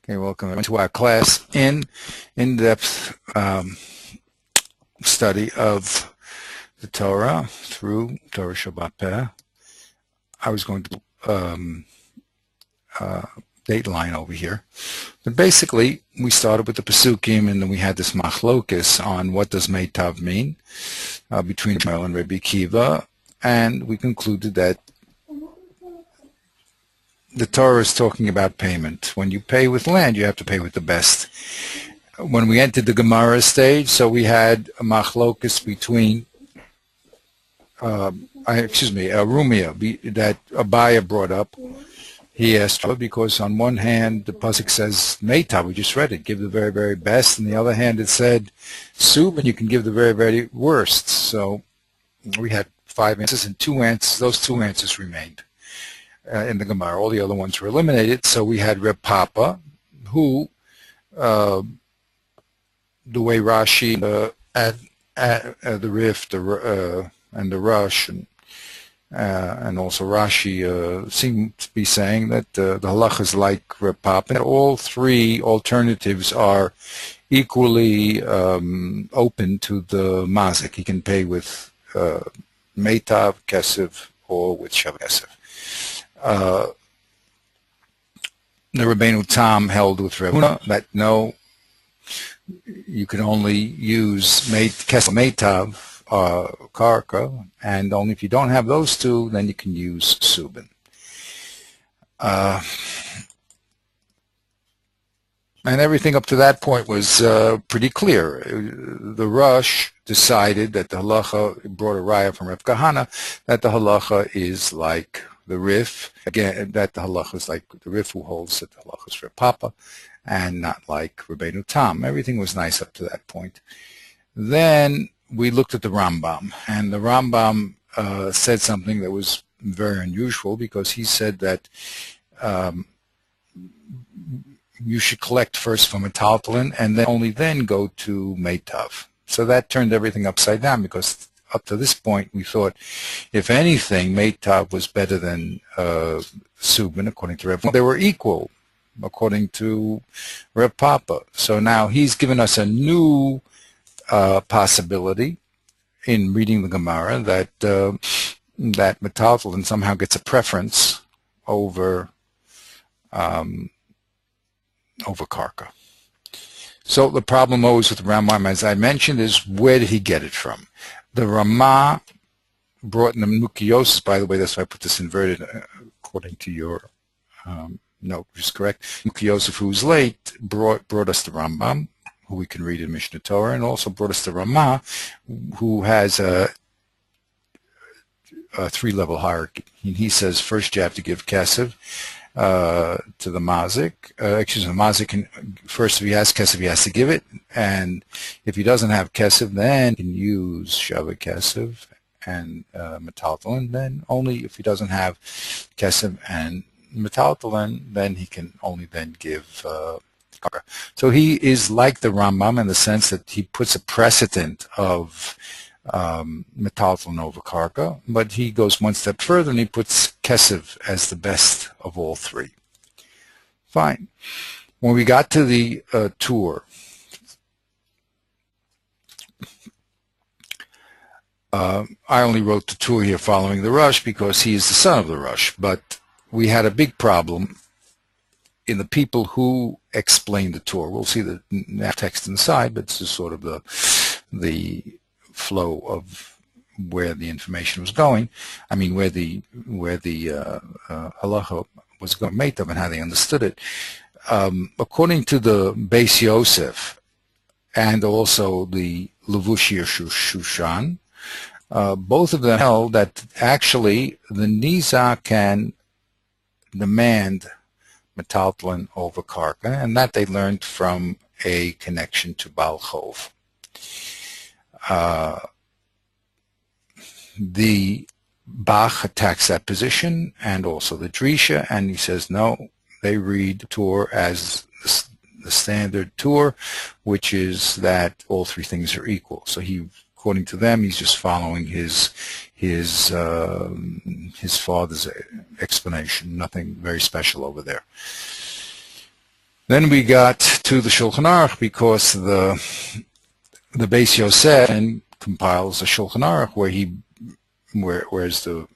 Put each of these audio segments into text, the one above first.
Okay, welcome to our class in-depth study of the Torah through Torah Shabbat Peh. I was going to date line over here, but basically we started with the Pesukim, and then we had this machlokes on what does Meitav mean between Shmuel and Rabbi Kiva, and we concluded that the Torah is talking about payment. When you pay with land, you have to pay with the best. When we entered the Gemara stage, so we had a machlokes between, a rumia that Abaya brought up. He asked because on one hand the pasuk says Meitav, we just read it, give the very, very best, and the other hand it said Sub, and you can give the very, very worst. So we had 5 answers, and those two answers remained in the Gemara. All the other ones were eliminated. So we had Reb Papa, who, the way Rashi and the Rif and the Rush and also Rashi seem to be saying that the halacha is like Reb Papa. And all three alternatives are equally open to the mazik. He can pay with Meitav, Kesef, or with Shav Kesef. The Rabbeinu Tam held with Reb Huna that no, you can only use Kesef, Meitav, Karka, and only if you don't have those two, then you can use Subin. And everything up to that point was pretty clear. The Rush decided that the halacha brought a raya from Reb Kahana that the halacha is like the Rif, again, that the halacha is like the Rif who holds that the halacha is Reb Papa and not like Rabbeinu Tam. Everything was nice up to that point. Then we looked at the Rambam, and the Rambam said something that was very unusual, because he said that you should collect first from a Talmud and then only then go to Meitav. So that turned everything upside down, because up to this point we thought, if anything, Meitav was better than Subin, according to Reb. They were equal, according to Reb Papa. So now he's given us a new possibility in reading the Gemara that that Metaltalin somehow gets a preference over Karka. So the problem always with the Rambam, as I mentioned, is where did he get it from? The Ramah brought in the Nukios, by the way, that's why I put this inverted according to your note, which is correct. Nukios, who's late, brought us the Rambam, who we can read in Mishnah Torah, and also brought us the Ramah, who has a 3-level hierarchy. He says first you have to give Kesef to the mazik. The mazik can, first if he has Kesef, he has to give it, and if he doesn't have Kesef, then he can use Shava Kesef and Metaltalin. Then only if he doesn't have Kesef and Metaltalin, then he can only then give Karka. So he is like the Rambam in the sense that he puts a precedent of Metaltalin over Karka, but he goes one step further and he puts Kesef as the best of all three. Fine. When we got to the tour, I only wrote the tour here following the Rush because he is the son of the Rush, but we had a big problem in the people who explain the Torah. We'll see the text inside, but it's just sort of the flow of where the information was going. I mean, where the halacha was going, Meitav, and how they understood it. According to the Beis Yosef and also the Levushir Shushan, both of them held that actually the Nizah can demand Metaltalin over Karka, and that they learned from a connection to Baal Chov. The Bach attacks that position, and also the Drisha, and he says no, they read the Torah as the standard Torah, which is that all three things are equal. So he, according to them, he's just following his father's explanation. Nothing very special over there. Then we got to the Shulchan Aruch because the Beis Yosef compiles a Shulchan Aruch whereas the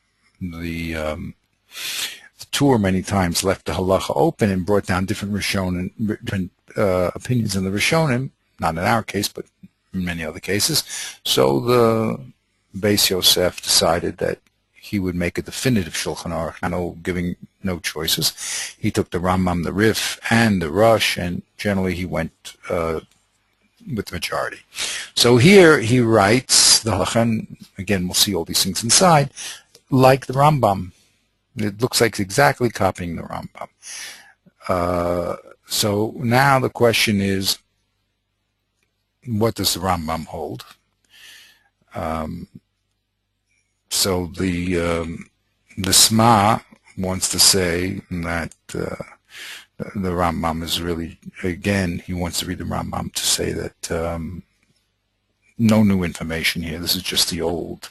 Tur many times left the halacha open and brought down different Rishonim, different opinions in the Rishonim, not in our case, but in many other cases. So the Beis Yosef decided that he would make a definitive Shulchan Aruch, giving no choices. He took the Rambam, the Rif, and the Rush, and generally he went with the majority. So here he writes the halacha, and again we'll see all these things inside, like the Rambam. It looks like it's exactly copying the Rambam. So now the question is, what does the Rambam hold? So the Sma wants to say that the Rambam is really, again, he wants to read the Rambam to say that no new information here. This is just the old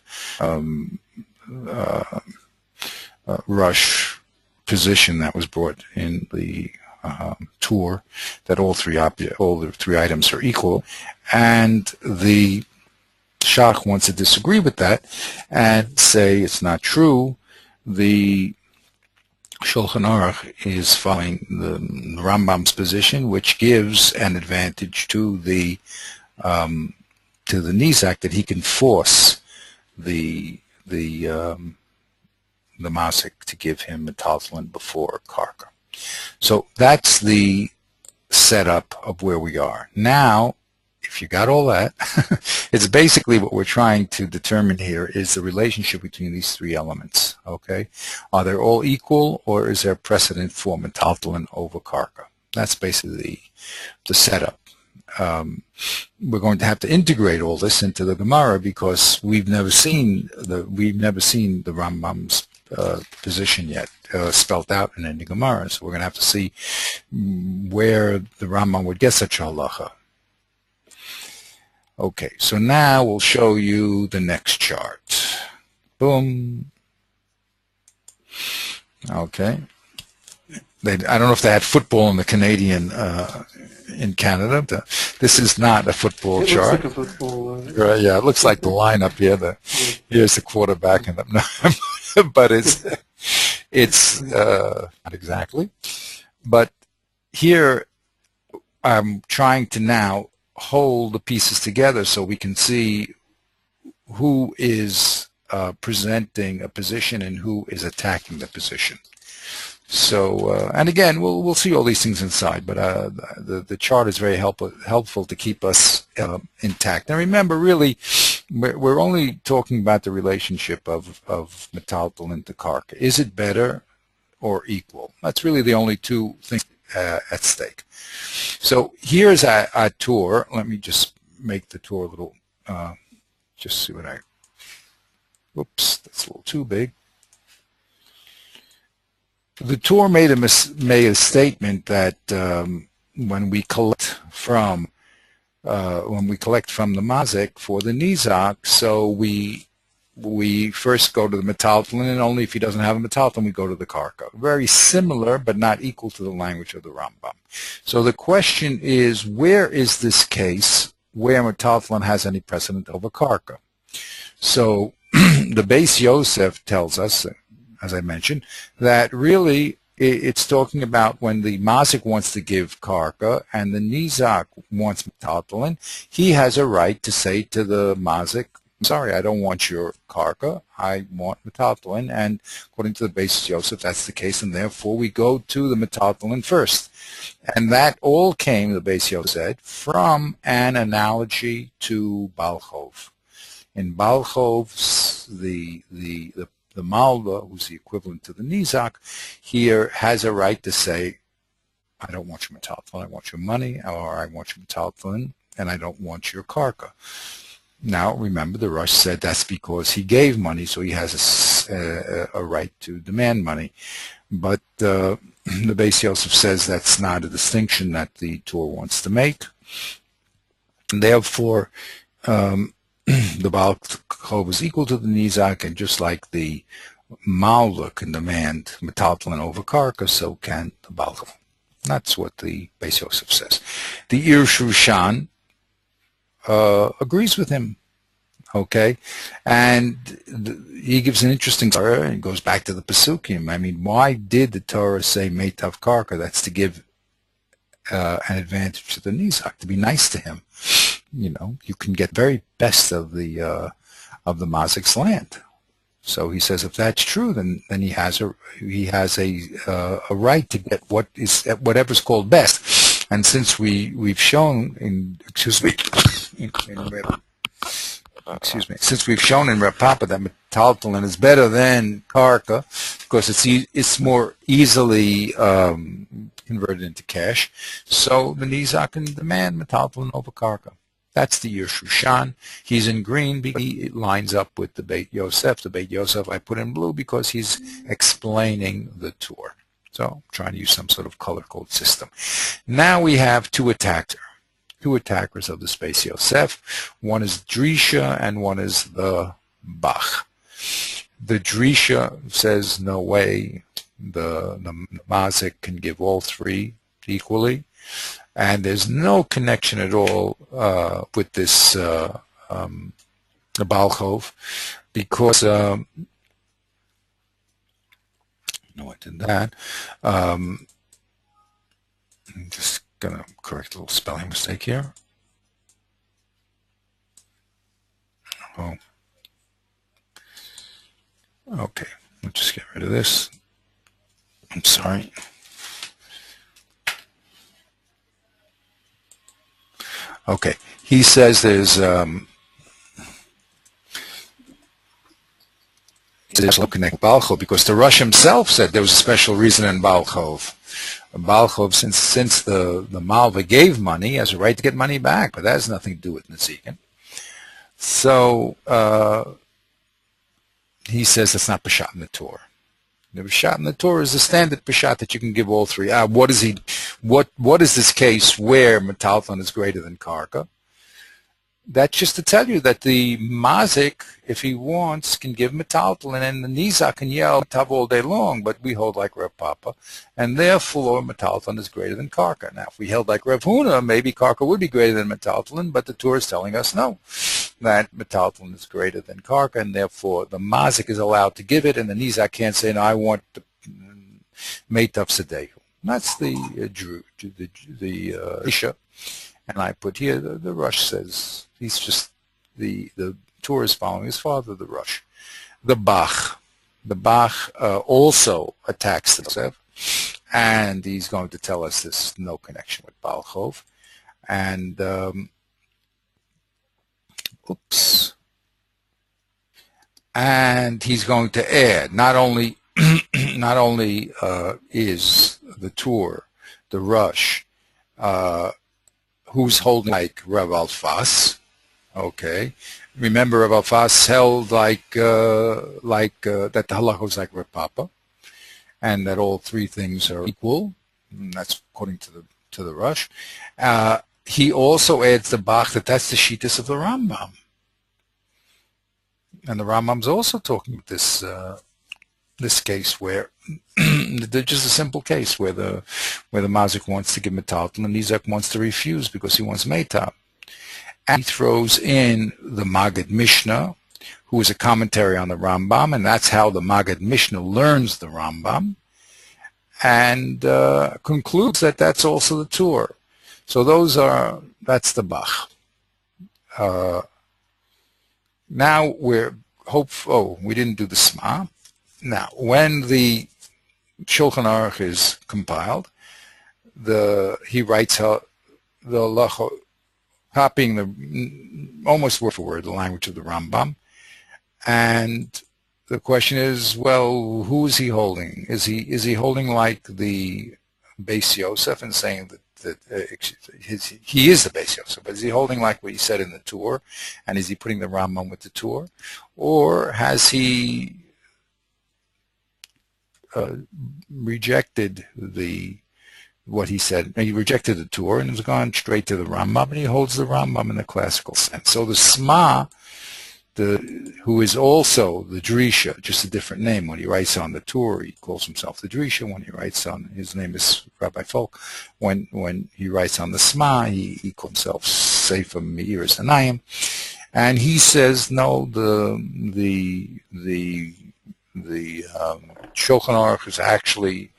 Rush position that was brought in the Tur, that all the three items are equal, and the Shach wants to disagree with that and say it's not true. The Shulchan Aruch is following the Rambam's position, which gives an advantage to the Nizak, that he can force the Masik to give him metaltalin before karka. So that's the setup of where we are now. If you got all that, it's basically what we're trying to determine here is the relationship between these three elements. Okay, are they all equal, or is there precedent for metaltalin over karka? That's basically the setup. We're going to have to integrate all this into the Gemara because we've never seen the Rambam's position yet spelt out in any Gemara. So we're going to have to see where the Rambam would get such a halacha. Okay, so now we'll show you the next chart. Boom. Okay. I don't know if they had football in the Canadian in Canada. This is not a football chart. It looks like a football. Yeah, it looks like the lineup here. Here's the quarterback, and but it's not exactly. But here I'm trying to now hold the pieces together so we can see who is presenting a position and who is attacking the position. So, and again, we'll see all these things inside, but the chart is very helpful to keep us intact. Now remember, really, we're only talking about the relationship of metaltalin to karka. Is it better or equal? That's really the only two things at stake. So here's our Tur. Let me just make the Tur a little, just see what whoops, that's a little too big. The Tur made a statement that when we collect from the mazik for the nizak, so we first go to the metaltalin, and only if he doesn't have a metaltalin we go to the karka. Very similar, but not equal to the language of the Rambam. So the question is, where is this case where metaltalin has any precedent over karka? So the Beis Yosef tells us, as I mentioned, that really it's talking about when the mazik wants to give karka and the nizak wants metaltalin, he has a right to say to the mazik, sorry, I don't want your karka, I want metaltalin, and according to the Beis Yosef, that's the case, and therefore we go to the metaltalin first. And that all came, the Beis Yosef said, from an analogy to Balchov. In Balchov, the Malva, who's the equivalent to the Nizak, here has a right to say, I don't want your metaltalin, I want your money, or I want your metaltalin, and I don't want your karka. Now, remember, the Rush said that's because he gave money, so he has a right to demand money. But the Beis Yosef says that's not a distinction that the Tur wants to make. And therefore, the Baal Chov is equal to the Nizak, and just like the Malva can demand metaltalin over karka, so can the Baal Chov. That's what the Beis Yosef says. The Ir Shushan agrees with him. Okay, and he gives an interesting Torah and goes back to the Pesukim. I mean, why did the Torah say Meitav Karka? That's to give an advantage to the Nizak, to be nice to him. You know, you can get very best of the Mazik's land. So he says, if that's true, then he has a right to get whatever's called best. And since we've shown in since we've shown in Reb Papa that metaltalin is better than karka because it's more easily converted into cash, so the Nizak can demand metaltalin over karka. That's the Ir Shushan. He's in green because he lines up with the Beit Yosef. The Beit Yosef I put in blue because he's explaining the Torah. So I'm trying to use some sort of color code system. Now we have two attackers of the Beis Yosef. One is Drisha and one is the Bach. The Drisha says no way the Mazik can give all three equally, and there's no connection at all with this Balchov, because no, I did that. I'm just going to correct a little spelling mistake here. Oh, okay. Let's just get rid of this. I'm sorry. Okay. He says there's no connect Balchov because the Rush himself said there was a special reason in Balchov. Balchov, since the Malva gave money, he has a right to get money back, but that has nothing to do with Nezikin. So he says it's not Peshat in the Torah. The Peshat in the Torah is the standard Peshat that you can give all three. What is this case where metaltalin is greater than karka? That's just to tell you that the Mazik, if he wants, can give metaltalin, and the Nizak can yell tav all day long, but we hold like Reb Papa, and therefore metaltalin is greater than karka. Now, if we held like Rav Huna, maybe karka would be greater than metaltalin, but the Torah is telling us no, that metaltalin is greater than karka, and therefore the Mazik is allowed to give it, and the Nizak can't say, no, I want the Meitav Sedehu. That's the Isha. And I put here, the Rush says, he's just, the Torah is following his father, the Rush. The Bach also attacks the Yosef, and he's going to tell us there's no connection with Balchov. And, and he's going to add, not only is the Torah, the Rush, who's holding like Rav Alfas, okay? Remember, Rav Alfas held that the halakha was like Rav Papa, and that all three things are equal. And that's according to the Rush. He also adds the Bach that's the Shittas of the Rambam, and the Rambam's also talking about this case where just a simple case where the Mazik wants to give metaltalin and Nizak wants to refuse because he wants Meitav. And he throws in the Maggid Mishnah, who is a commentary on the Rambam, and that's how the Maggid Mishnah learns the Rambam, and concludes that that's also the Torah. So that's the Bach. Now we didn't do the Sma. Now, when the Shulchan Aruch is compiled, he writes the halacha, copying almost word for word the language of the Rambam, and the question is, well, who is he holding? Is he holding like the Beis Yosef and saying that he is the Beis Yosef, but is he holding like what he said in the Torah, and is he putting the Rambam with the Torah, or has he rejected what he said? He rejected the Torah and has gone straight to the Rambam, and he holds the Rambam in the classical sense. So the Sma who is also the Drisha, just a different name. When he writes on the Torah, he calls himself the Drisha. When he writes on, his name is Rabbi Folk. When he writes on the Sma, he calls himself Sefer Meir Zanayim. And he says, no, the Shulchan Aruch has actually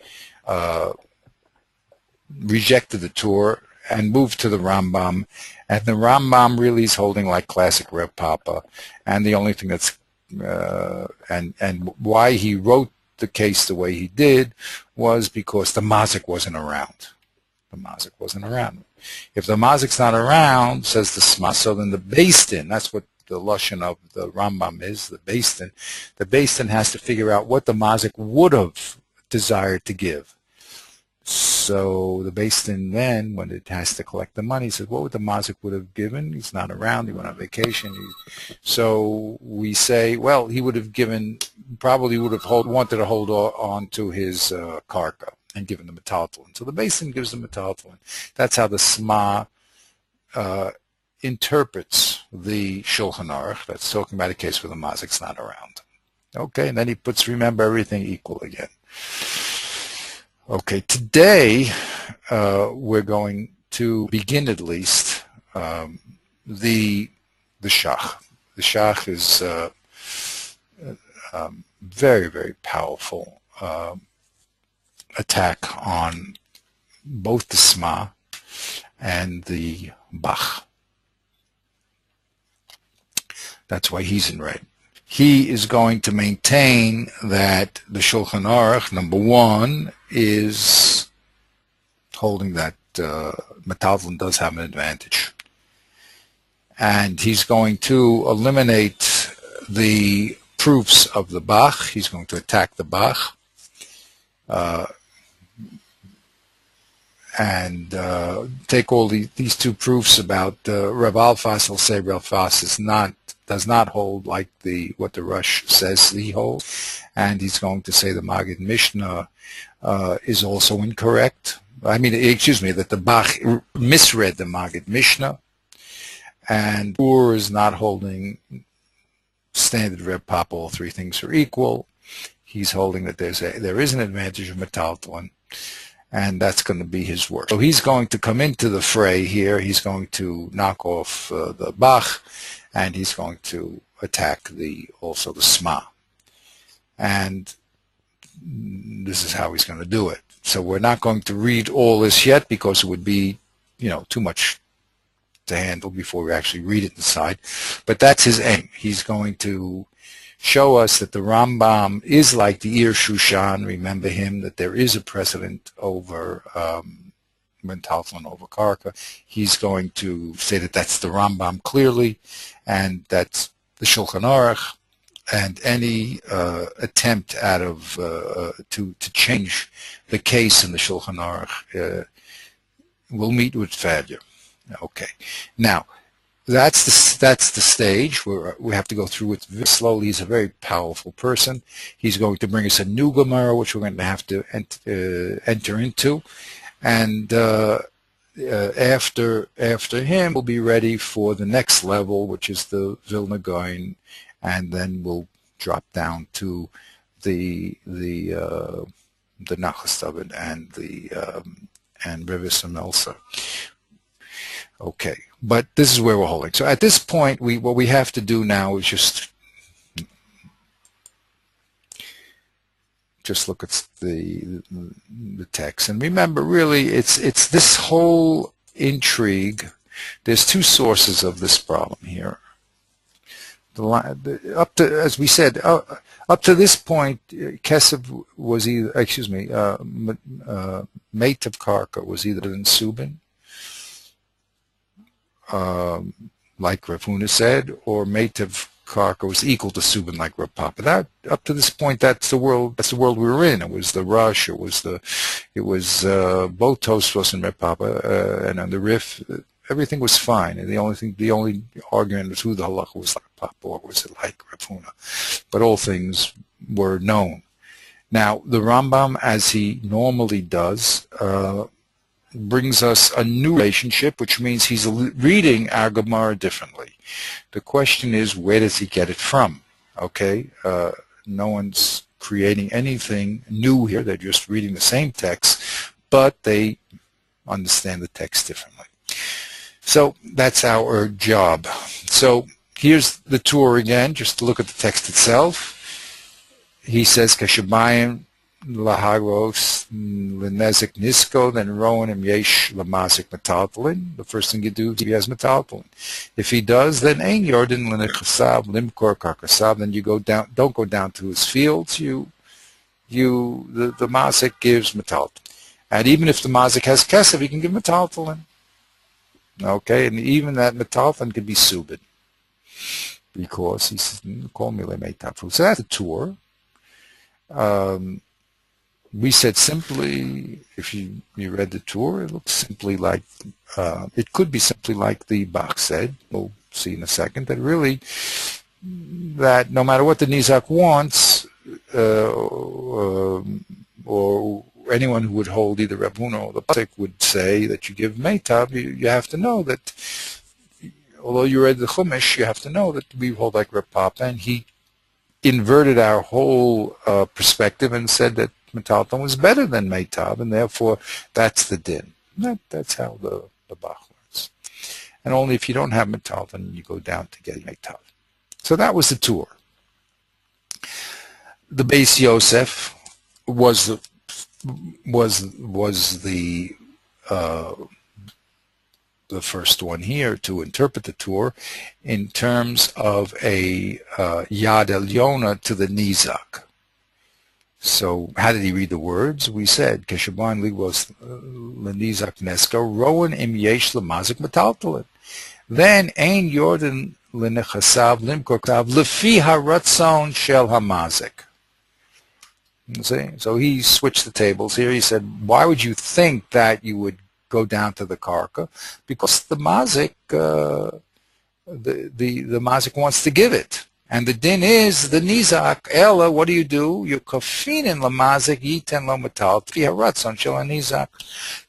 rejected the Torah and moved to the Rambam, and the Rambam really is holding like classic Reb Papa, and the only thing that's and why he wrote the case the way he did was because the Mazik wasn't around. The Mazik wasn't around. If the Mazik's not around, says the Sma, so then the Beis Din, that's what the lashon of the Rambam is, the Beis Din. The Beis Din has to figure out what the Mazik would have desired to give. So the Beis Din then, when it has to collect the money, says, what would the Mazik would have given? He's not around. He went on vacation. So we say, well, he would have given, probably would have wanted to hold on to his karka and given the metaltalin. So the Beis Din gives the metaltalin. That's how the Sma interprets the Shulchan Aruch. That's talking about a case where the Mazik's not around. Okay, and then he puts, remember, everything equal again. Okay, today we're going to begin at least the Shach. The Shach is very, very powerful attack on both the Sma and the Bach. That's why he's in red. He is going to maintain that the Shulchan Aruch, number one, is holding that metaltalin does have an advantage. And he's going to eliminate the proofs of the Bach. He's going to attack the Bach. And take all these two proofs about Rav Alfas. He'll say Rav Alfas does not hold like what the Rush says he holds, and he's going to say the Maggid Mishnah is also incorrect. I mean, excuse me, that the Bach misread the Maggid Mishnah, and Ur is not holding standard Reb Papa. All three things are equal. He's holding that there is an advantage of metaltalin, and that's going to be his work. So he's going to come into the fray here. He's going to knock off the Bach, and he's going to attack also the Sma. And this is how he's going to do it. So we're not going to read all this yet because it would be, too much to handle before we actually read it inside. But that's his aim. He's going to show us that the Rambam is like the Ir Shushan. Remember him, that there is a precedent over metaltalin over karka. He's going to say that that's the Rambam clearly, and that's the Shulchan Aruch, and any attempt to change the case in the Shulchan Aruch will meet with failure. Okay, now that's the stage where we have to go through it very slowly. He's a very powerful person. He's going to bring us a new Gemara, which we're going to have to enter into. And after him, we'll be ready for the next level, which is the Vilna Gaon, and then we'll drop down to the Nachlastavin and Revis and Melsa. Okay, but this is where we're holding. So at this point, what we have to do now is just look at the text, and remember, really, it's this whole intrigue. There's two sources of this problem here. As we said, up to this point, Kesef was either, mate of Karka was either in Subin, like Rav Huna said, or mate of Karka was equal to Subin, like Rav Papa. That up to this point, that's the world we were in. It was the Rush. It was both Tosfos and Rav Papa, and on the Rif, everything was fine. And the only argument was who the halacha was like Rav Papa, or was it like Rav Huna? But all things were known. Now the Rambam, as he normally does, brings us a new relationship, which means he's reading our Gemara differently. The question is, where does he get it from? Okay, no one's creating anything new here. They're just reading the same text, but they understand the text differently. So that's our job. So here's the tour again, just to look at the text itself. He says, Kashabayim lahagos lenezik nisko, then rowan im yesh lamazik metaltalin. The first thing you do, he has metaltalin. If he does, then ein yordin lenechasav limkor karkasav. Then you go down. Don't go down to his fields. The mazik gives metaltalin, and even if the mazik has kesef, he can give metaltalin. Okay, and even that metaltalin can be subin, because he says, "Call me lemeitafu." So that's a tour. We said simply, if you read the tour, it looks simply like, it could be simply like the Bach said, we'll see in a second, that really, that no matter what the Nizak wants, or anyone who would hold either Reb Huna or the Pasuk would say that you give Meitab, you have to know that, although you read the Chumash, you have to know that we hold like Reb Papa, and he inverted our whole perspective and said that Metalton was better than Meitab, and therefore that's the din. That's how the Bach works. And only if you don't have Metalton, you go down to get Meitab. So that was the tour. The Beis Yosef was the first one here to interpret the tour in terms of a Yad Elyona to the Nizak. So how did he read the words? We said, Keshaban Ligos Lenizak Nesko, Rowan Im Yesh Lamazik Metaltalin. Then Ein Yordan Lenechasav Limkorkav Lefi Haratzon Shel Hamazik. See? So he switched the tables here. He said, why would you think that you would go down to the karka? Because the mazik, the mazik wants to give it. And the din is the nizak. Ella, what do? You kafinin lamazik yiten lo metal tiharatzon shel nizak.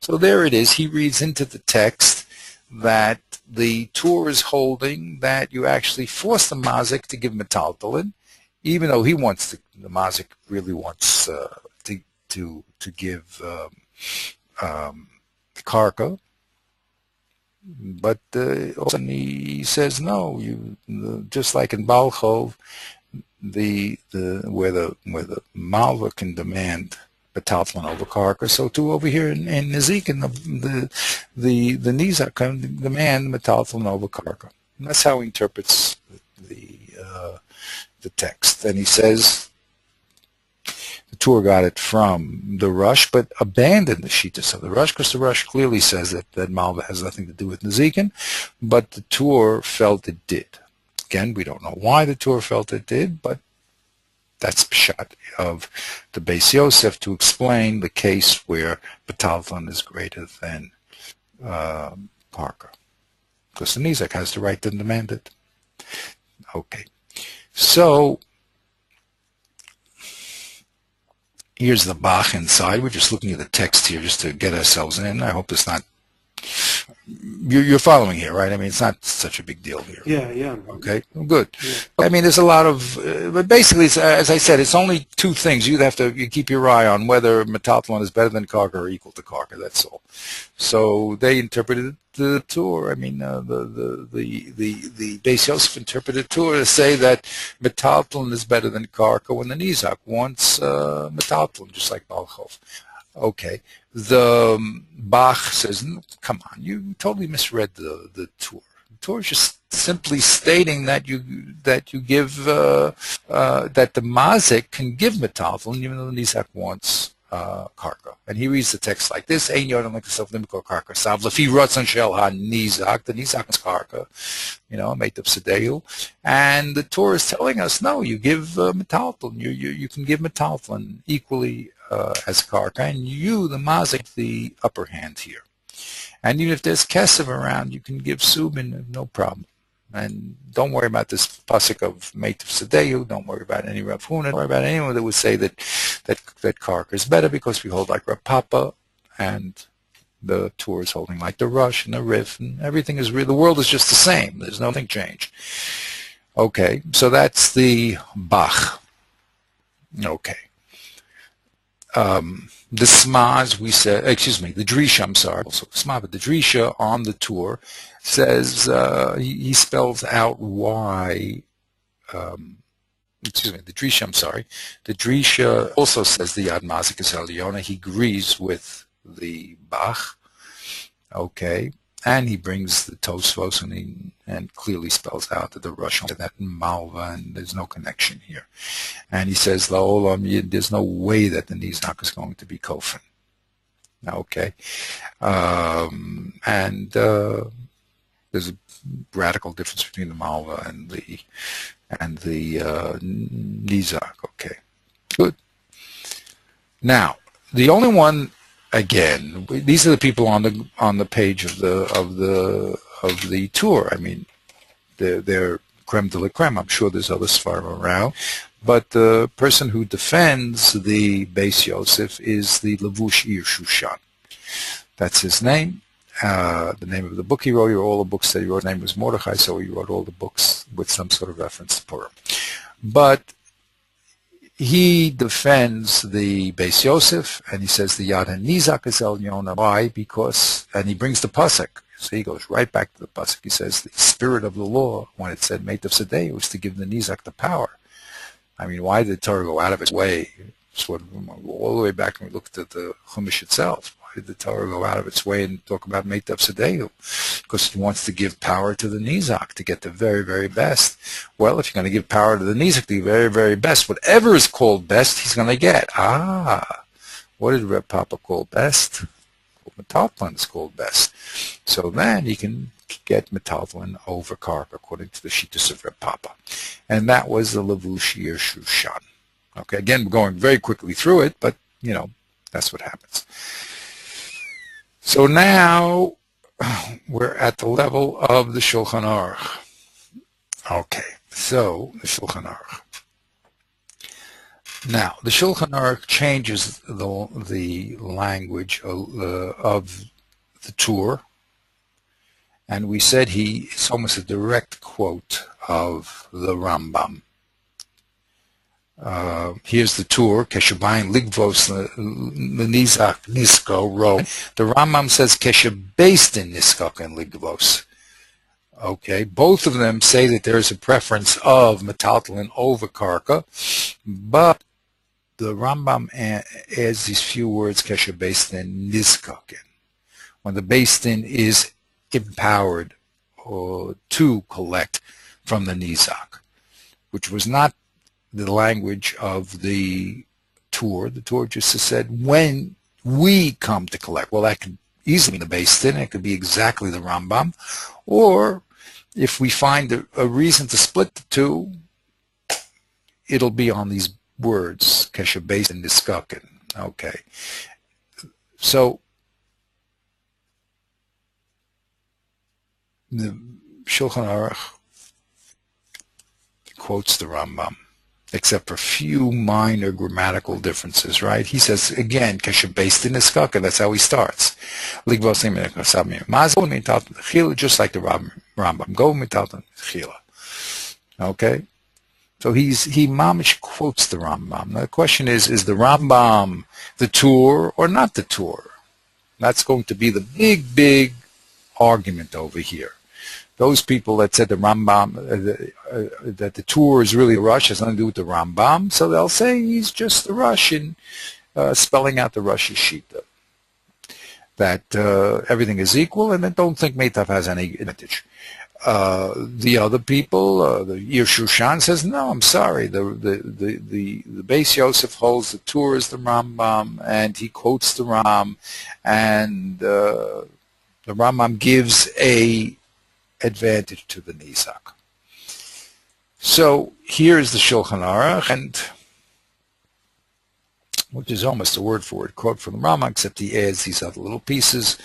So there it is. He reads into the text that the Torah is holding that you actually force the mazik to give metaltalin, even though he wants to. The mazik really wants to give karka. But all of a sudden he says no. Just like in Balchov, where the malva can demand betaltman over karka, so too over here in Nezikin, the nizak can demand betaltman over karka. And that's how he interprets the text. And he says the Torah got it from the Rush, but abandoned the Shittas of the Rush, because the Rush clearly says that Malva has nothing to do with Nezikin, but the Torah felt it did. Again, we don't know why the Torah felt it did, but that's pshat of the Beis Yosef to explain the case where Betalton is greater than Parker, because the Nizak has the right to demand it. Okay, so here's the Bach inside. We're just looking at the text here just to get ourselves in. I hope it's not... You're following here, right? I mean, it's not such a big deal here. Yeah. Okay, well, good. Yeah. I mean, there's a lot of... but basically, as I said, it's only two things. You keep your eye on whether Metaltlon is better than Karka or equal to Karka. That's all. So they interpreted the Torah. I mean, the Beis Yosef interpreted Torah to say that Metaltlon is better than Karka when the Nizak wants Metaltlon, just like Balchov. Okay. The Bach says, come on, you totally misread the Torah. The Torah is just simply stating that you give that the Mazik can give Metaltlon even though the Nizak wants Karka. And he reads the text like this: Ein Yodam like yourself limiko Karka sav lefi ratzon shel ha Nizak. The Nizak is Karka, made of Sedehu. And the Torah is telling us, no, you give Metaltlon. You can give Metaltlon equally as Karka, and you, the Mazik, the upper hand here. And even if there's Kesef around, you can give Subin, no problem. And don't worry about this pasuk of Meit of Sedehu. Don't worry about any Rav Huna. Don't worry about anyone that would say that Karka is better, because we hold like Rav Papa, and the Tur is holding, like the Rush and the Rif, and everything is real. The world is just the same. There's nothing changed. Okay, so that's the Bach. Okay. The Smaz, we said, excuse me, the Drisha, I'm sorry, also Smaz, but the Drisha on the Tur says, he spells out why, excuse me, the Drisha, I'm sorry, the Drisha also says the Yad Mazik is Elyona. He agrees with the Bach, okay, and he brings the Tosfos and clearly spells out that the Rosh that Malva, and there's no connection here. And he says, La'olam, there's no way that the Nizak is going to be Kofan. Okay. There's a radical difference between the Malva and the Nizak. Okay. Good. Now, the only one, again, these are the people on the page of the Tur. I mean, they're creme de la creme. I'm sure there's other Sfarim around, but the person who defends the Beis Yosef is the Levush Ir Shushan. That's his name. The name of the book he wrote, all the books that he wrote, his name was Mordechai, so he wrote all the books with some sort of reference to Purim. But he defends the Beis Yosef, and he says the Yad HaNizak is Elyona. Why? Because, and he brings the Pasuk. So he goes right back to the Pasuk. He says the spirit of the law, when it said Meitav Sedei, was to give the Nizak the power. I mean, why did the Torah go out of its way? Sort of all the way back when we looked at the Chumash itself. Why did the Torah go out of its way and talk about Meitav Sedei? Because it wants to give power to the Nizak, to get the very, very best. Well, if you're going to give power to the Nizak, the very, very best, whatever is called best, he's going to get. What did Reb Papa call best? Metaltlin is called best. So then he can get Metaltlin over Karp, according to the Shittus of Reb Papa. And that was the Levush Ir Shushan. Okay, again, we're going very quickly through it, but, you know, that's what happens. So now we're at the level of the Shulchan Aruch. Okay, so the Shulchan Aruch. Now, the Shulchan Aruch changes the language of the Tur, and we said it's almost a direct quote of the Rambam. Here's the Tur, Keshabayin Ligvos Nizak Nisko Ro. The Rambam says Keshabaistin Niskok and Ligvos. Okay, both of them say that there's a preference of Metaltlin over Karka, but the Rambam adds these few words, Kesha Beistin Nizkakin, when the Beistin is empowered to collect from the Nizak, which was not the language of the Tur. The Tur just said, when we come to collect. Well, that could easily be the Beistin, it could be exactly the Rambam, or if we find a reason to split the two, it'll be on these words, Kesha Beis and Niskakin. Okay. So the Shulchan Aruch quotes the Rambam, except for a few minor grammatical differences, right? He says, again, Kesha Beis and Niskakin, that's how he starts. Just like the Rambam. Go mitalton chila. Okay? So he mamish quotes the Rambam. Now the question is the Rambam the Tur or not the Tur? That's going to be the big argument over here. Those people that said the Rambam, that the Tur is really a Rush, has nothing to do with the Rambam, so they'll say he's just the Rush in spelling out the Rush Shita. That everything is equal, and then don't think Meitav has any advantage. The other people, the Ir Shushan says, no, I'm sorry. The Beis Yosef holds the Tur is the Rambam, and he quotes the Ram, and the Rambam gives a advantage to the Nizak. So here is the Shulchan Aruch, and which is almost a word-for-word quote from the Rambam, except he adds these other little pieces.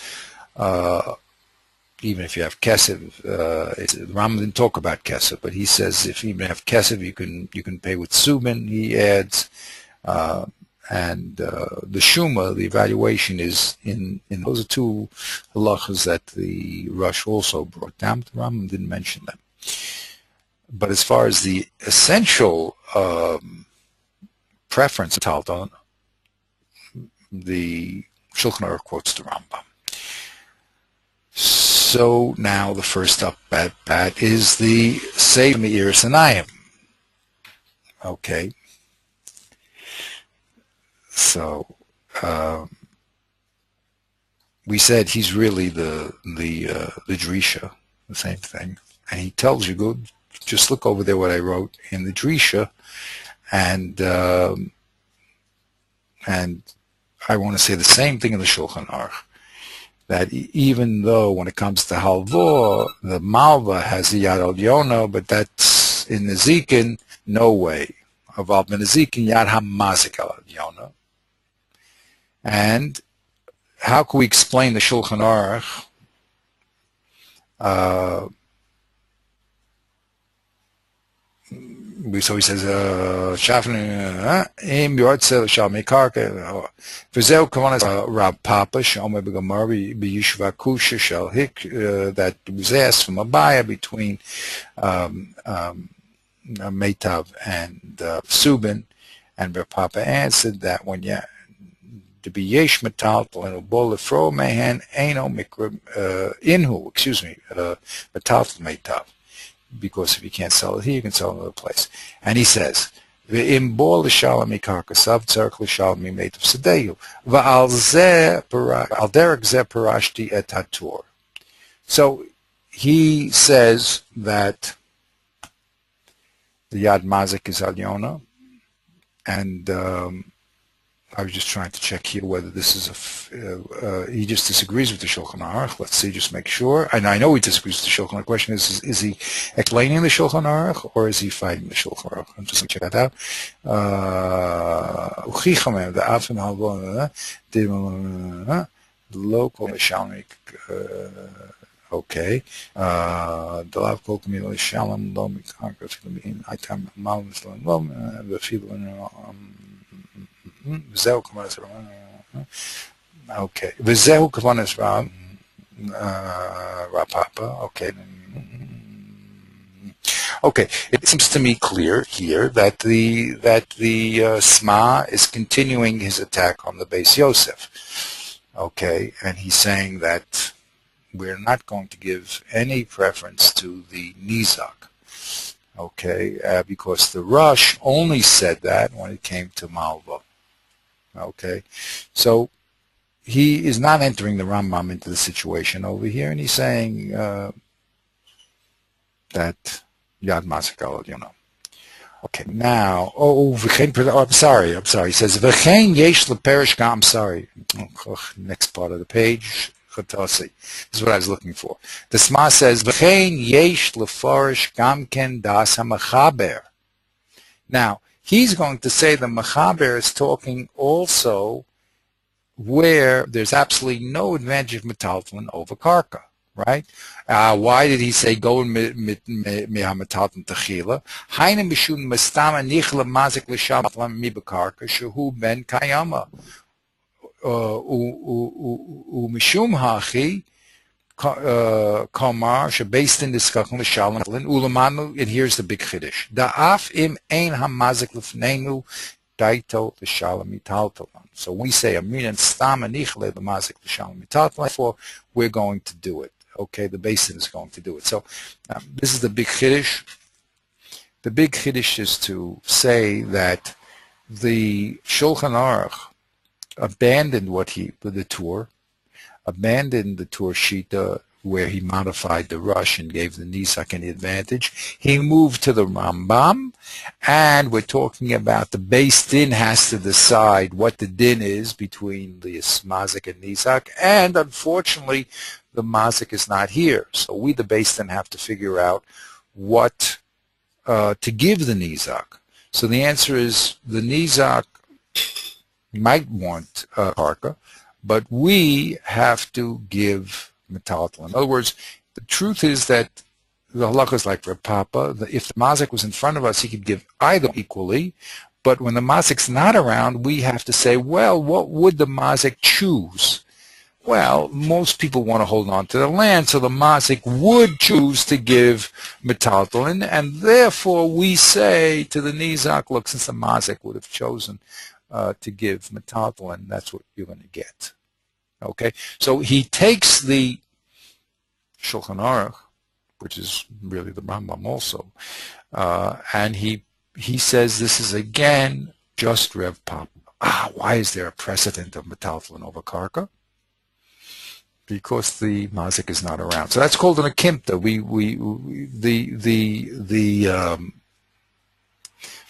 Even if you have Kesef, the Rambam didn't talk about Kesef, but he says if you even have Kesef, you can pay with Subin. He adds, and the Shuma, the evaluation is in those are two halachas that the Rush also brought down. The Rambam didn't mention them. But as far as the essential preference of Talmud, the Shulchan Aruch quotes the Rambam. So now the first up at bat is the Sefer Meir Sinayim. Okay. So we said he's really the Drisha, the same thing, and he tells you, go just look over there what I wrote in the Drisha, and I want to say the same thing in the Shulchan Aruch, that even though when it comes to Halvor, the Malva has the Yad Yona, but that's in the Zikin, no way. Aval ben Zikin Yad HaMazik Al Yona. And how can we explain the Shulchan Aruch? So he says, Im Yortzel Shal Mekarka, V'zeu Kavanas Rab Papa, Shomer B'Gamar B'Yishva Kusha Shal Hik, that was asked from Abaya between Meitav and Subin, and Rab Papa answered that when to be yesh metaltal and ubol lefro mehen eno mikra inhu, metaltal meitav, because if you can't sell it here, you can sell it another place. And he says, ve'im bol l'shalom mikarkasav tzarich l'shalom mimeitav sedeyu va'al derek zeh parashti et hatur. So he says that the Yad Mazik is Alyona, and I was just trying to check here whether this is he just disagrees with the Shulchan Aruch. Let's see, just make sure. And I know he disagrees with the Shulchan Aruch. The question is he explaining the Shulchan Aruch or is he fighting the Shulchan Aruch? I'm just going to check that out. The local Shalmik, okay. The lav kol kamil shalom lo mikanka filim itam mal mislam lo v'filim v'zehu kavanas Rab. Okay. V'zehu kavanas Rab Papa. Okay. Okay. It seems to me clear here that the Sma is continuing his attack on the Beis Yosef. Okay, and he's saying that we're not going to give any preference to the Nizak, okay, because the Rush only said that when it came to Malva, okay. So he is not entering the Rambam into the situation over here, and he's saying that Yad Masikal, Okay, now, I'm sorry. He says, V'chein yesh leperish gam, I'm sorry. Next part of the page. This is what I was looking for. The Sma says, V'chein yesh lefarish gam ken das ha-mechaber. Now, he's going to say the mechaber is talking also where there's absolutely no advantage of metalton over karka. Right? Why did he say go mehametalton techila? Hainem b'shun mestama nichla mazik l'shamatlam mibekarka shehu ben kayama u'mishum hachi kamar shebased in diskachon l'shalom ulamanu. And here's the big chiddush: da'af im ein hamazik l'fneinu daito l'shalom mitaltalan. So when we say aminan stama nichla l'mazik l'shalom mitaltalan, therefore we're going to do it. Okay, the basin is going to do it. So this is the big chiddush. The big chiddush is to say that the Shulchan Aruch abandoned the Tur Shita, where he modified the Rush and gave the Nisak any advantage. He moved to the Rambam, and we're talking about the Beis Din has to decide what the din is between the Mazik and Nisak, and unfortunately, the Mazik is not here. So we, the Beis Din, have to figure out what to give the Nizak. So the answer is the Nizak might want Karka, but we have to give Metaltal. In other words, the truth is that the halakha is like Reb Papa. If the Mazik was in front of us, he could give either equally, But when the mazik's not around, we have to say, well, what would the mazik choose? Well, most people want to hold on to the land, so the mazik would choose to give metaltalin, and therefore we say to the nizak, look, since the mazik would have chosen to give metaltalin, that's what you're going to get. Okay, so he takes the Shulchan Aruch, which is really the Rambam also, and he says this is again just Rev Papa. Why is there a precedent of metaltalin over karka? Because the mazik is not around. So that's called an akimta. The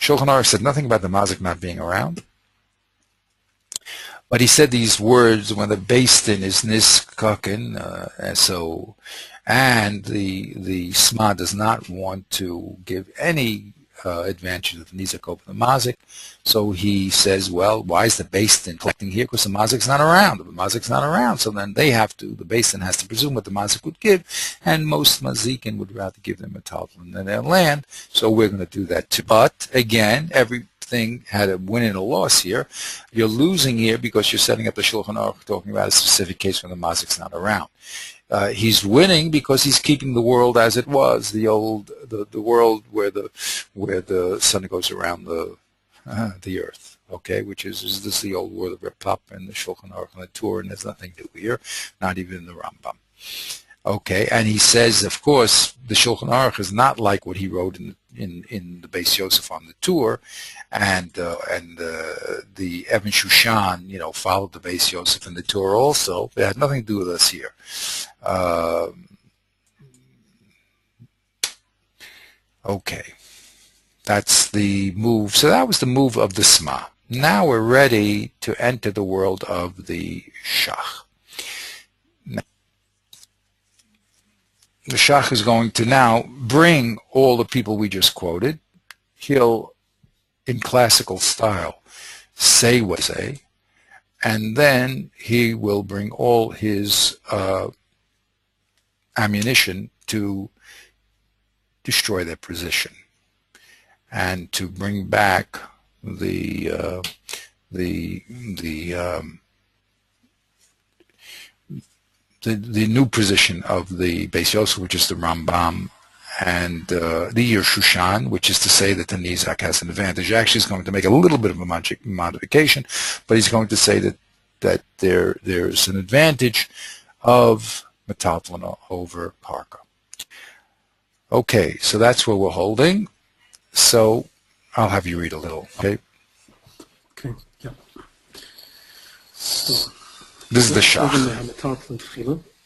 Shulchan Aruch said nothing about the mazik not being around, but he said these words when the beis din is niskaken, and the sma does not want to give any advantage of the nizak over the mazik. So he says, well, why is the beis din collecting here? Because the mazik's not around. If the mazik's not around, so then the beis din has to presume what the mazik would give, and most mazikin would rather give them a metaltalin than their land, so we're going to do that too. But again, everything had a win and a loss here. You're losing here because you're setting up the Shulchan Aruch talking about a specific case when the mazik's not around. He's winning because he's keeping the world as it was, the world where the sun goes around the earth. Okay, which is this the old world of Reb Papa and the Shulchan Aruch and the Torah, and there's nothing new here, not even in the Rambam. Okay, and he says, of course, the Shulchan Aruch is not like what he wrote in the Beis Yosef on the tour, and the Evan Shushan, followed the Beis Yosef in the tour also. It had nothing to do with us here. Okay, that's the move. So that was the move of the Sma. Now we're ready to enter the world of the Shach. The Shach is going to now bring all the people we just quoted. He'll, in classical style, say what they say, and then he will bring all his ammunition to destroy their position and to bring back the new position of the Beis Yosef, which is the Rambam, and the Shushan, which is to say that the Nizak has an advantage. Actually, he's going to make a little bit of a modification, but he's going to say that there's an advantage of metaltalin over karka. Okay, so that's where we're holding. So I'll have you read a little, okay? Okay, yeah. So this is the Shach.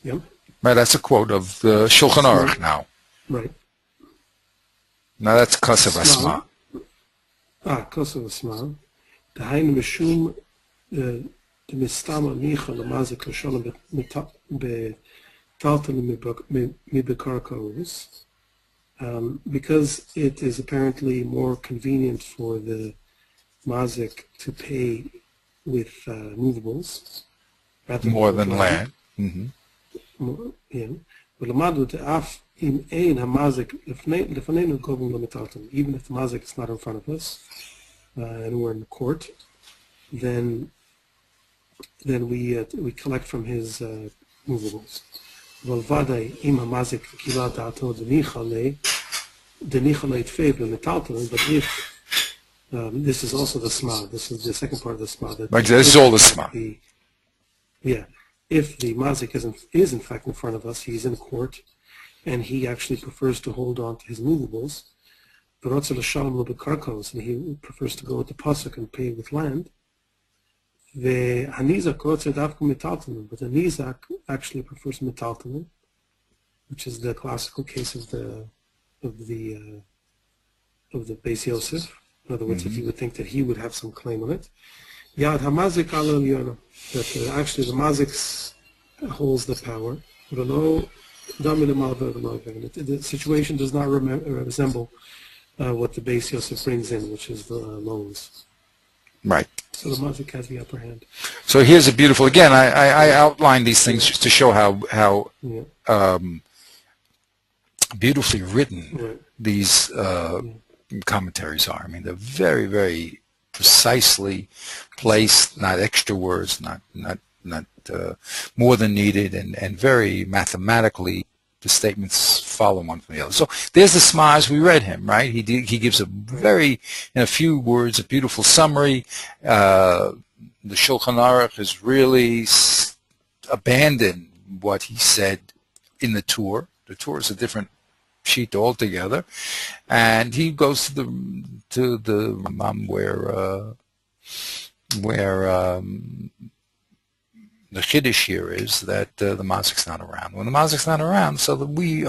Yeah. Right, that's a quote of the Shulchan Aruch now. Right. Now that's Kasav Asma. Kasav Asma. The Hain Mishum, the Mistama Micha, the Mazik Lasholam, Betaltal Mibekarkarus, because it is apparently more convenient for the Mazik to pay with movables rather more than land. Mm-hmm. Yeah. Even if the mazik is not in front of us and we're in the court, then we collect from his movables. But if this is also the sma, this is the second part of the sma. This is all the sma. Yeah. If the mazik is in fact in front of us, he's in court, and he actually prefers to hold on to his movables, and he prefers to go with the pasuk and pay with land. But the nizak actually prefers metaltalin, which is the classical case of the Beis Yosef. In other words, if you would think that he would have some claim on it. Yad hamazik al iyun, that actually the mazik holds the power. The situation does not resemble what the Beis Yosef brings in, which is the loans. Right. So the mazik has the upper hand. So here's a beautiful. Again, I outlined these things just to show how beautifully written these commentaries are. I mean, they're very, very precisely placed, not extra words, not more than needed, and very mathematically the statements follow one from the other. So there's the Smaz. We read him, right? He gives a very, in a few words, a beautiful summary. The Shulchan Aruch has really abandoned what he said in the Tur. The Tur is a different sheet altogether, and he goes to the Rambam where the Chiddush here is that the Mazik's not around. When the Mazik's not around, so that we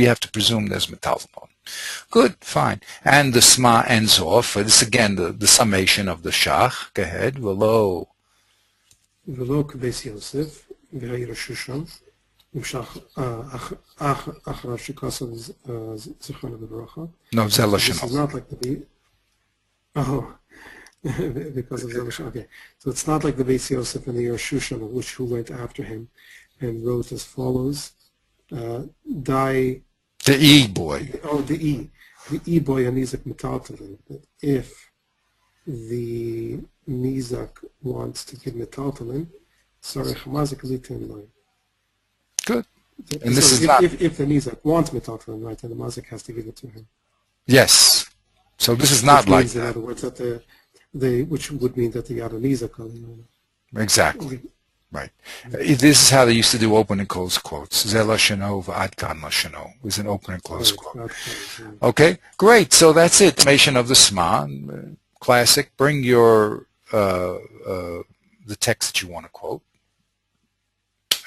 have to presume there's metalzamon. Good, fine. And the Sma ends off. This again, the summation of the Shach. Go ahead. V'lo k'beis Yosef v'ha'ir Shushan nimshach achar shekasav zichron lebracha. No, This is Zelashon. not like the because of Zelashon. Okay, so it's not like the Beis Yosef and the Yerushan, who went after him and wrote as follows: Die. The E boy. The E boy and Nizak metaltalin. That if the Nizak wants to give metaltalin, sorry, Hamazik is a 10 line. Good. And this is not. If the Nizak wants metaltalin, right, then the Mazik has to give it to him. Yes. So this is not like that. In other words, that which would mean that the Yad Nizak are. Exactly. Right. This is how they used to do open and close quotes. Zela shano v'ad kan lashano was an open and close quote. Okay, great. So that's it. Summation of the Sma, classic. Bring your the text that you want to quote,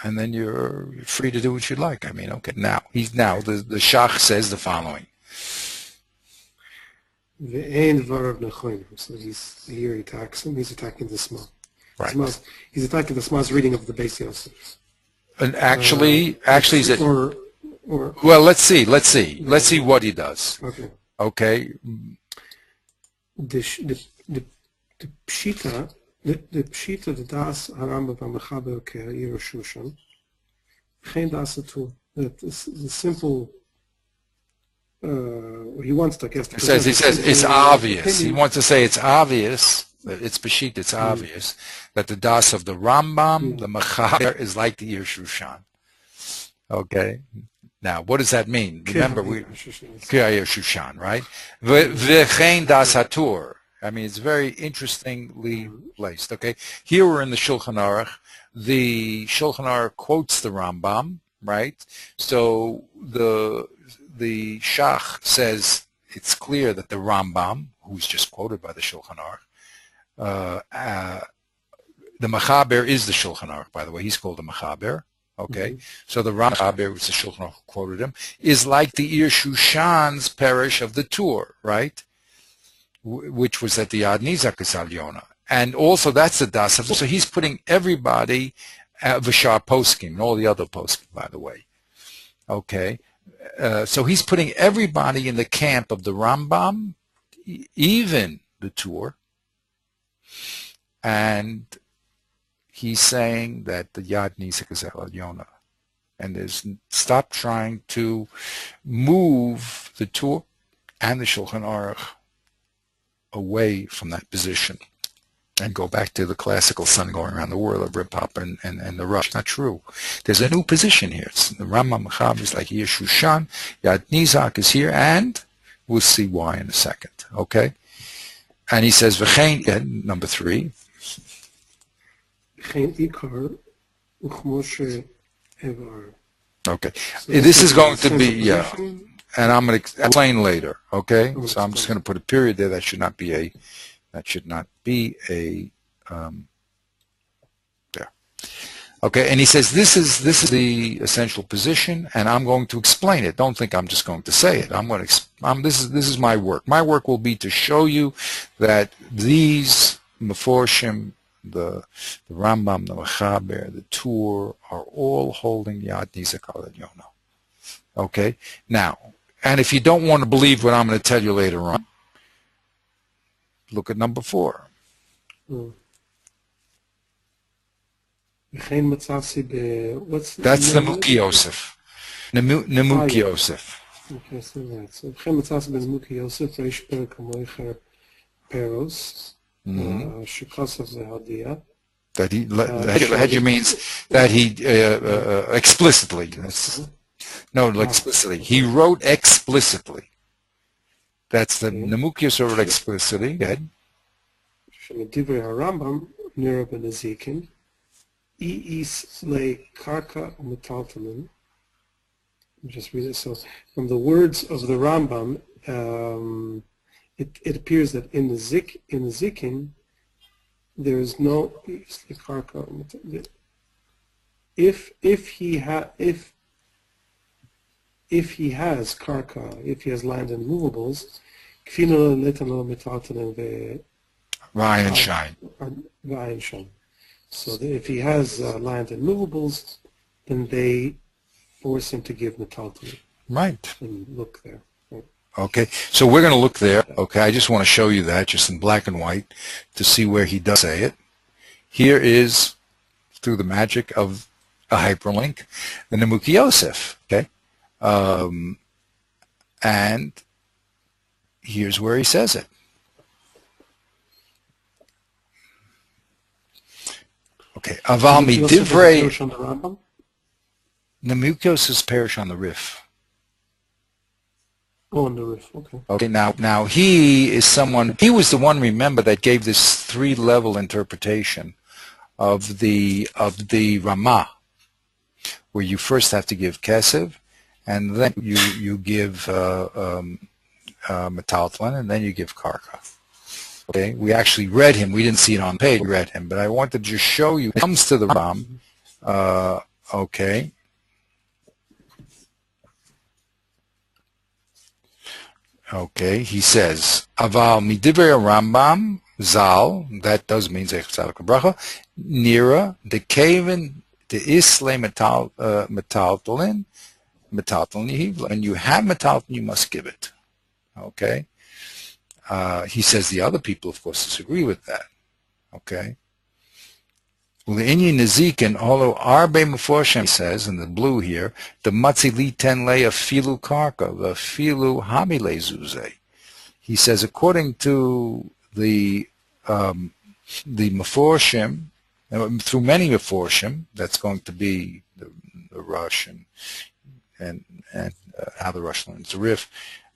and then you're free to do what you like. I mean, okay. Now the Shach says the following. So he attacks him. He's attacking the Sma. Right. He's attacking the Sma's reading of the Beis Yosef. And actually, is it? Well, let's see what he does. Okay. Okay. The pshita, the das Harambam v'Mechaber ke'Yir Shushan, chen das atu. The simple. He wants to, I guess. He says it's obvious. He wants to say it's obvious. It's Peshit, it's obvious that the das of the Rambam, the Mechaber, is like the Yerushan. Okay? Now, what does that mean? Remember, Yerushan, right? V'chein das hatur. I mean, it's very interestingly placed. Okay? Here we're in the Shulchan Aruch. The Shulchan Aruch quotes the Rambam, right? So the Shach says it's clear that the Rambam, who's just quoted by the Shulchan Aruch, the Mechaber is the Shulchan Aruch, by the way. He's called the Mechaber. Okay, so the Mechaber, which the Shulchan Aruch quoted him, is like the Ir Shushan's parish of the Tur, right? Which was at the Yad Nizak Al Yona, and also that's the das of. So he's putting everybody, V'shar Poskim, and all the other Poskim, by the way. Okay, so he's putting everybody in the camp of the Rambam, even the Tur. And he's saying that the Yad Nizak is El Yona. And stop trying to move the Tur and the Shulchan Aruch away from that position and go back to the classical sun going around the world of Rip Hop and the Rush. Not true. There's a new position here. The Rambam Mechaber is like Yeshushan, Yad Nizak is here, and we'll see why in a second. Okay? And he says, V'chein, number 3. Okay. So this is going to be, and I'm going to explain later, okay? So I'm just going to put a period there. That should not be a, there. Okay, and he says, this is the essential position, and I'm going to explain it. Don't think I'm just going to say it. This is my work. My work will be to show you that these Meforshim, the Rambam, the Mechaber, the Tur, are all holding Yad Nizak Al Yona. Okay? Now, and if you don't want to believe what I'm going to tell you later on, look at number 4. That's the Muki Yosef. Nemuki Yosef. Okay, so that. So Chen Matzasi ben Muki Yosef, Reish Perek HaMoicher peros, Mm-hmm. shikasav zehadia. That he, Hedger means that he explicitly. No, explicitly. He wrote explicitly. That's the Nemukios wrote explicitly. Go ahead. Shemedivrei harambam nira benezikin, is le karka umetaltalim. Just read it. So, from the words of the Rambam, it appears that in the zikin, there is no if he has karka, if he has land and movables, Ryan and shine. So if he has land and movables, then they force him to give metalton. Right. And look there. Right. Okay, so we're going to look there. Okay, I just want to show you that, just in black and white, to see where he does say it. Here is, through the magic of a hyperlink, the Nemuki Yosef. Okay, and here's where he says it. Okay, Aval midivrei. Nemukios is parish on the Rif. Oh, on the Rif. Okay. Okay. Now he is someone. He was the one. Remember that gave this three-level interpretation of the Ramah, where you first have to give Kesev, and then you give Metaltlin, and then you give Karka. Okay. We actually read him. We didn't see it on page. We read him, but I wanted to just show you. It comes to the Ram. Okay. Okay, he says, Aval midivrei Rambam Zal, that does mean Zechut Bracha, Nira, the Kaven, the Isle Metaltalin, when you have Metaltalin, you must give it. Okay? He says the other people, of course, disagree with that. Okay? Well, the iyun nezikin, although Arbe Meforshim says in the blue here, the matzi li ten le afilu karka, the afilu hamile zuze. He says according to the Meforshim, through many Meforshim, that's going to be the Rush and how the Rush learns the Rif,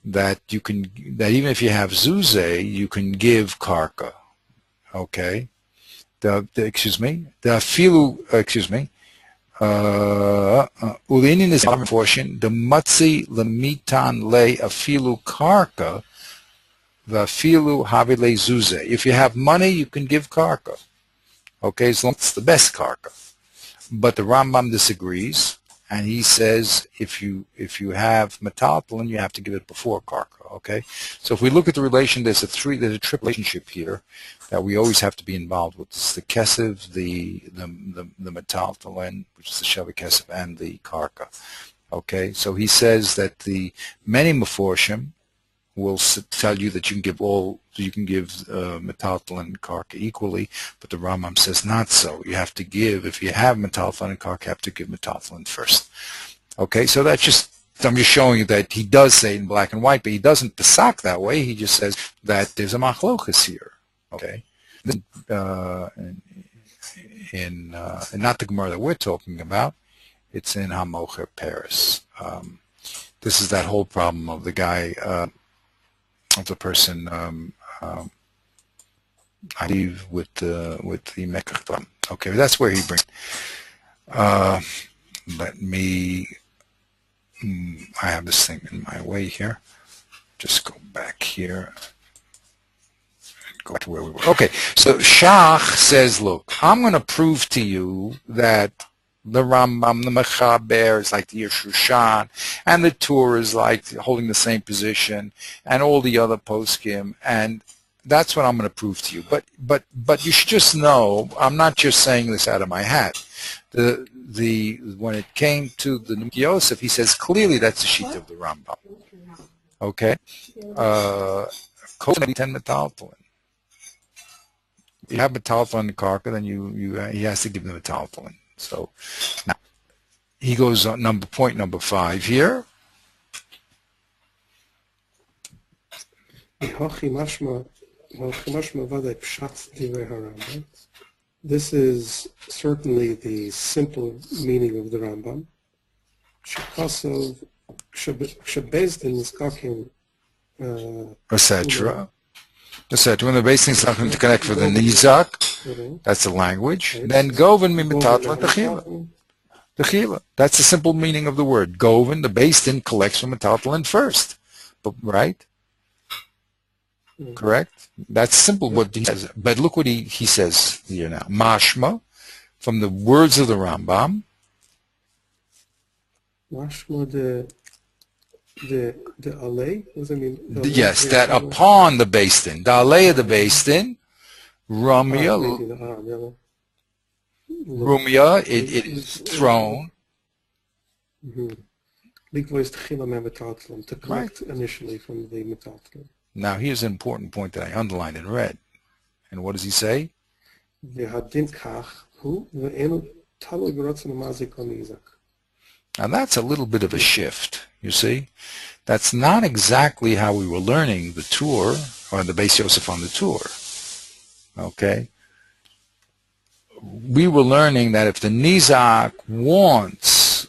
that even if you have zuze, you can give karka. Okay. The afilu, ulinin is portion, the matzi lemitan le afilu karka, the afilu havile zuze. If you have money, you can give karka. Okay, as long as it's the best karka. But the Rambam disagrees, and he says if you have metaltalin, you have to give it before karka. Okay, so if we look at the relation, there's a triple relationship here that we always have to be involved with. It's the kesev, the metaltalin, which is the sheva kesev, and the karka. Okay, so he says that the many meforshim will tell you that you can give metaltalin and karka equally, but the Rambam says not so. You have to give, if you have metaltalin and karka, you have to give metaltalin first. Okay, so I'm just showing you that he does say it in black and white, but he doesn't pesak that way. He just says that there's a machlokas here. Okay, in not the Gemara that we're talking about, it's in Hamocher Paris. This is that whole problem of the guy, of the person, I believe with the Mekach. Okay, that's where he brings. Let me. I have this thing in my way here. Just go back here. Go back to where we were. Okay, so Shach says, look, I'm going to prove to you that the Rambam, the Mechaber is like the Yeshushan, and the Tur is like holding the same position, and all the other poskim, and that's what I'm going to prove to you. But you should just know, I'm not just saying this out of my hat. When it came to the Nemuki Yosef, he says clearly that's the sheet of the Rambam. Okay, ten metaltalin. If you have metaltalin in the karka, then he has to give them metaltalin. So now he goes on point number 5 here. This is certainly the simple meaning of the Rambam. Etc. Etc. When the base thing is not going to connect for the nizak, that's the language. Then goven mi metatlan techila. Techila. That's the simple meaning of the word. Goven, the base din collects from metatlan first. But, right? Correct? That's simple what he says. But look what he says here now. Mashma, from the words of the Rambam. Mashma the alay? What does that mean? Yes, that upon the base din. The alay of the base din, Rumya, it is thrown. To collect initially from the metatlan. Now here's an important point that I underlined in red. And what does he say? And that's a little bit of a shift, you see. That's not exactly how we were learning the tour, or the Beis Yosef on the tour. Okay? We were learning that if the Nizak wants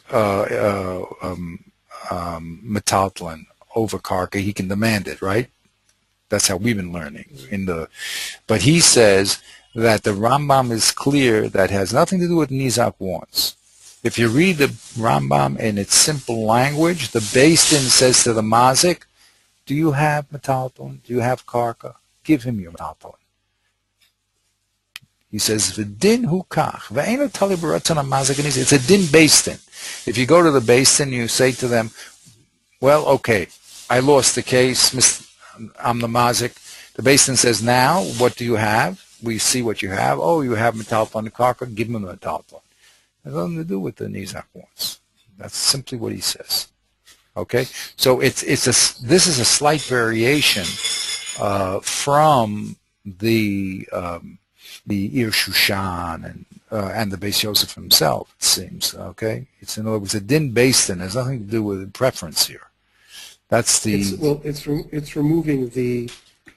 metaltlin over karka, he can demand it, right? That's how we've been learning. But he says that the Rambam is clear that has nothing to do with Nizak wants. If you read the Rambam in its simple language, the Beis Din says to the Mazik, do you have metaltlin? Do you have karka? Give him your metaltlin. He says, V'din hu kach, v'eino tali b'ratzon ha-mazik, it's a din Beis Din. If you go to the Beis Din, you say to them, well, okay, I lost the case, I'm the mazik. The Beis Din says, now, what do you have? We see what you have. Oh, you have metaltlin karka, give him the metaltlin. It has nothing to do with the Nizak wants. That's simply what he says. Okay? So this is a slight variation from the Ir Shushan and the Beis Yosef himself, it seems. Okay? It's, in other words, a din Beis Din has nothing to do with preference here. That's the... It's removing the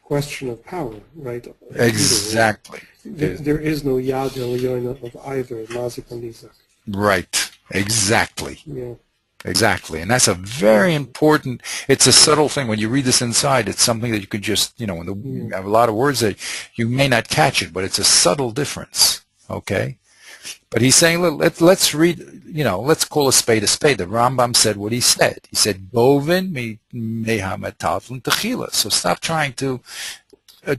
question of power, right? Exactly. There is no yad elyon of either mazik or nizak. Right. Exactly. Yeah. Exactly. And that's a very important, it's a subtle thing. When you read this inside, it's something that you could just, you have a lot of words that you may not catch it, but it's a subtle difference. Okay? But he's saying, look, let's read, let's call a spade a spade. The Rambam said what he said. He said, Govin meha metaltlin techila. So stop trying to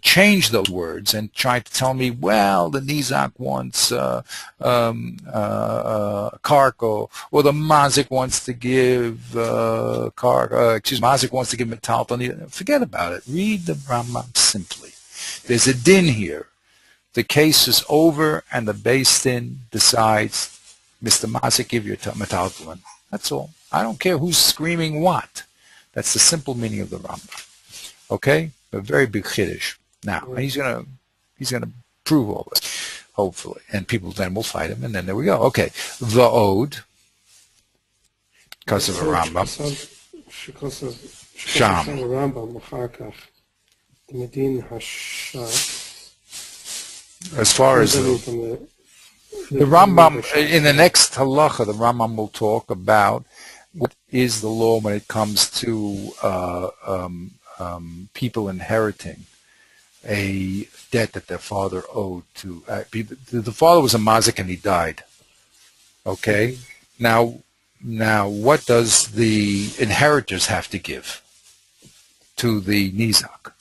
change those words and try to tell me, well, the Nizak wants karko, or the Mazik wants to give Mazik wants to give metaltlin. Forget about it. Read the Rambam simply. There's a din here. The case is over, and the Beis Din decides, Mr. Mazik, give your metaltlin. That's all. I don't care who's screaming what. That's the simple meaning of the Rambam. Okay? A very big chiddush. Now, and he's gonna prove all this, hopefully, and people then will fight him, and then there we go. Okay, the ode, because of a Rambam, Sham. As far as the Rambam, in the next halacha, the Rambam will talk about what is the law when it comes to people inheriting a debt that their father owed to. The father was a mazik and he died. Okay? Now, what does the inheritors have to give to the nizak?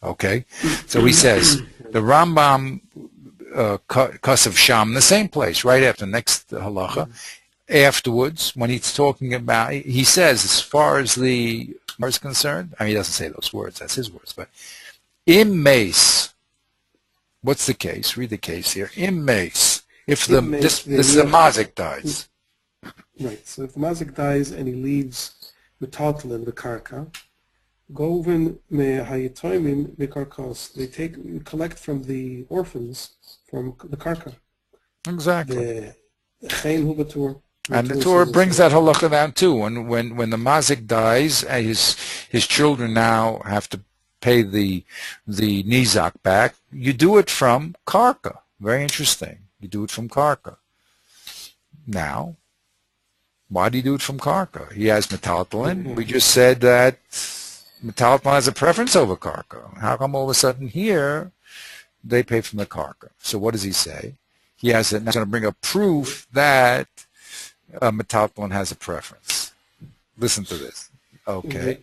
Okay? So he says, the Rambam, Kas of Sham, the same place, right after the next halacha. Afterwards, when he's talking about, he says, as far as the is concerned, he doesn't say those words, that's his words, but im mace, what's the case? Read the case here. Im mace, if the mazik dies. Right, so if the mazik dies and he leaves metaltlin, the karka, govin me hayitoimim mekarkos, they collect from the orphans, from the karka. Exactly. And the Torah brings that halacha down too. When the mazik dies, his children now have to pay the nizak back, you do it from karka. Very interesting. You do it from karka. Now, why do you do it from karka? He has metaltalin. We just said that metaltalin has a preference over karka. How come all of a sudden here they pay from the karka? So what does he say? He has now going to bring a proof that metaltalin has a preference. Listen to this. Okay.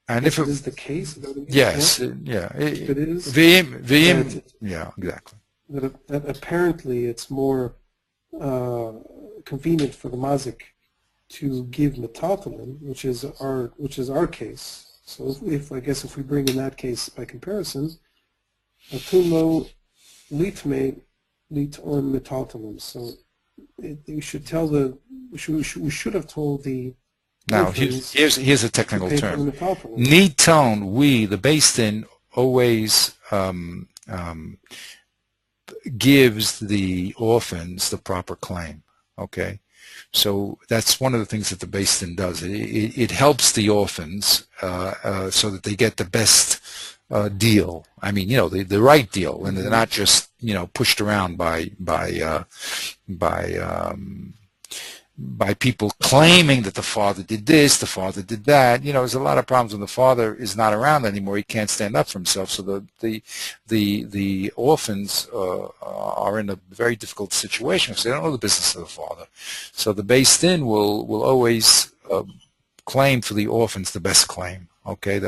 And if it is the case, yes, yeah, if it is, yeah, exactly. That apparently it's more convenient for the mazik to give metaltalin, which is our case. So if I guess if we bring in that case by comparison, atulo litme lit on metaltalin. So we should tell we should have told the. Now, here's a technical term. Niton, the Beis Din always gives the orphans the proper claim. Okay, so that's one of the things that the Beis Din does. It helps the orphans so that they get the best deal. I mean, the right deal, and they're not just pushed around by people claiming that the father did this, the father did that. There's a lot of problems when the father is not around anymore. He can't stand up for himself. So the orphans are in a very difficult situation because they don't know the business of the father. So the Beis Din will always claim for the orphans the best claim. Okay,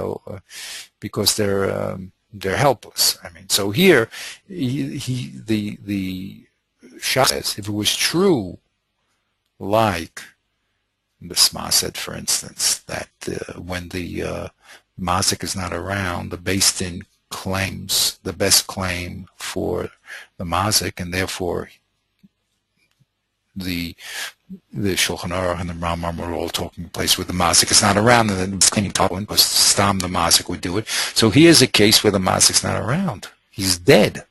because they're helpless. I mean, so here the Shach says if it was true, like the Sma said, for instance, that when the mazik is not around, the Beis Din claims the best claim for the mazik, and therefore the Shulchan Aruch and the Rambam are all talking place where the mazik is not around, and then it's claiming Talmud because Stam the mazik would do it. So here's a case where the mazik's not around; he's dead.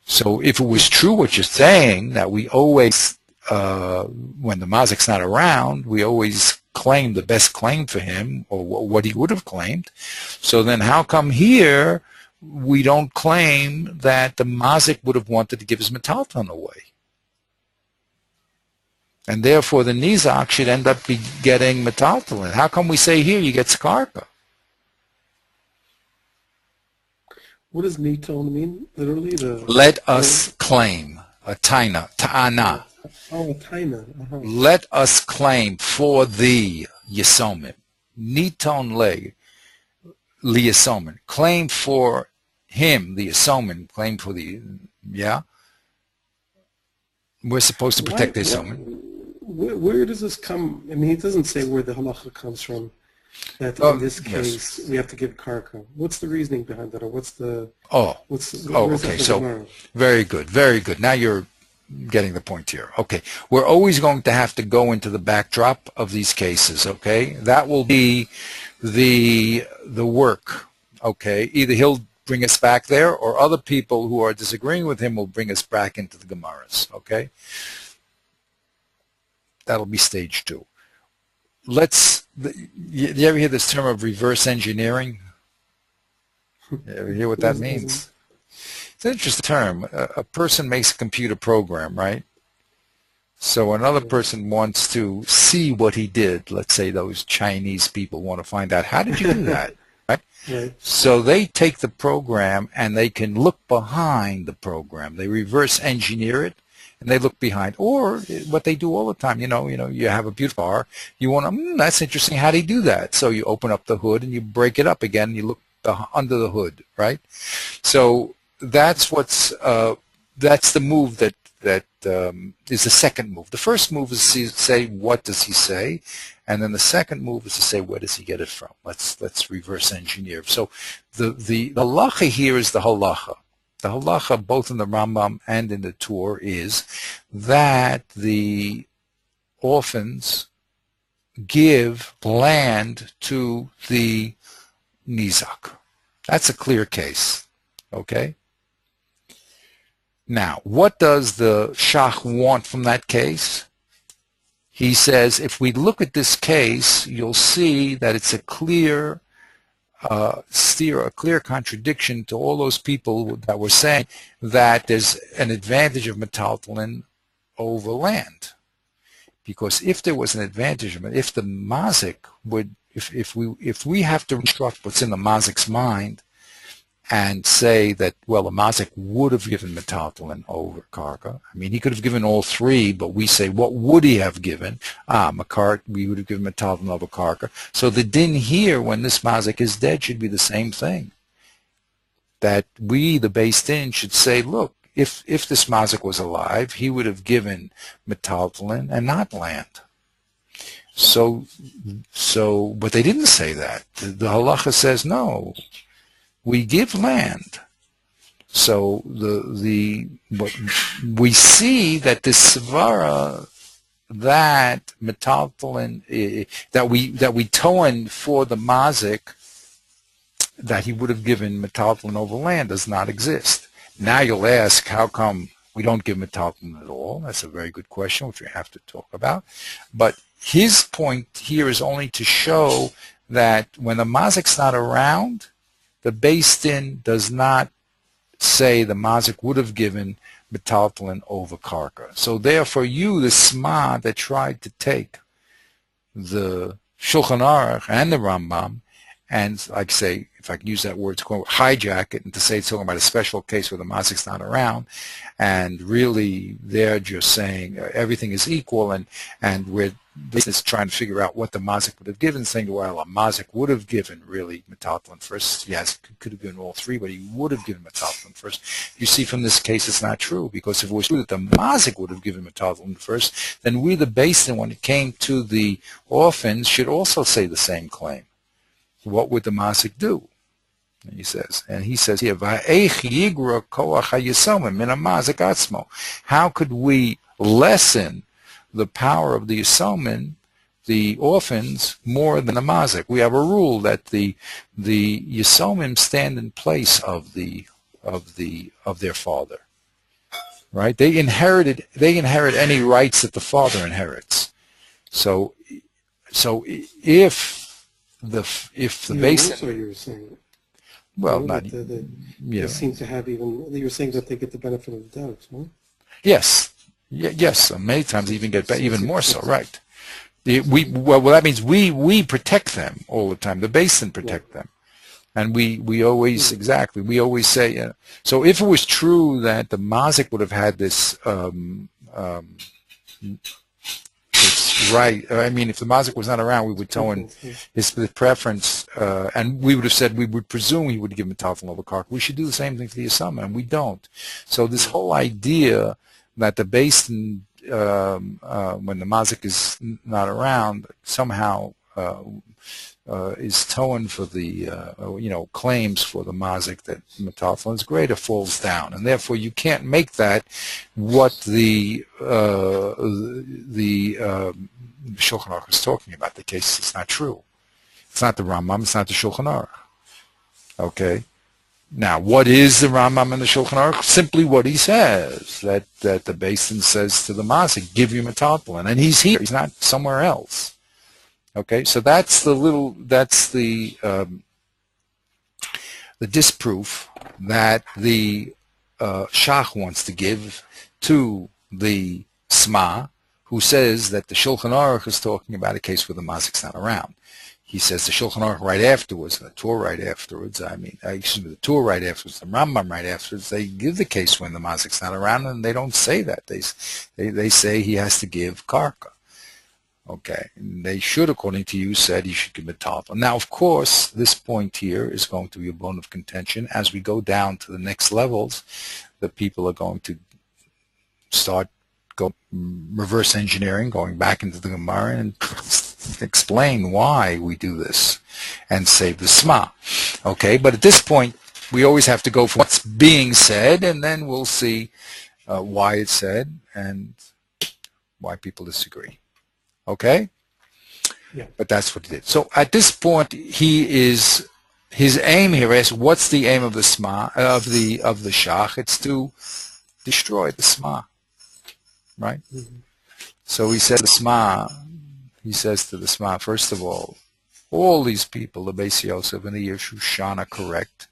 So if it was true what you're saying, that we always when the mazik's not around, we always claim the best claim for him, or what he would have claimed. So then how come here we don't claim that the mazik would have wanted to give his metaltalin away? And therefore the nizak should end up getting metaltalin. How come we say here you get skarka? What does niton mean? Literally, let us claim, a ta'ana. Oh, taina. Let us claim for the Yisomim. Niton le Yisomim. Claim for him, the Yisomim. Claim for the, yeah? We're supposed to protect the Yisomim. Where does this come? I mean, it doesn't say where the halacha comes from. That in this case, yes, we have to give karka. What's the reasoning behind that, or what's the? Okay. So very good, very good. Now you're getting the point here. Okay, we're always going to have to go into the backdrop of these cases. Okay, that will be the work. Okay, either he'll bring us back there, or other people who are disagreeing with him will bring us back into the Gemaras. Okay, that'll be stage 2. You ever hear this term of reverse engineering? You ever hear what that means? It's an interesting term. A person makes a computer program, right? So another person wants to see what he did. Let's say those Chinese people want to find out, how did you do that? Right? Right. So they take the program and they can look behind the program. They reverse engineer it and they look behind. Or what they do all the time, you have a beautiful car. You want to, that's interesting. How do you do that? So you open up the hood and you break it up again and you look under the hood, right? So that's the move that is the second move. The first move is to say, what does he say? And then the second move is to say, where does he get it from? Let's reverse engineer. So the halacha here is the halacha. The halacha, both in the Rambam and in the Torah, is that the orphans give land to the nizak. That's a clear case. Okay? Now, what does the Shach want from that case? he says, if we look at this case, you'll see that it's a clear contradiction to all those people that were saying that there's an advantage of metaltalin over land. Because if there was an advantage of it, if the mazik would, if we have to reconstruct what's in the mazik's mind and say that, well, the mazik would have given metaltalin over karka. I mean, he could have given all three, but we say, what would he have given? We would have given metaltalin over karka. So the din here, when this mazik is dead, should be the same thing. That we, the base din, should say, look, if this mazik was alive, he would have given metaltalin and not land. So, but they didn't say that. The halacha says, no, we give land. So what we see that this svara, that metaltalin, that we toan for the mazik, that he would have given metaltalin over land, does not exist. Now you'll ask, how come we don't give metaltalin at all? That's a very good question, which we have to talk about. But his point here is only to show that when the mazik's not around, the base din does not say the mazik would have given metaltalin over karka. So therefore you, the Sma that tried to take the Shulchan Aruch and the Rambam, and like say, if I can use that word to quote, hijack it and to say it's talking about a special case where the mazik's not around, and really they're just saying everything is equal, and we're just trying to figure out what the mazik would have given, saying, well, a mazik would have given really metaltalin first. Yes, could have given all three, but he would have given metaltalin first. You see from this case it's not true, because if it was true that the mazik would have given metaltalin first, then we, the basin, when it came to the orphans, should also say the same claim. What would the mazik do? And he says here, how could we lessen the power of the Yisomim, the orphans, more than the mazik? We have a rule that the Yisomim stand in place of their father, right? They inherit any rights that the father inherits. So if the basin, also you were saying, well, not not they seem to have even. You're saying that they get the benefit of the doubt, no? Yes, yes. Many times they even get even more so, right? Well, that means we protect them all the time. The basin protect them, and we always we always say. So if it was true that the mazik would have had this. Right. I mean, if the mazik was not around, we would tell him his preference, and we would have said we would presume he would give metaltalin over karka. We should do the same thing for the Yisama, and we don't. So this whole idea that the basin, when the mazik is not around, somehow is towing for the claims for the mazik that metaltalin is greater, falls down, and therefore you can't make that what the Shulchan Aruch is talking about. The case is not true. It's not the Rambam. It's not the Shulchan Aruch. Okay. Now, what is the Rambam and the Shulchan Aruch? Simply what he says, that the basin says to the mazik, give you metaltalin, and he's here. He's not somewhere else. Okay, so that's the disproof that the Shach wants to give to the Sma, who says that the Shulchan Aruch is talking about a case where the mazik's not around. He says the Shulchan Aruch right afterwards, the Torah right afterwards, the Torah right afterwards, the Rambam right afterwards, they give the case when the mazik's not around, and they don't say that. They say he has to give karka. Okay, and they should, according to you, said he should give metaltalin. Now, of course, this point here is going to be a bone of contention. As we go down to the next levels, the people are going to start reverse engineering, going back into the Gemara and explain why we do this and save the Sma. Okay, but at this point, we always have to go for what's being said, and then we'll see why it's said and why people disagree. Okay? Yeah. But that's what he did. So at this point, his aim here is, what's the aim of the Sma, of the Shach? It's to destroy the Sma. Right? Mm-hmm. So he says to the Sma, first of all these people, the Beis Yosef and the Yeshushan are correct.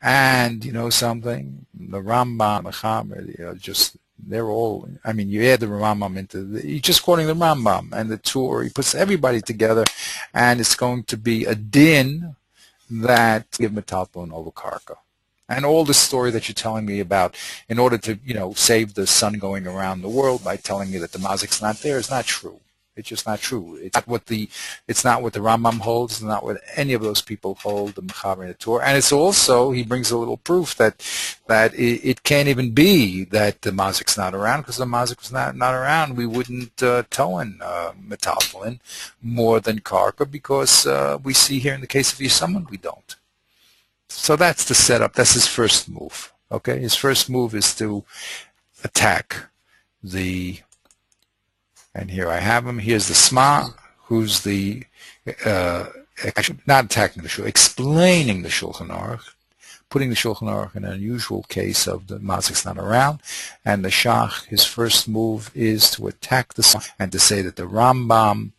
And you know something, the Rambam, the Chamer, just they're all. I mean, you add the Rambam into he's just quoting the Rambam and the Torah. He puts everybody together, and it's going to be a din that give metalpon over karka. And all the story that you're telling me about, in order to save the sun going around the world by telling me that the mazik's not there, is not true. It's just not true. It's not what the Rambam holds. It's not what any of those people hold, the Mechaber and the Torah. And it's also, he brings a little proof that it can't even be that the mazik's not around, because the mazik was not around. We wouldn't tow in metalpon more than karka, because we see here in the case of Yisaman, we don't. So that's the setup. That's his first move. Okay, his first move is to attack the. And here I have him. Here's the Sma, who's the actually not attacking the Shulchan, explaining the Shulchan Aruch, putting the Shulchan Aruch in an unusual case of the mazik's not around. And the Shach, his first move is to attack the Sma and to say that the Rambam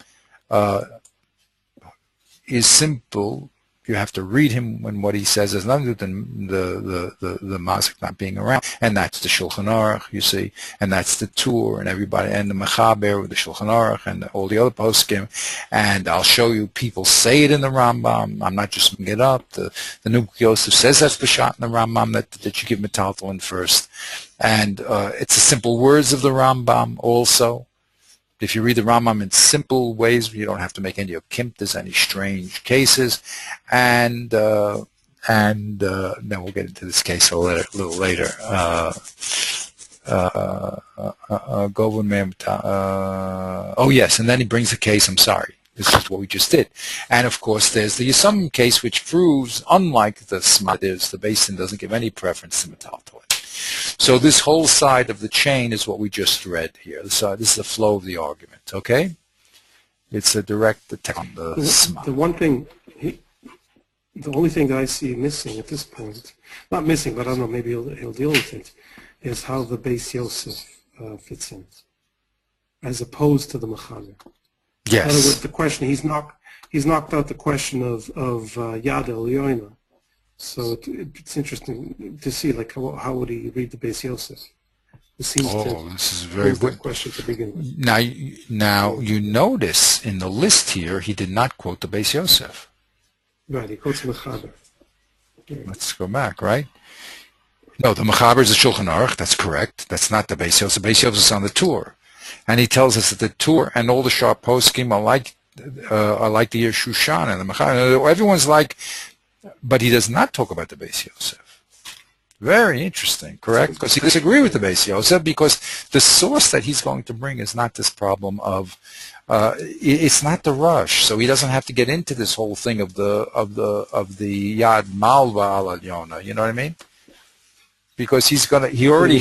is simple. You have to read him when what he says has nothing to do with the mazik not being around, and that's the Shulchan Aruch, you see, and that's the Tur and everybody, and the Mechaber with the Shulchan Aruch and all the other poskim, and I'll show you people say it in the Rambam. I'm not just making it up. The Nukuk Yosef says that's B'shat in the Rambam that you give metaltalin first, and it's the simple words of the Rambam also. If you read the Rambam in simple ways, you don't have to make any okimtas, any strange cases, and then we'll get into this case a little later. Oh yes, and then he brings a case. I'm sorry, this is what we just did, and of course there's the Yisam case, which proves, unlike the Sma, the basin doesn't give any preference to metaltalin. So this whole side of the chain is what we just read here. This is the flow of the argument, okay? It's a direct attack on the Sma. The only thing that I see missing at this point, not missing, but I don't know, maybe he'll deal with it, is how the Beis Yosef fits in, as opposed to the Mechaber. Yes. In other words, the question, he's knocked out the question of Yad Elyoina. So it's interesting to see, like, how would he read the Beis Yosef? This is a very good question to begin with. Now you notice in the list here, he did not quote the Beis Yosef. Right, he quotes Mechaber. Yeah. Let's go back, right? No, the Mechaber is the Shulchan Aruch. That's correct. That's not the Beis Yosef. The Beis Yosef is on the Tur, and he tells us that the Tur and all the sharp poskim are like the Shushan and the Mechaber. Everyone's like. But he does not talk about the Beis Yosef. Very interesting, correct? Because he disagrees with the Beis Yosef, because the source that he's going to bring is not this problem of, it's not the rush. So he doesn't have to get into this whole thing of the Yad Malva al Yona. You know what I mean? Because he already.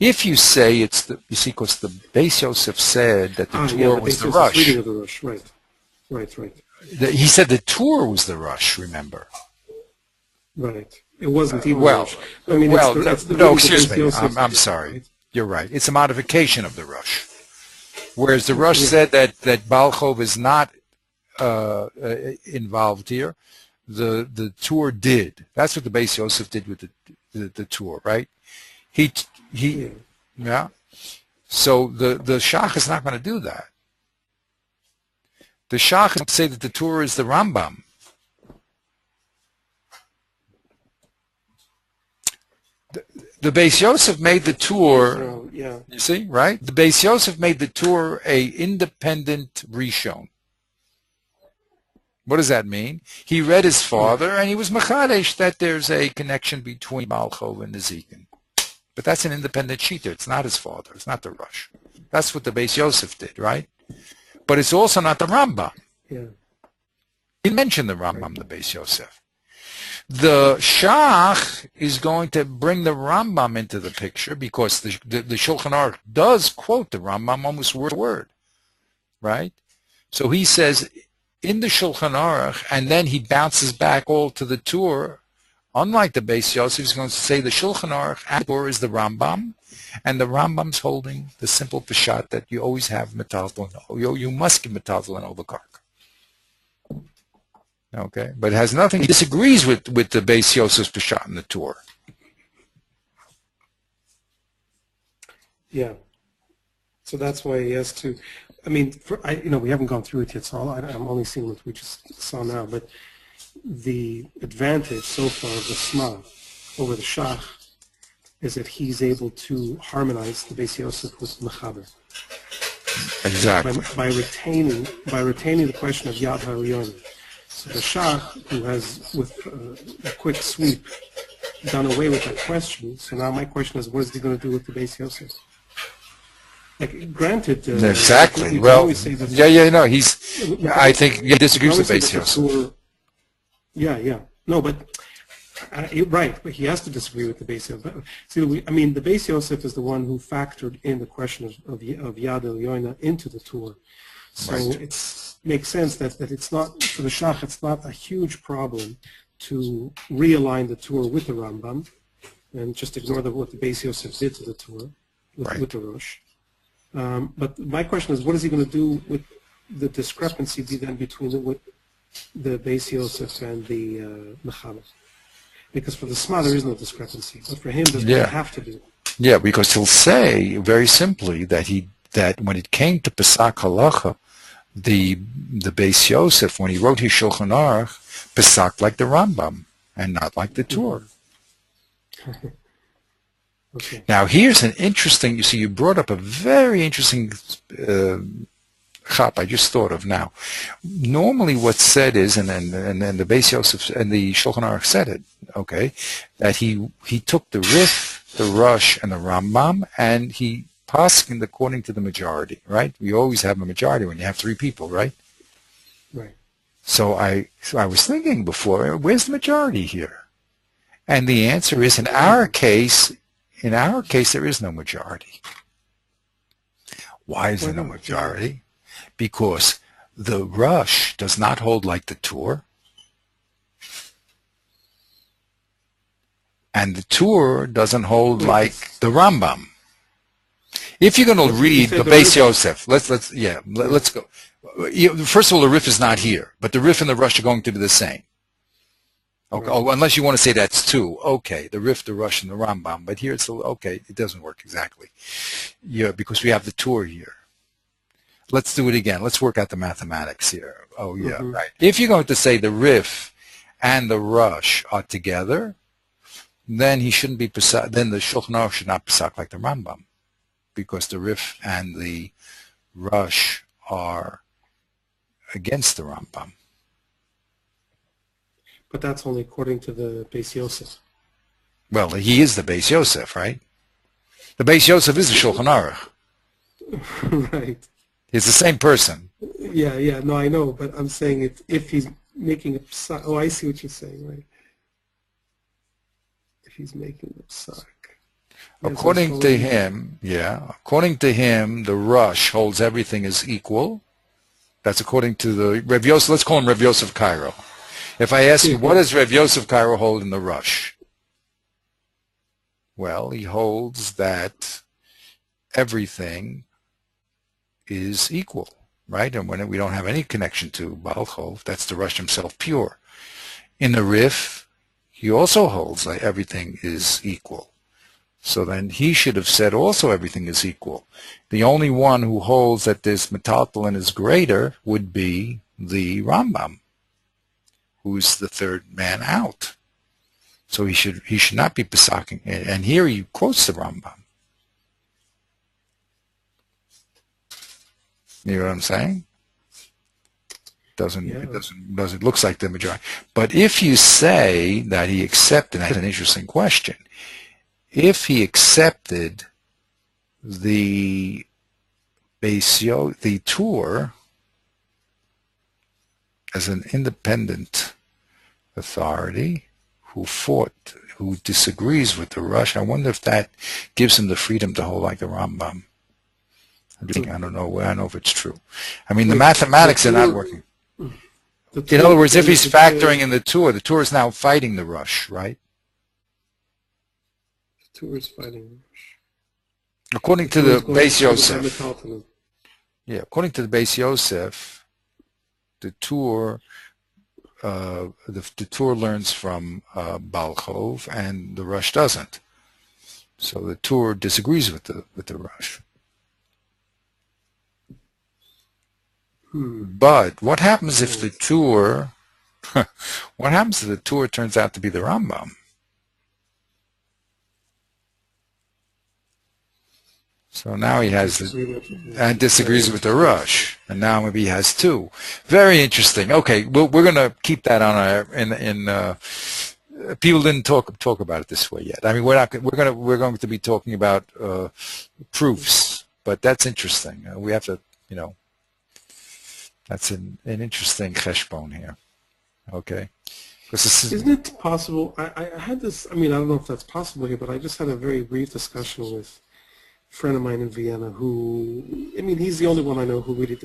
If you say it's because the Beis Yosef said that the Torah was the rush. Reading of the rush, right. He said the Tur was the rush, remember? Right. It wasn't even rush. I mean, no, excuse me. I'm sorry. Right? You're right. It's a modification of the rush. Whereas the rush said that Balchov is not involved here, the Tur did. That's what the Beis Yosef did with the Tur, right? Yeah. So the Shach is not going to do that. The Shach will say that the Torah is the Rambam. The Beis Yosef made the Torah, you see, right? The Beis Yosef made the Torah a independent Rishon. What does that mean? He read his father, and he was Mechadesh that there's a connection between Malchov and Nezikin. But that's an independent Shita. It's not his father. It's not the Rush. That's what the Beis Yosef did, right? But it's also not the Rambam. Yeah. He mentioned the Rambam, the Beis Yosef. The Shach is going to bring the Rambam into the picture, because the Shulchan Aruch does quote the Rambam almost word for word, right? So he says in the Shulchan Aruch, and then he bounces back all to the Tur Unlike the Beis Yosef, he's going to say the Shulchan Aruch and the Torah is the Rambam, and the Rambam's holding the simple peshat that you always have metaltalin. You must give metaltalin over karka. Okay, but it has nothing. He disagrees with the Beis Yosef's peshat in the Torah. Yeah. So that's why he has to. I mean, we haven't gone through it yet, so I'm only seeing what we just saw now. But the advantage so far of the Sma over the Shach is that he's able to harmonize the Beis Yosef with Mechaber. Exactly. By retaining the question of Yad HaElyon. So the Shach, who has, with a quick sweep, done away with that question. So now my question is, what is he going to do with the Beis Yosef? Like, granted, exactly. Well, no, I think he disagrees with Beis Yosef. Yeah. No, but right, but he has to disagree with the Beis Yosef. See, the Beis Yosef is the one who factored in the question of Yad Elyon into the Torah. So it makes sense that it's not, for the Shach, it's not a huge problem to realign the Torah with the Rambam and just ignore what the Beis Yosef did to the Torah with the Rosh. But my question is, what is he going to do with the discrepancy then between the Beis Yosef and the Mechaber? Because for the Sma there is no discrepancy, but for him there's going to have to be. Yeah, because he'll say very simply that when it came to Pesach Halacha, the Beis Yosef, when he wrote his Shulchan Aruch, Pesach like the Rambam and not like the Torah. Okay. Now here's an interesting, you brought up a very interesting chap I just thought of now. Normally what's said is, and the Beis Yosef and the Shulchan Aruch said it, okay, that he took the Rif, the Rush, and the Rambam, and he paskined according to the majority, right? We always have a majority when you have three people, right? Right. So I was thinking before, where's the majority here? And the answer is, in our case, there is no majority. Why is there no majority? Because the Rush does not hold like the Torah, and the Torah doesn't hold like the Rambam. If you're going to read the Beis Yosef, let's go. First of all, the Rif is not here, but the Rif and the Rush are going to be the same. Okay, unless you want to say that's two. Okay, the Rif, the Rush, and the Rambam. But here it's okay. It doesn't work exactly. Yeah, because we have the Torah here. Let's do it again. Let's work out the mathematics here. Oh yeah, right. If you're going to say the Rif and the Rush are together, then he shouldn't be Pesach. Then the Shulchan Aruch should not Pesach like the Rambam, because the Rif and the Rush are against the Rambam. But that's only according to the Beis Yosef. Well, he is the Beis Yosef, right? The Beis Yosef is the Shulchan Aruch. Right. He's the same person. Yeah. No, I know, but I'm saying it if he's making a psak. Oh, I see what you're saying, right? If he's making a psak. According to him, the Rush holds everything is equal. That's according to the Rev Yosef. Let's call him Rev Yosef Cairo. If I ask you, what does Rev Yosef Cairo hold in the Rush? Well, he holds that everything is equal, right? And when we don't have any connection to Baal Chov, that's the Rush himself pure. In the Rif, he also holds that everything is equal. So then he should have said also everything is equal. The only one who holds that this metaltalin is greater would be the Rambam, who's the third man out. So he should not be pesaking. And here he quotes the Rambam. You know what I'm saying? It looks like the majority. But if you say that he accepted, that's an interesting question. If he accepted the Torah as an independent authority who disagrees with the Rush, I wonder if that gives him the freedom to hold like the Rambam. I don't know if it's true. I mean, the mathematics are not working. In other words, if he's factoring in the Tur is now fighting the rush, right? The Tur is fighting the rush. According to the Beis Yosef. Yeah, according to the Beis Yosef, the Tur the Tur learns from Baal Chov, and the rush doesn't. So the Tur disagrees with the rush. But what happens if the Tur what happens if the Tur turns out to be the Rambam? So now he has and disagrees with the rush, and now maybe he has two. Very interesting. Okay, we're going to keep that on our people didn't talk about it this way yet. I mean, we're going to be talking about proofs, but that's interesting. We have to, that's an interesting cheshbon here. Okay. Isn't it possible? I had this. I mean, I don't know if that's possible here, but I just had a very brief discussion with a friend of mine in Vienna who, I mean, he's the only one I know who really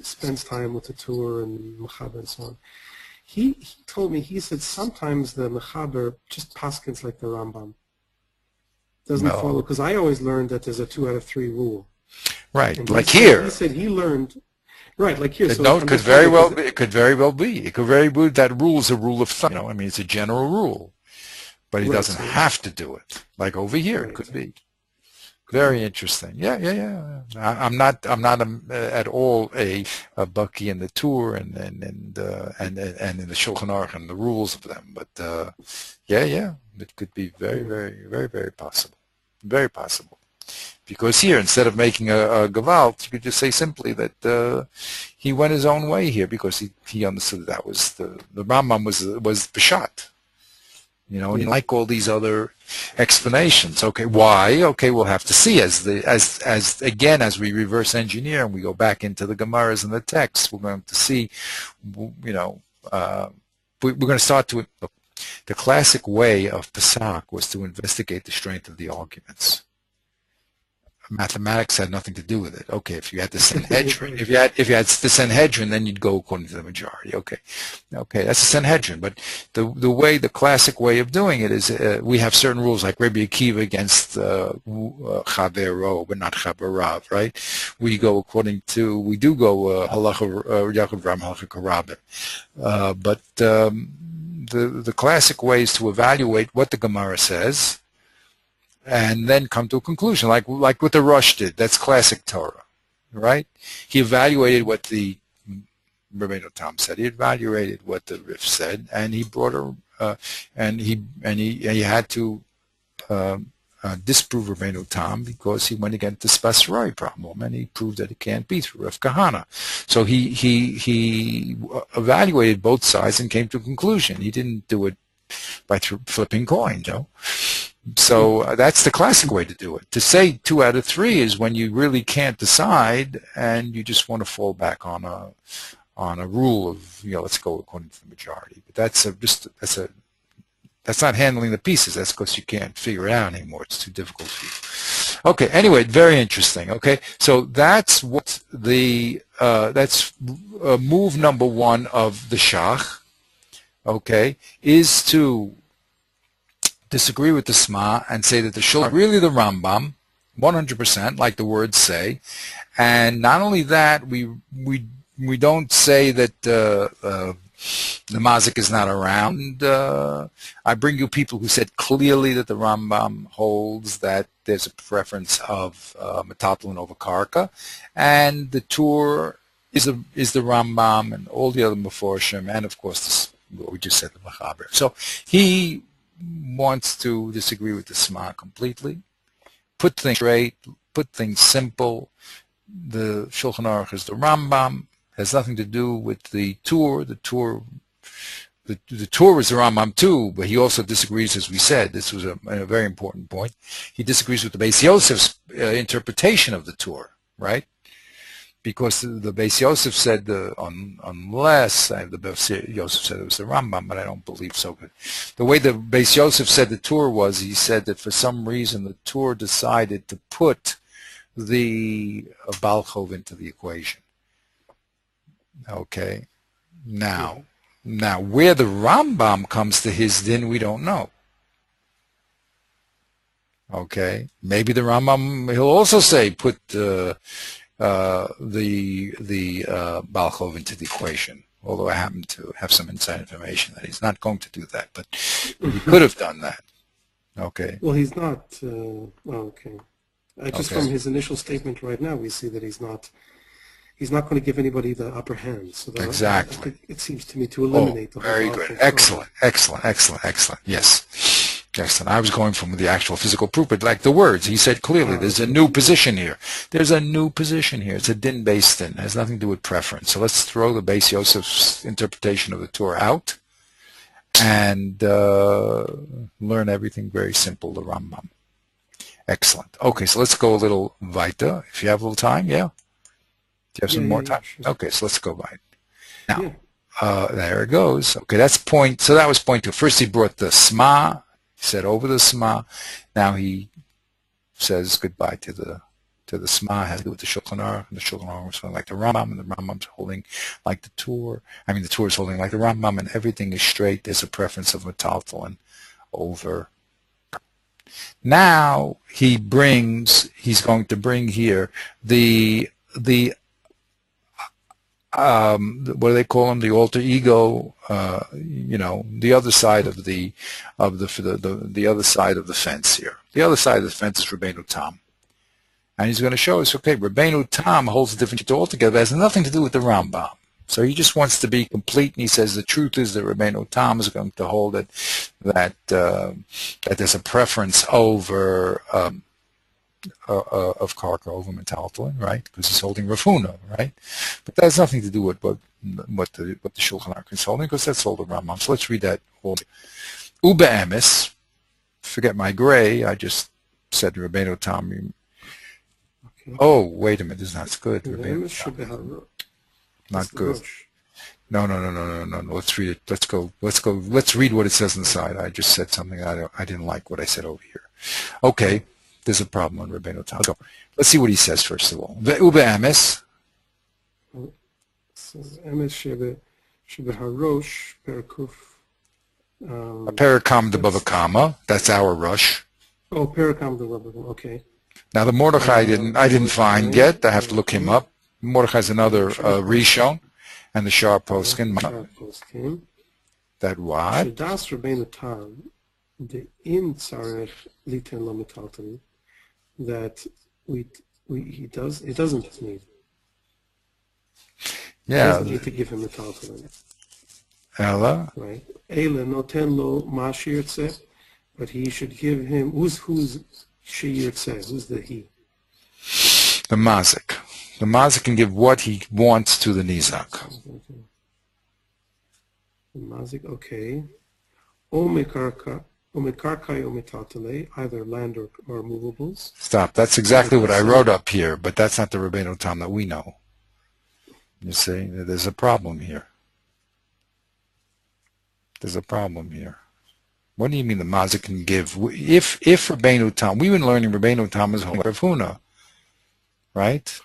spends time with the Tur and Mechaber and so on. He told me, he said sometimes the Mechaber just paskins like the Rambam. Doesn't follow, because I always learned that there's a 2 out of 3 rule. Right, and like here. He said he learned, right, like here. So no, it could very well be. It could very well be. It could very well be that rule is a rule of thumb. I mean, it's a general rule, but he doesn't have to do it. Like over here, it could be. Very interesting. Yeah. I'm not at all a bucky in the Tur and in the Shulchan Aruch and the rules of them. But yeah, it could be very possible. Very possible. Because here, instead of making a Gewalt, you could just say simply that he went his own way here because he understood that was the Rambam was Peshat. And like all these other explanations. Okay, why? Okay, we'll have to see as we reverse engineer and we go back into the Gemaras and the texts, we're going to see, we're going to start to look. The classic way of Pesach was to investigate the strength of the arguments. Mathematics had nothing to do with it. Okay, if you had the Sanhedrin, if you had the Sanhedrin, then you'd go according to the majority. Okay, that's the Sanhedrin. But the classic way of doing it is we have certain rules like Rabbi Akiva against Chavero, but not Chaverav, right? We do go Halacha Yaakov Ram Halacha Karabim. But the classic way is to evaluate what the Gemara says, and then come to a conclusion, like what the Rosh did. That's classic Torah, right? He evaluated what the Rabbeinu Tam said. He evaluated what the Rif said, and he brought he had to disprove Rabbeinu Tam because he went against the Spasroi problem, and he proved that it can't be through Rav Kahana. So he evaluated both sides and came to a conclusion. He didn't do it by flipping coins, So that's the classic way to do it. To say 2 out of 3 is when you really can't decide and you just want to fall back on a rule of let's go according to the majority. But that's not handling the pieces. That's because you can't figure it out anymore. It's too difficult for you. Okay. Anyway, very interesting. Okay. So that's what that's move number 1 of the Shach. Okay, is to disagree with the Sma and say that the Shul is really the Rambam, 100%, like the words say. And not only that, we don't say that the Mazik is not around. I bring you people who said clearly that the Rambam holds that there's a preference of Metathlon over Karka, and the Tur is the Rambam and all the other Meforshim, and of course what we just said, the Mechaber. So he wants to disagree with the Sma completely, put things straight, put things simple. The Shulchan Aruch is the Rambam, has nothing to do with the Tur. The Tur is the Rambam too, but he also disagrees, as we said. This was a very important point. He disagrees with the Beis Yosef's interpretation of the Tur, right? Because the Beis Yosef said, unless the Beis Yosef said it was the Rambam, but I don't believe so. But the way the Beis Yosef said the Tur was, he said that for some reason the Tur decided to put the Baal Chov into the equation. Okay, Now, where the Rambam comes to his din, we don't know. Okay, maybe the Rambam, he'll also say put the Balchov into the equation. Although I happen to have some inside information that he's not going to do that, but he could have done that. Okay. Well, he's not. Okay. Just from his initial statement right now, we see that he's not going to give anybody the upper hand. So that exactly. It seems to me to eliminate the whole. Very good. Excellent. Yes. Excellent. I was going from the actual physical proof, but like the words, he said clearly, there's a new position here. It's a din-based din. It has nothing to do with preference. So let's throw the Beis Yosef's interpretation of the Torah out and learn everything very simple, the Rambam. Excellent. Okay, so let's go a little weiter. If you have a little time, yeah? Do you have some more time? Sure. Okay, so let's go weiter. Now, there it goes. Okay, that's point. So that was point 2. First he brought the Sma. He said over the Sma. Now he says goodbye to the Sma. It has to do with the Shulchan Aruch, and the Shulchan Aruch is holding like the Rambam, and the Rambam's holding like the Tur. I mean, the Tur is holding like the Rambam, and everything is straight. There's a preference of metaltalin over. Now he's going to bring here the what do they call them? The alter ego, the other side of the other side of the fence here. The other side of the fence is Rabbeinu Tam. And he's going to show us, okay, Rabbeinu Tam holds a different shit altogether. It has nothing to do with the Rambam. So he just wants to be complete, and he says the truth is that Rabbeinu Tam is going to hold it, that there's a preference over of karka over metaltalin, right? Because he's holding Rav Huna, right? But that has nothing to do with what the Shulchan Aruch is holding, because that's all the Rambam. So let's read that. Uba emes, forget my gray. I just said Rabbeinu Tam. Okay. Oh, wait a minute, this is not good. Not good. No. Let's read it. Let's go. Let's read what it says inside. I just said something I didn't like what I said over here. Okay. There's a problem on Rabbeinu Tam. So let's see what he says first of all. Ve'uba emes. Emes shebeharosh perakuf. Parakam de Bava. That's our rush. Oh, Parakam de Bava. Okay. Now the Mordechai I didn't find yet. I have to look him up. Mordechai is another Rishon, and the Shar Poskin. That what? Shedas Rabbeinu Tam the in tzarech liten lo metaltalin, that he doesn't need. Yeah. He doesn't need to give him metaltalin. Ella. Right. Ela noten lo ma sheyirtzeh, but he should give him who's sheyirtzeh, who's the he? The mazik. The mazik can give what he wants to the nizak. The mazik, okay. O mekarka. Either land or movables. Stop. That's exactly what I wrote up here, but that's not the Rabbeinu Tam that we know. You see, there's a problem here. There's a problem here. What do you mean the mazik can give? If Rabbeinu Tam, we've been learning Rabbeinu Tam is Rav Huna, right?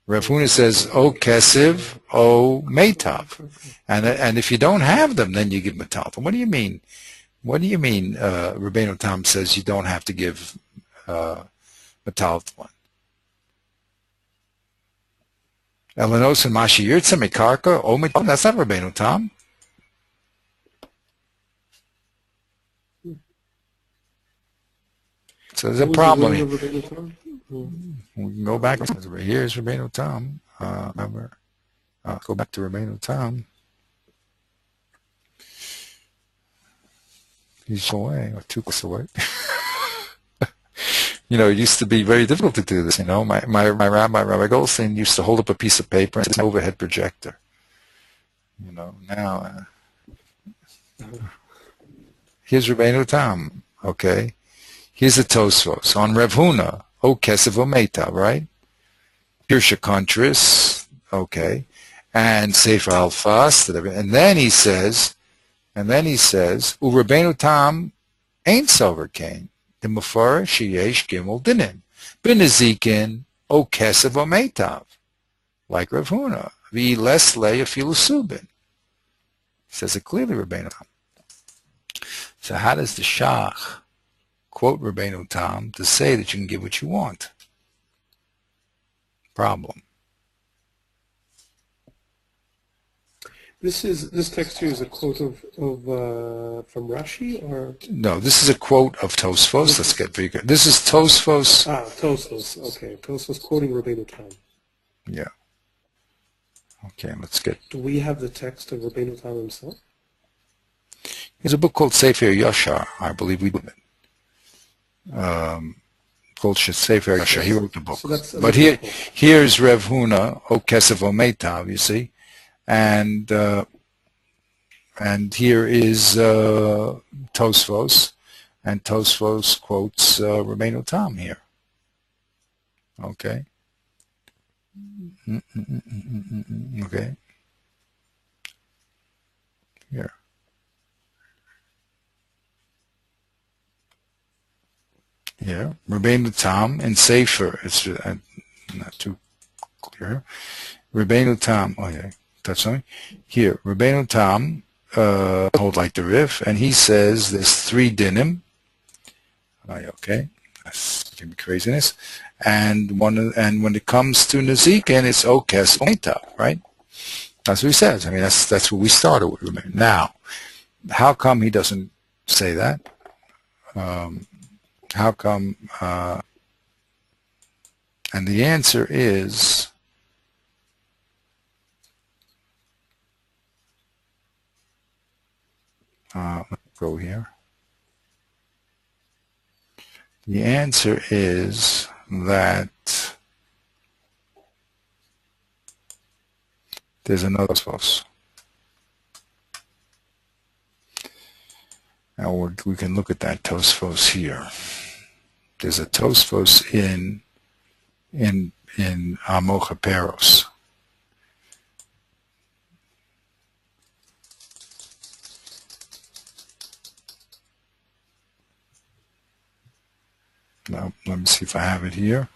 Rav Huna says, O Kesiv, O Meitav. And if you don't have them, then you give Metalta. What do you mean? What do you mean Rabbeinu Tam says you don't have to give metaltalin? Elenos and Mashi Yirtza Mekarka, O Metaltalin, that's not Rabbeinu Tam. So there's a problem here. We can go back. Here's Rabbeinu Tam. Remember, go back to Rabbeinu Tam. He's away, or 2 clicks away. It used to be very difficult to do this. My rabbi, Rabbi Goldstein, used to hold up a piece of paper and an overhead projector. Now, here's Rabbeinu Tam, okay? Here's the Tosfos on Rav Huna, O Kesef O Meita, right? Pirsha Kontris, okay, and Sefer Alfas, and then he says, Rabbeinu Tam ain't silver cane. The Mefara Sheyesh Gimel Dinim. B'nezikin O Kesef O Meitav. Like Rav Huna. V'i les lei afilu subin. says it clearly, Rabbeinu Tam. So how does the Shach quote Rabbeinu Tam to say that you can give what you want? Problem. This text here is a quote of from Rashi, or no? This is a quote of Tosfos. Let's get bigger. This is Tosfos. Tosfos. Okay, Tosfos quoting Rabbeinu Tam. Yeah. Okay, let's get. Do we have the text of Rabbeinu Tam himself? There's a book called Sefer Yashar. I believe we did it. Called Sefer Yashar. He wrote the book. So but here's Rev Huna, O Kesef O Meitav, you see. And here is Tosfos, and Tosfos quotes Rabbeinu Tam here. Okay. Okay. Here. Here, Rabbeinu Tam in Sefer. It's not too clear. Rabbeinu Tam. Oh yeah. That's something. Here, Rabbeinu Tam, hold like the Rif, and he says there's 3 dinim. Okay, that's gonna be craziness. And when it comes to Nezikin, it's Okes Ometa, right? That's what he says. I mean, that's what we started with. Now, how come he doesn't say that? How come? And the answer is. Let's go here. The answer is that there's another Tosfos. Now we can look at that Tosfos here. There's a Tosfos in a57. Now, let me see if I have it here.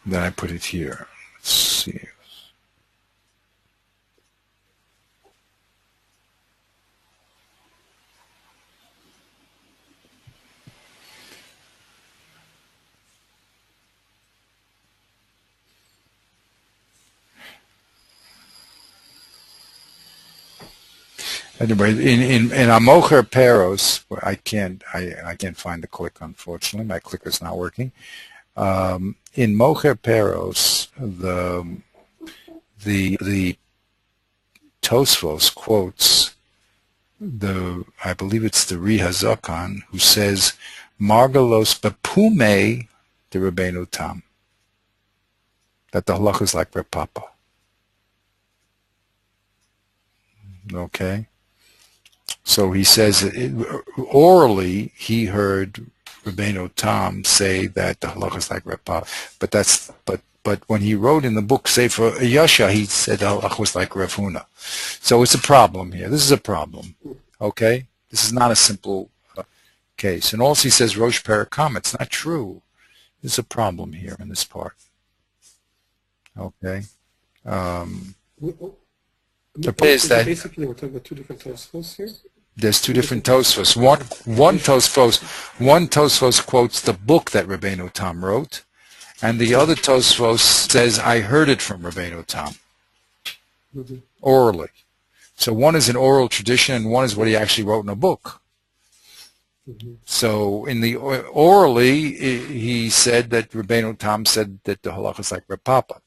Then I put it here. Let's see. Anyway, in Amocher Peros, I can't find the click, unfortunately. My clicker's not working. In Mocher Peros, the Tosfos quotes I believe it's the Ri Hazakan, who says Margalos Bepume de Rabbeinu Tam, that the halach is like Reb Papa. Okay. So he says orally he heard Rabbeinu Tam say that the halach is like Reb Papa, but when he wrote in the book Sefer Yasha, he said the halach was like Rav Huna. So it's a problem here. This is a problem. Okay, this is not a simple case. And also he says Rosh Parakam. It's not true. There's a problem here in this part. Okay. The point is that basically we're talking about 2 different Tosfos here. There's 2 different Tosfos. One Tosfos quotes the book that Rabbeinu Tam wrote, and the other Tosfos says, I heard it from Rabbeinu Tam, orally. So one is an oral tradition, and one is what he actually wrote in a book. So in the orally, he said that Rabbeinu Tam said that the halach is like Reb Papa.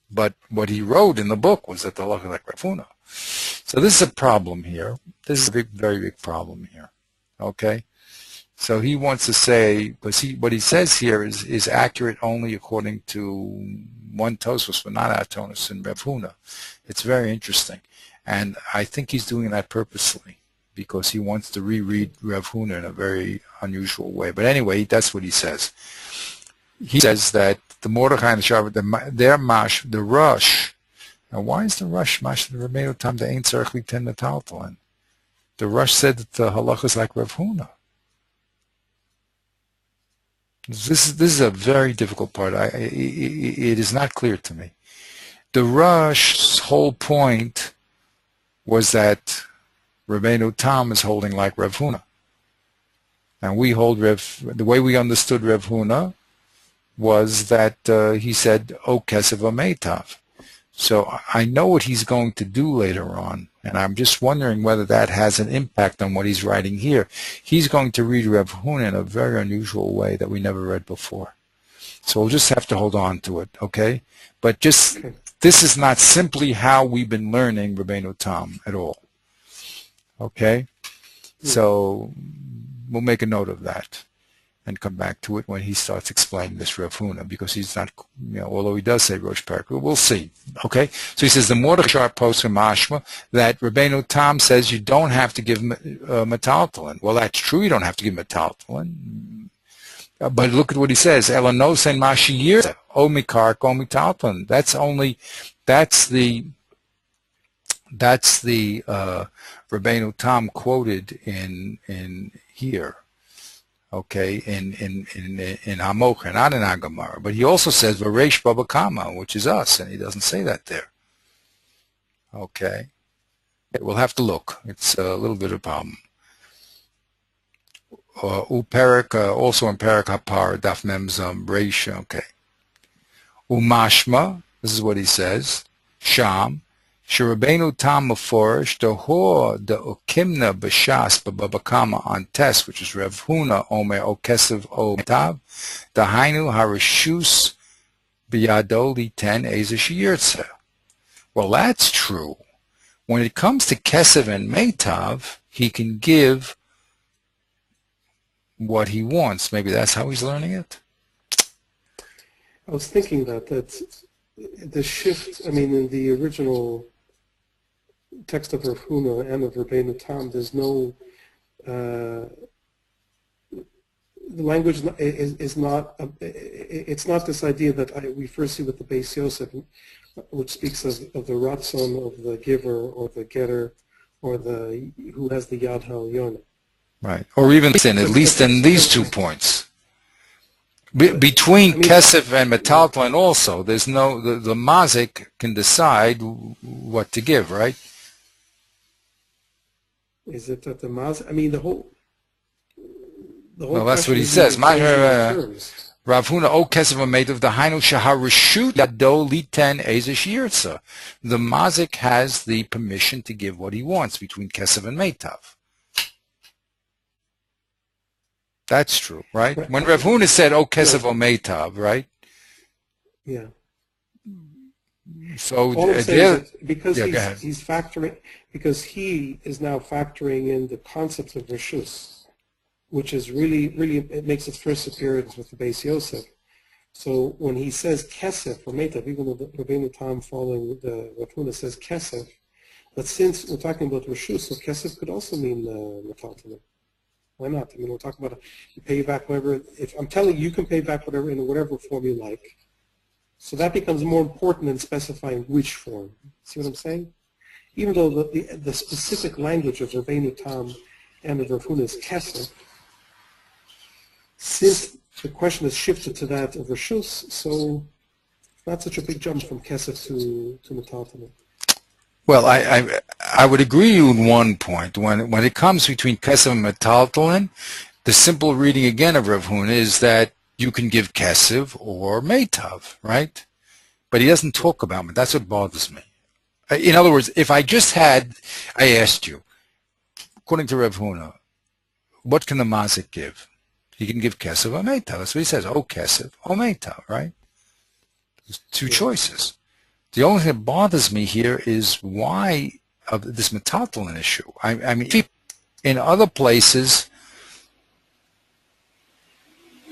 But what he wrote in the book was that the halach is like Rav Huna. So this is a problem here. This is a very big problem here. Okay? So he wants to say, what he says here is accurate only according to one Tosfos, but not Atonus and Rav Huna. It's very interesting. And I think he's doing that purposely because he wants to reread Rav Huna in a very unusual way. But anyway, that's what he says. He says that the Mordechai and the Shabbat, the Rush. Now, why is the Rush mash the Rabbeinu Tam the Ein Tzarech Liten Metaltalin? The Rush said that the halach is like Rav Huna. This is a very difficult part. It is not clear to me. The Rush's whole point was that Rabbeinu Tam is holding like Rav Huna. And we hold the way we understood Rav Huna was that he said, O Kesef Ameitav. So I know what he's going to do later on, and I'm just wondering whether that has an impact on what he's writing here. He's going to read Rav Huna in a very unusual way that we never read before. So we'll just have to hold on to it, okay? But just, this is not simply how we've been learning Rabbeinu Tam at all, okay? So we'll make a note of that and come back to it when he starts explaining this Rav Huna, because he's not, although he does say Rosh Parak, we'll see, okay? So he says, the Mordechai post from Mashma, that Rabbeinu Tam says you don't have to give metaltalin. Well, that's true, you don't have to give metaltalin. But look at what he says, Elanosen Mashiyir, Omikark, Omitaltalin. That's the Rabbeinu Tam quoted in here. Okay, in Hamocha, not in Agamara. But he also says Varesh Baba Kama, which is us, and he doesn't say that there. Okay. We'll have to look. It's a little bit of a problem. Uperik, also in Perik Hapar, Daf Memzam, Reish, okay. Umashma, this is what he says, Sham, Shirabeinu Tam Meforish, the Hor, the Okimna B'Shas, B'Babakama on Tes, which is Rav Huna, Omer Okesev O Tav, the Hainu Harishus B'Yadoli Ten Ezish Yirtze. Well, that's true. When it comes to Kesev and Meitav, he can give what he wants. Maybe that's how he's learning it. I was thinking that the shift, I mean, in the original text of Rav Huna and of Rabbeinu Tam, there's no, the language is not, it's not this idea that we first see with the Beis Yosef, which speaks of the Ratzon of the giver or the getter or the who has the Yad HaElyona. Right, or even at least in these 2 points. Between Kesef and Metaltalin also, there's no, the Mazik can decide what to give, right? Is it that the Mazik, I mean, the whole well, that's what he says. Rav Huna O Kesef Ameitav the Hainu Shahar Reshut Yado Liten Ezish Yirtza. The Mazik has the permission to give what he wants between Kesef and Meitav. That's true, right? When Rav Huna said, "O Kesef O Meitav," right? Yeah. So all I'm saying is because he's factoring, because he is now factoring in the concept of Reshus, which is really, it makes its first appearance with the Beis Yosef. So when he says Kesef or Meitav, even though the Rabbeinu Tam following the Rav Huna says Kesef, but since we're talking about Reshus, so Kesef could also mean Metaltalin. Why not? I mean, we're talking about you pay back whatever. If I'm telling you, you can pay back whatever in whatever form you like. So that becomes more important than specifying which form. See what I'm saying? Even though the specific language of Rabbeinu Tam and of Rav Huna is Kesef, since the question has shifted to that of Reshus, so not such a big jump from Kesef to Metaltalin. Well, I would agree with one point. When it comes between Kesef and Metaltalin, the simple reading again of Rav Huna is that you can give Kesef or Meitav, right? But he doesn't talk about it. That's what bothers me. In other words, if I asked you, according to Rav Huna, what can the Mazik give? He can give Kesef or Meitav. That's what he says. Oh, Kesef or Meitav, right? There's 2 choices. The only thing that bothers me here is why of this Metaltalin issue. I mean, in other places,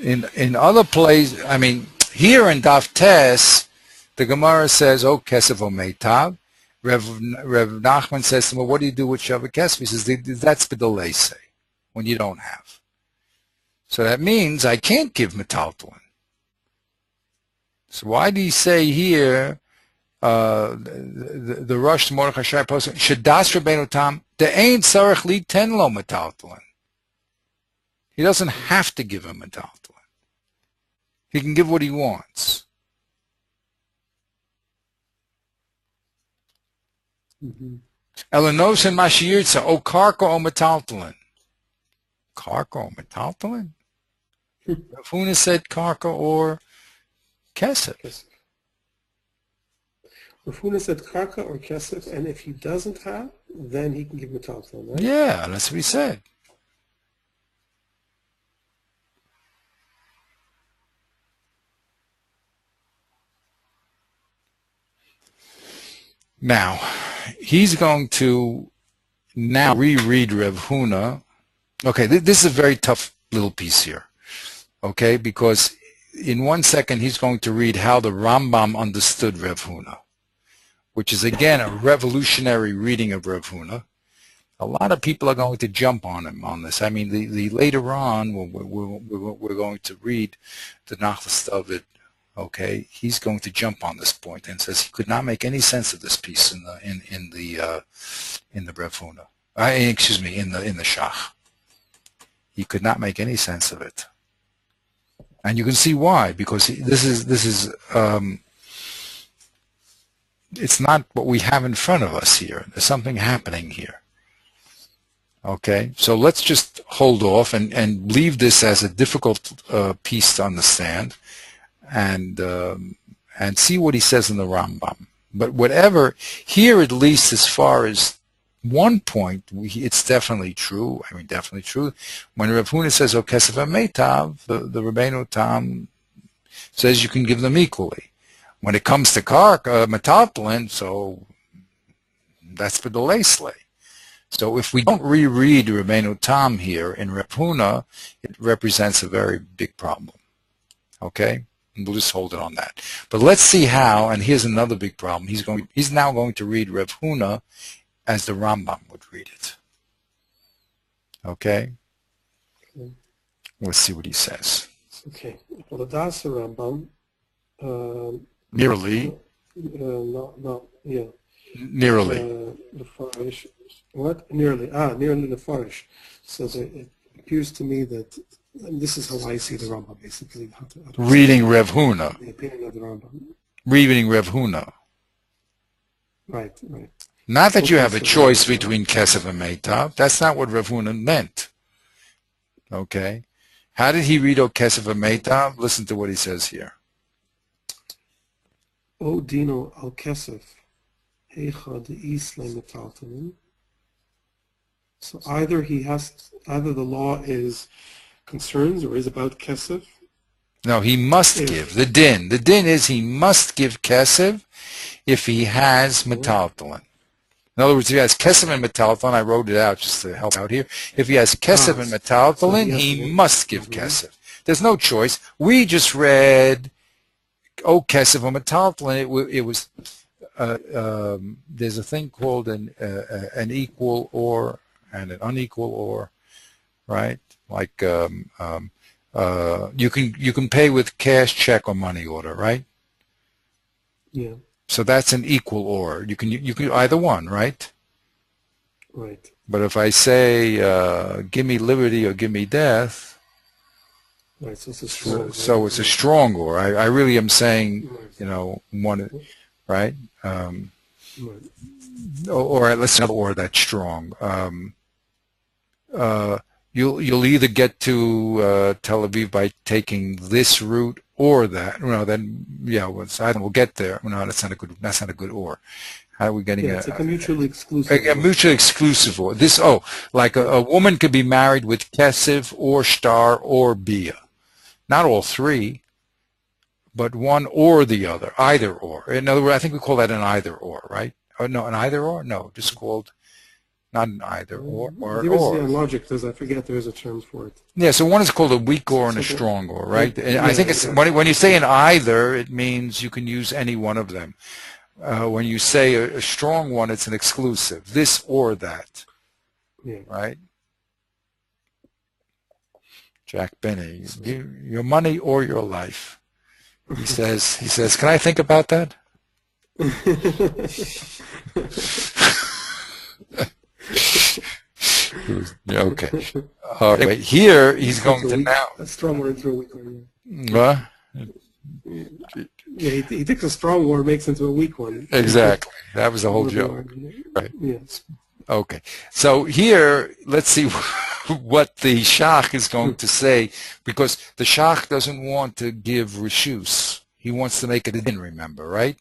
I mean, here in Daf Tes, the Gemara says, "Oh, Kesef o Meitav." Rev Nachman says to him, "Well, what do you do with Shava Kesef?" He says, "That's B'Delese, when you don't have." So that means I can't give Metaltalin. So why do you say here? The Rosh Mordechai Shai Post Shadas Rabbeinu Tam the Ein Sarach Li Ten Lo Metaltalin. He doesn't have to give him Metaltalin. He can give what he wants. Elanos and Mashirtza, O Karka O Metaltalin. Karka O Metaltalin? Rav Huna said Karka or Kesef. Kesef. Rav Huna said karka or kesef, and if he doesn't have, then he can give metaltalin, right? Yeah, that's what he said. Now, he's going to now reread Rav Huna. Okay, this is a very tough little piece here. Okay, because in 1 second he's going to read how the Rambam understood Rav Huna, which is again a revolutionary reading of Rav Huna. A lot of people are going to jump on him on this. I mean, the later on we're going to read the Nachlas David. Okay, he's going to jump on this point and says he could not make any sense of this piece in the Rav Huna. Excuse me, in the Shach. He could not make any sense of it, and you can see why. Because this is it's not what we have in front of us here. There's something happening here. Okay, so let's just hold off and leave this as a difficult piece to understand, and see what he says in the Rambam. But whatever, here at least as far as one point, it's definitely true. I mean, definitely true. When Rav Huna says, "O Kesef HaMeitav," the Rabbeinu Tam says you can give them equally. When it comes to metaltalin, so that's for the Leisley. So if we don't reread Rabbeinu Tam here in Rav Huna, it represents a very big problem. Okay? And we'll just hold it on that. But let's see how, and here's another big problem. He's now going to read Rav Huna as the Rambam would read it. Okay? Let's see what he says. Okay. Well, the Das Rambam. Nearly. No, yeah. Nearly. The Farish. What? Nearly. Nearly the Farish. So it appears to me that, and this is how I see the Rambam, basically. How to reading Rav Huna. The opinion of the Rambam. Reading Rav Huna. Right. Not that you have a choice between Kesef and Meitav. That's not what Rav Huna meant. Okay? How did he read O Kesef and Meitav? Listen to what he says here. O Dino al Kesef, Heicha de Isle Metaltalin. So either the law is concerns or is about Kesef. No, he must give. The din. The din is he must give Kesef if he has metaltalin. In other words, if he has Kesef and metaltalin, I wrote it out just to help out here. If he has Kesef and metaltalin, so he must give Kesef. There's no choice. We just read, O Kesef or metaltalin. It was, there's a thing called an equal or and an unequal or, right? Like you can pay with cash, check, or money order, right? Yeah. So that's an equal or. You can either one, right? Right. But if I say give me liberty or give me death, right. So it's a strong. So it's a strong or. I really am saying, one, right? Right. Or let's say or that's strong. You'll either get to Tel Aviv by taking this route or that. Then we'll get there. No, that's not a good or. How are we getting it's like a mutually exclusive. A mutually exclusive or. This like a woman could be married with kesef or shtar or bia, not all three, but one or the other, either or. In other words, I think we call that an either or, right? Oh, no, an either or? No, just called. Not an either or. There is in logic. I forget there is a term for it. Yeah, so one is called a weak or and a strong or, right? And I think it's when you say an either, it means you can use any one of them. When you say a strong one, it's an exclusive. This or that, right? Jack Benny, your money or your life. He says, can I think about that? Okay. Anyway, here he's going to now. A strong word into a weak one. What? Yeah, he takes a strong word, makes it into a weak one. Exactly. That was the whole joke. Right. Yes. Okay. So here, let's see what the Shach is going to say, because the Shach doesn't want to give reshus. He wants to make it a din, remember, right?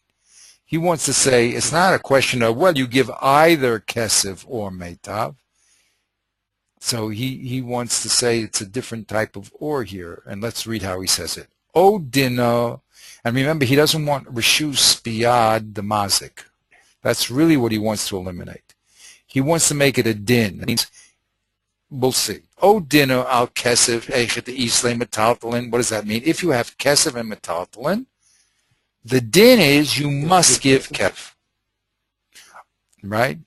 He wants to say it's not a question of, well, you give either kesef or meitav. So he wants to say it's a different type of or here. And let's read how he says it. O dino, and remember, he doesn't want reshus biyad the mazik. That's really what he wants to eliminate. He wants to make it a din. That means, we'll see. O dino al kesef echet isle metaltalin. What does that mean? If you have kesef and metaltalin, the din is you must give kef. Right?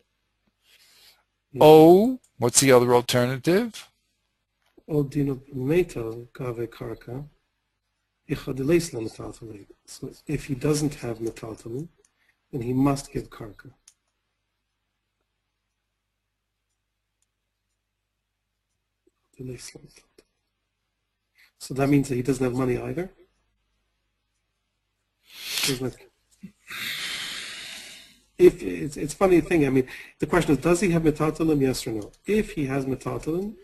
Yeah. O, what's the other alternative? O dino metal kave karka. So if he doesn't have metaltalin, then he must give karka. So that means that he doesn't have money either? If it's funny thing, I mean, the question is, does he have metaltalin, yes or no? If he has metaltalin,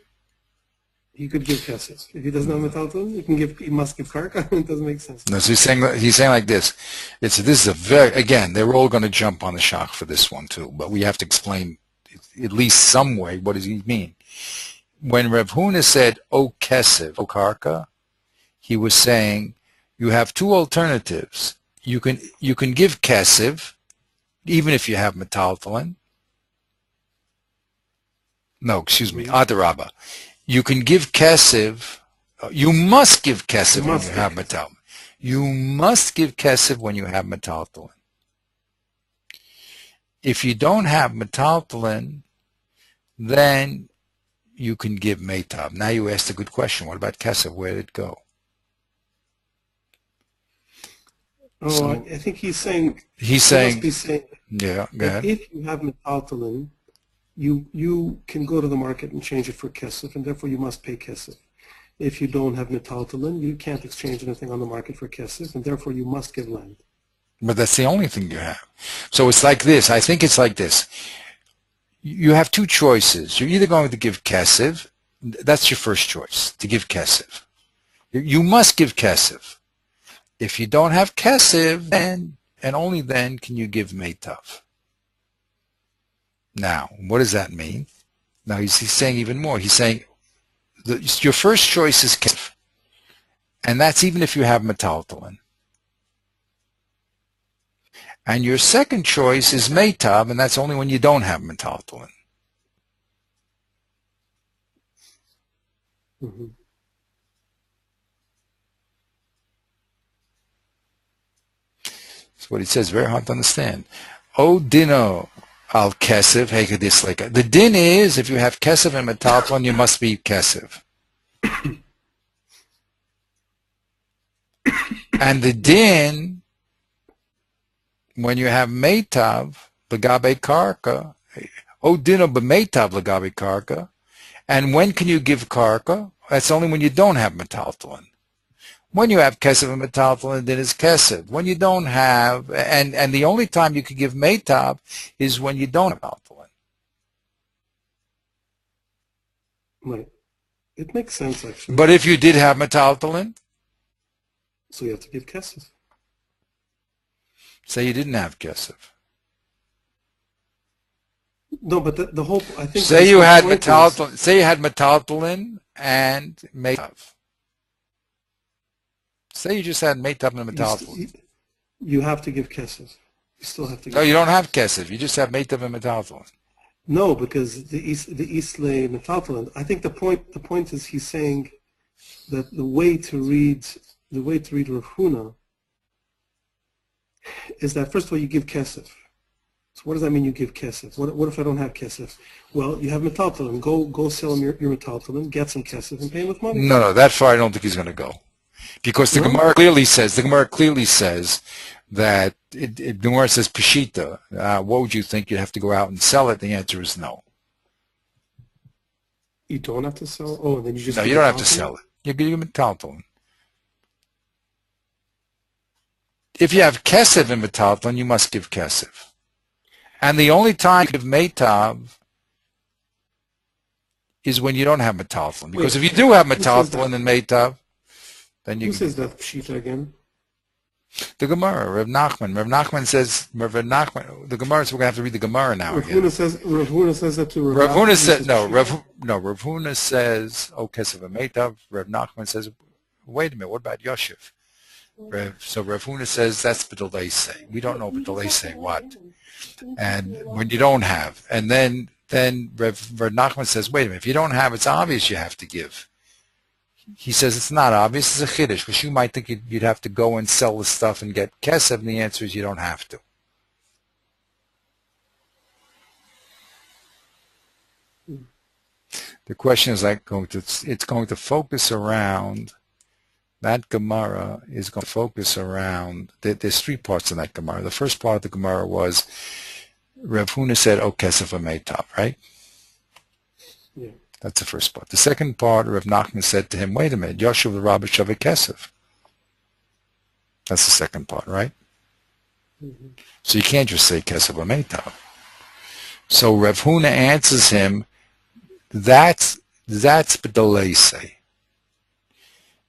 he could give kesef. If he doesn't have metaltalin, he must give karka. It doesn't make sense. No, so he's saying like this. This is a very, again, they're all going to jump on the Shach for this one too, but we have to explain at least some way what does he mean. When Rav Huna said, O kesef, O karka, he was saying you have two alternatives. You can give kesef, even if you have metaltalin. No, excuse me, adarabba. You can give kesef. You must give kesef when you have metaltalin. You must give kesef when you have metaltalin. If you don't have metaltalin, then you can give meitav. Now you asked a good question. What about kesef? Where did it go? Oh, I think he's saying. Yeah, go ahead. If you have metaltalin, you can go to the market and change it for kesef, and therefore you must pay kesef. If you don't have metaltalin, you can't exchange anything on the market for kesef, and therefore you must give land. But that's the only thing you have. So it's like this. I think it's like this. You have two choices. You're either going to give kesef. That's your first choice, to give kesef. You must give kesef. If you don't have kesef, then and only then can you give meitav. Now, what does that mean? Now he's saying even more. He's saying your first choice is kesef, and that's even if you have metaltalin. And your second choice is meitav, and that's only when you don't have metaltalin. Mm-hmm. That's what he says. Very hard to understand. O dino al kesef hekadisleka. The din is if you have kesef and metaltalin, you must be kesef. And the din, when you have meitav, legabe karka, o dino b'meitav legabe karka, and when can you give karka? That's only when you don't have metaltalin. When you have kesef and metaltalin, then it's kesef. When you don't have, and the only time you can give meitav is when you don't have metaltalin. Right. It makes sense, actually. But if you did have metaltalin, so you have to give kesef. say you didn't have kesef. No, but the whole, I think. Say you had metaltalin. Say you had metaltalin and meitav. Say you just had meitav and metaltalin. You have to give kesef. You still have to give. No, you don't have kesef. You just have meitav and metaltalin. No, because the isle metaltalin. I think the point is he's saying that the way to read Rav Huna is that first of all you give kesef. So what does that mean? You give kesef? What if I don't have kesef? Well, you have metaltalin. Go sell him your metaltalin, get some kesef, and pay him with money. No, that far I don't think he's going to go, because the Gemara clearly says that the Gemara says peshita. What would you think? You'd have to go out and sell it. The answer is no. You don't have to sell. Oh, and then you just. No, you don't have to sell it. You give metaltalin. If you have kesef and metaltalin, you must give kesef. And the only time you give meitav is when you don't have metaltalin. Because if you do have metaltalin and meitav, then you Who says that pshita again? The Gemara, Rav Nachman. The Gemara, so we're going to have to read the Gemara now Rav again. Huna says that to Rav Huna said, Rav Huna says, oh, Kesef Meitav. Rav Nachman says, wait a minute, what about Yoshev? So Rav Huna says, that's B'delay say. We don't know B'delay say what. And when you don't have. And then Rav Nachman says, wait a minute, if you don't have, it's obvious you have to give. He says it's not obvious. It's a chiddush, because you might think you'd have to go and sell the stuff and get kesef, and the answer is you don't have to. The question is it's going to focus around, that Gemara is going to focus around, there's three parts in that Gemara. The first part of the Gemara was, Rav Huna said, oh, kesef meitav, right? Yeah. That's the first part. The second part, Rav Nachman said to him, wait a minute, Yoshev the Rabbi Shavik Kesef. That's the second part, right? Mm-hmm. So you can't just say Kesef Meitav. So Rav Huna answers him, that's B'delay say.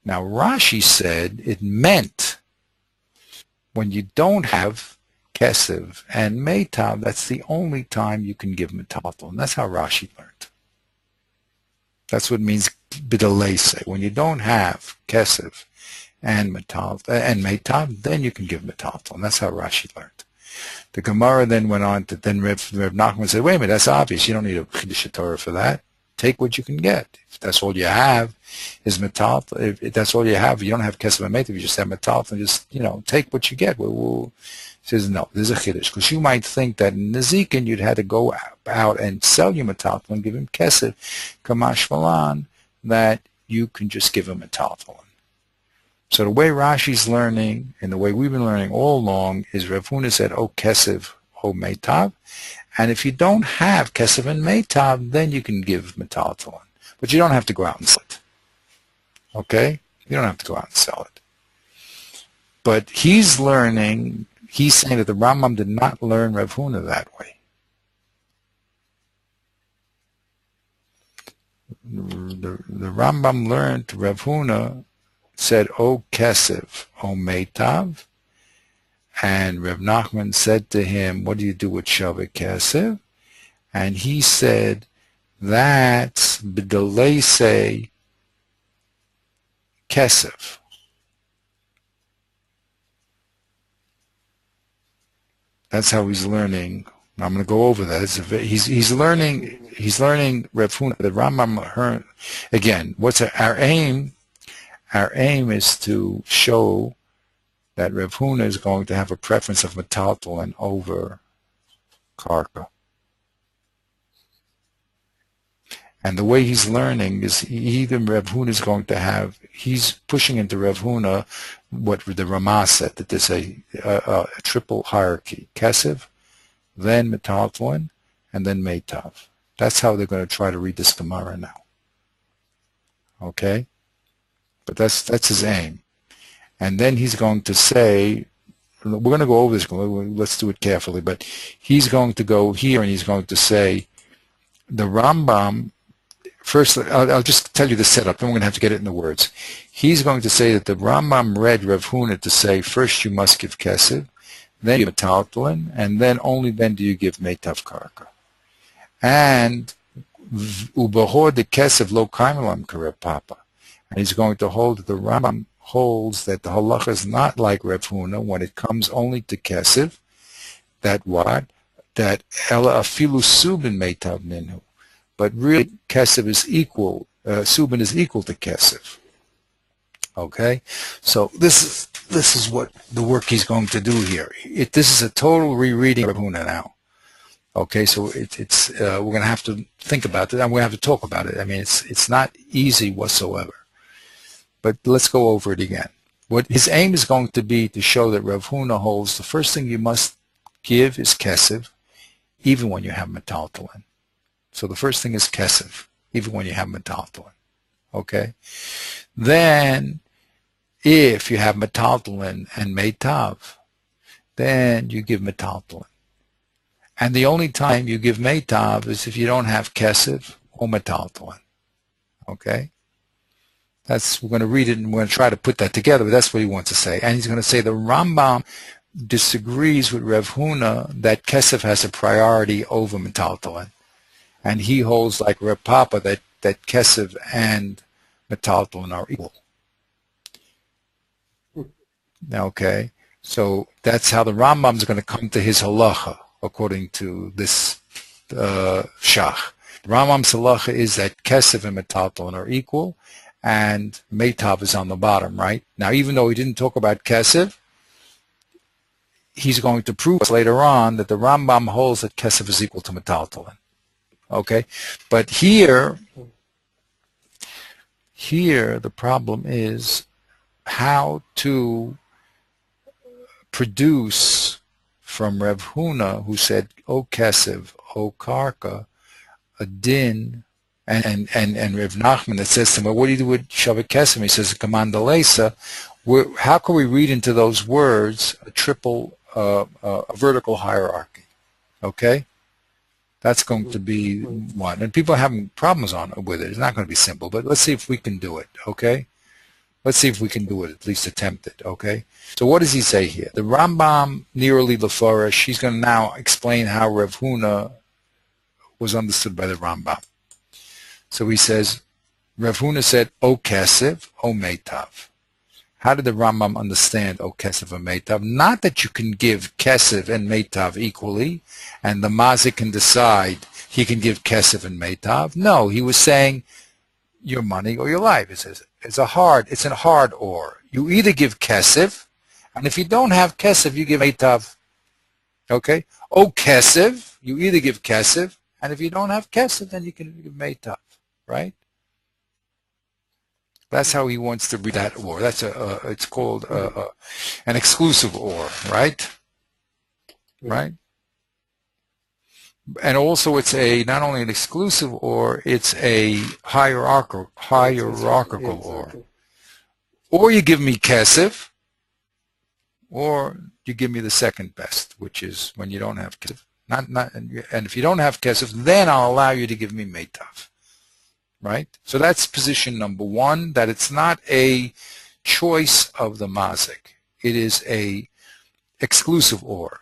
Now Rashi said it meant when you don't have Kesef and Meitav, that's the only time you can give metaltal. And that's how Rashi learned. That's what it means b'delay say. When you don't have kesef and meitav, then you can give metaltal, and that's how Rashi learned. The Gemara then went on to Rav Nachman said, "Wait a minute, that's obvious. You don't need a chiddush Torah for that. Take what you can get. If that's all you have is metaltal. If that's all you have, you don't have kesef and meitav. You just have metaltal, and just take what you get." He says, no, there's a chiddush, because you might think that in Nezikin you'd had to go out and sell your metaltal and give him kesef, kamash malan, that you can just give him metaltal. So the way Rashi's learning, and the way we've been learning all along, is Rav Huna said, oh, kesef, oh, meitav, and if you don't have kesef and meitav, then you can give metaltal. But you don't have to go out and sell it. Okay? You don't have to go out and sell it. But he's saying that the Rambam did not learn Rav Huna that way. The Rambam learned Rav Huna said, O Kesef, O Meitav, and Rav Nachman said to him, what do you do with Shavik Kesef? And he said, that's B'delay say Kesef. That's how he's learning. I'm going to go over that. He's learning Rav Huna. The Rambam, again, what's our aim? Our aim is to show that Rav Huna is going to have a preference of metaltalin over karka. And the way he's learning is Rav Huna is going to have, he's pushing into Rav Huna what the Ramah said, that there's a triple hierarchy. Kesef, then metaltalin, and then meitav. That's how they're going to try to read this Gemara now. Okay? But that's his aim. And then he's going to say, we're going to go over this, let's do it carefully, but he's going to go here and he's going to say, the Rambam, first, I'll just tell you the setup, then we're going to have to get it in the words. He's going to say that the Rambam read Rav Huna to say, first you must give kesef, then you give metaltalin, and then only then do you give meitav karka. And ubahor de kesef lo kaimelam kareb papa. And he's going to hold that the Rambam holds that the halacha is not like Rav Huna when it comes only to kesef, that what? That ela afilu subin meitav minhu. But really, kesef is equal, subin is equal to kesef. Okay? So this is what the work he's going to do here. This is a total rereading of Rav Huna now. Okay, so we're going to have to think about it, and we're going to have to talk about it. I mean, it's not easy whatsoever. But let's go over it again. What his aim is going to be to show that Rav Huna holds the first thing you must give is kesef, even when you have metaltalin. So the first thing is kesef, even when you have metaltalin. Okay? Then, if you have metaltalin and meitav, then you give metaltalin. And the only time you give meitav is if you don't have kesef or metaltalin. Okay? We're going to read it and we're going to try to put that together, but that's what he wants to say. And he's going to say the Rambam disagrees with Rev Huna that Kesef has a priority over Metaltalin. And he holds like Reb Papa that Kesef and Metaltalin are equal. Okay, so that's how the Rambam is going to come to his halacha, according to this shach. The Rambam's halacha is that Kesef and Metaltalin are equal, and Meitav is on the bottom, right? Now, even though he didn't talk about Kesef, he's going to prove later on that the Rambam holds that Kesef is equal to Metaltalin. Okay, but here the problem is how to produce from Rev Huna, who said, O Kesef, O Karka, a din, and Rev Nachman that says to him, well, what do you do with Shavik Kesef? He says, Kamandalesa. How can we read into those words a triple, a vertical hierarchy? Okay? That's going to be one. And people are having problems with it. It's not going to be simple, but let's see if we can do it, okay? Let's see if we can do it, at least attempt it, okay? So what does he say here? The Rambam, nearly Lefarish, he's going to now explain how Rev Huna was understood by the Rambam. So he says, Rev Huna said, O Kesef, O Meitav. How did the Rambam understand O Kesef and Meitav? Not that you can give Kesef and Meitav equally, and the Mazik can decide he can give Kesef and Meitav. No, he was saying your money or your life. It's a hard or. You either give Kesef, and if you don't have Kesef, you give Meitav. Okay? O Kesef, you either give Kesef, and if you don't have Kesef, then you can give Meitav. Right? That's how he wants to read that or. That's it's called an exclusive or, right? Right? And also it's not only an exclusive or, it's a hierarchical or. Or you give me Kesef, or you give me the second best, which is when you don't have Kesef. And if you don't have Kesef, then I'll allow you to give me Meitav. Right? So that's position number one, that it's not a choice of the mazik. It is a exclusive or.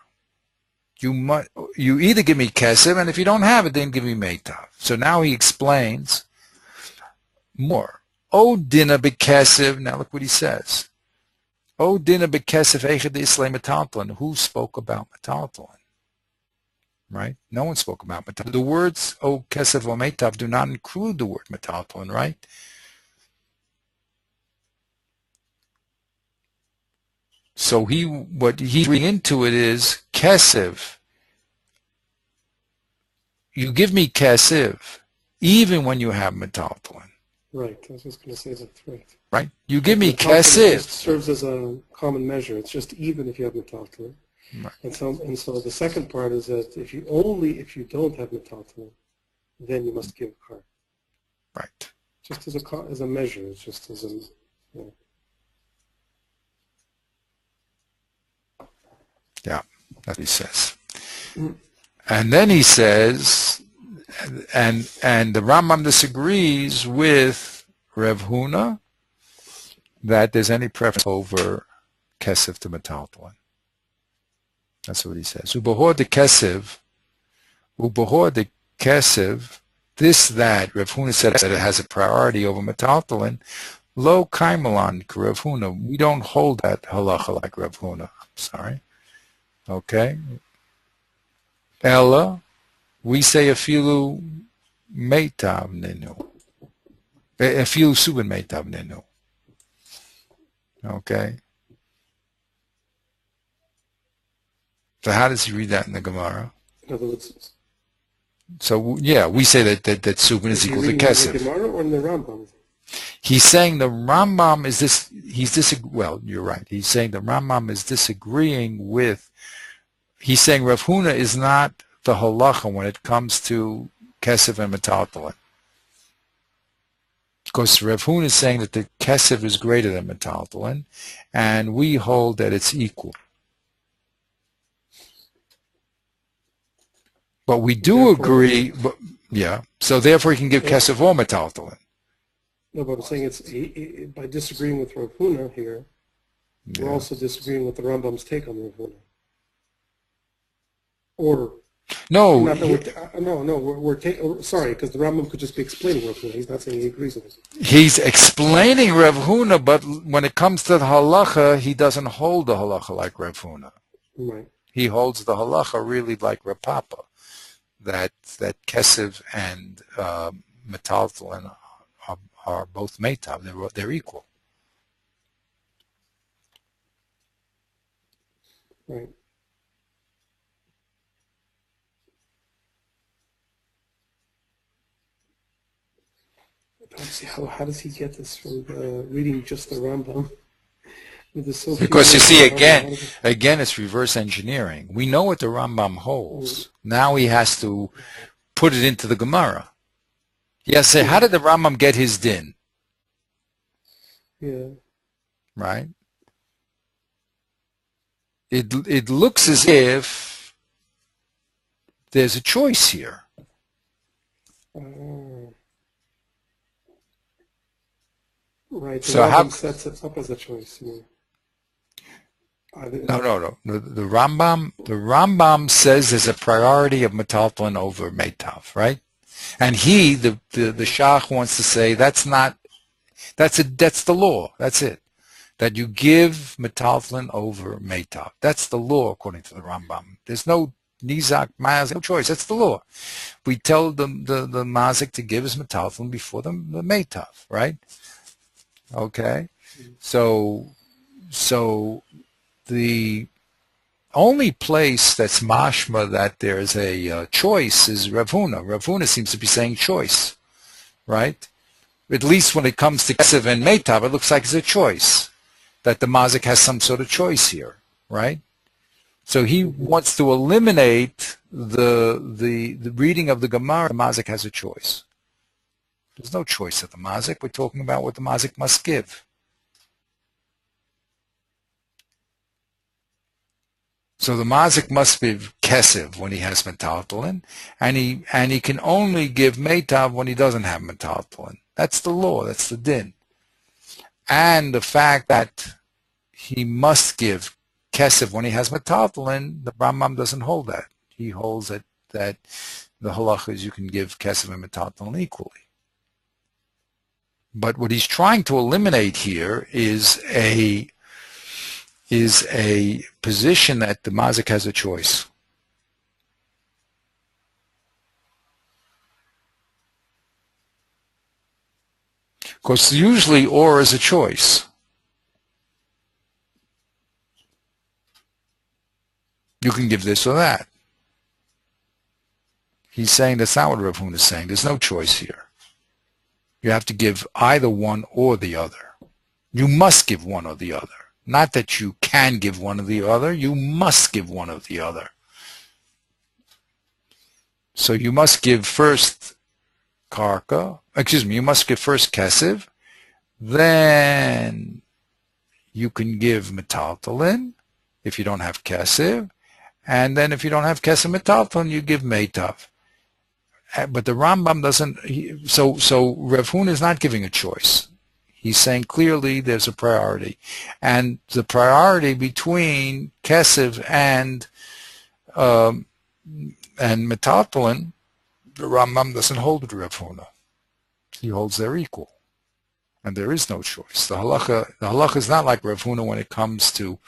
You either give me kesef, and if you don't have it, then give me meitav. So now he explains more. O dina bekesef, now look what he says. O dina bekesef echad islay metaltalin. Who spoke about metaltalin? Right? No one spoke about metaltalin. The words O kesef or meitav do not include the word metaltalin, right? So what he's reading into it is kesef. You give me kesef even when you have metaltalin. Right. I was just going to say that's right. Right. You give me kesef. It serves as a common measure. It's just even if you have metaltalin. Right. And so the second part is that if you don't have metaltalin, then you must give a car. Right. Just as a measure. It's just as a. Yeah, that he says. And then he says, and the Rambam disagrees with Rev Huna that there's any preference over kesef to metaltalin. That's what he says. Ubahor de kesef, this, that, Rev Huna said that it has a priority over metaltalin. Lo kaimalan Rev Huna. We don't hold that halacha like Rev Huna. I'm sorry. Okay. Ella, we say afilu meitav nenu. Afilu subin meitav nenu. Okay. So how does he read that in the Gemara? In other words, so yeah, we say that subin is equal to kesef. In the Gemara or in the Rambam? He's saying the Rambam is this. Well, you're right. He's saying the Rambam is disagreeing with. He's saying Rav Huna is not the halacha when it comes to kesef and metaltalin. Because Rav Huna is saying that the kesef is greater than metaltalin, and we hold that it's equal. But we do agree, yeah, so therefore he can give kesef or metaltalin. No, but I'm saying by disagreeing with Rav Huna here, we're Yeah. also disagreeing with the Rambam's take on Rav Huna. Or No, not that we're sorry, because the Rambam could just be explaining Rav Huna. He's not saying he agrees with it. he's explaining Rav Huna, but when it comes to the halacha, he doesn't hold the halacha like Rav Huna. Right. He holds the halacha really like Rav Papa, that Kesef and Metaltalin are both Meitav. They're equal. Right. I don't see how does he get this from reading just the Rambam? With the so few Because you words see, in the Rambam, again, it's reverse engineering. We know what the Rambam holds. Now he has to put it into the Gemara. He has to say, how did the Rambam get his din? Yeah. Right? It looks as if there's a choice here. Right. The So how? Rambam sets it up as a choice. Yeah. No. The Rambam says there's a priority of metaltalin over meitav, right? And the Shach wants to say that's the law. That's it. That you give metaltalin over meitav. That's the law according to the Rambam. There's no nizak, mazik, no choice. That's the law. We tell the mazik to give his metaltalin before the meitav, right? Okay. So the only place that's mashma that there's a choice is Rav Huna. Rav Huna seems to be saying choice, right? At least when it comes to Kesef and Meitav, it looks like it's a choice, that the mazik has some sort of choice here, right? So he wants to eliminate the reading of the Gemara. The mazik has a choice. There's no choice of the mazik. We're talking about what the mazik must give. So the mazik must be kesef when he has metaltalin, and he can only give meitav when he doesn't have metaltalin. That's the law. That's the din. And the fact that he must give kesef when he has metaltalin, the Rambam doesn't hold that. He holds that the halacha is you can give kesef and metaltalin equally. But what he's trying to eliminate here is a position that the mazik has a choice. Because usually or is a choice. You can give this or that. He's saying that's not what Rav Huna is saying. There's no choice here. You have to give either one or the other. You must give one or the other. Not that you can give one or the other. You must give one or the other. So you must give first you must give first kesef, then you can give metaltalin if you don't have kesef, and then if you don't have kesef metaltalin, you give meitav. But the Rambam doesn't, so Rav Huna is not giving a choice. He's saying clearly there's a priority. And the priority between kesef and metaltalin, the Rambam doesn't hold with Rav Huna. He holds they're equal. And there is no choice. The halacha is not like Rav Huna when it comes to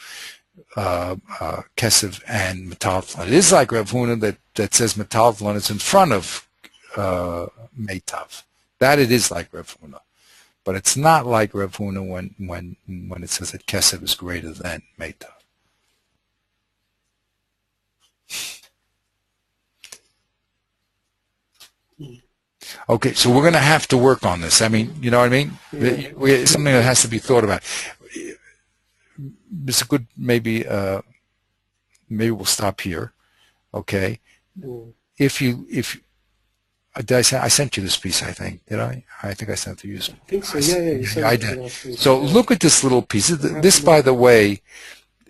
kesef and metaltalin. It is like Rav Huna that says metaltalin is in front of meitav. That it is like Rav Huna. But it's not like Rav Huna when it says that kesef is greater than meitav. Okay, so we're going to have to work on this. I mean, you know what I mean? It's something that has to be thought about. It's a good, maybe we'll stop here. Okay. I sent you this piece, I think. Did I? I think I sent it to you. I think so. Yeah. You sent I did. So look at this little piece. This, by the way,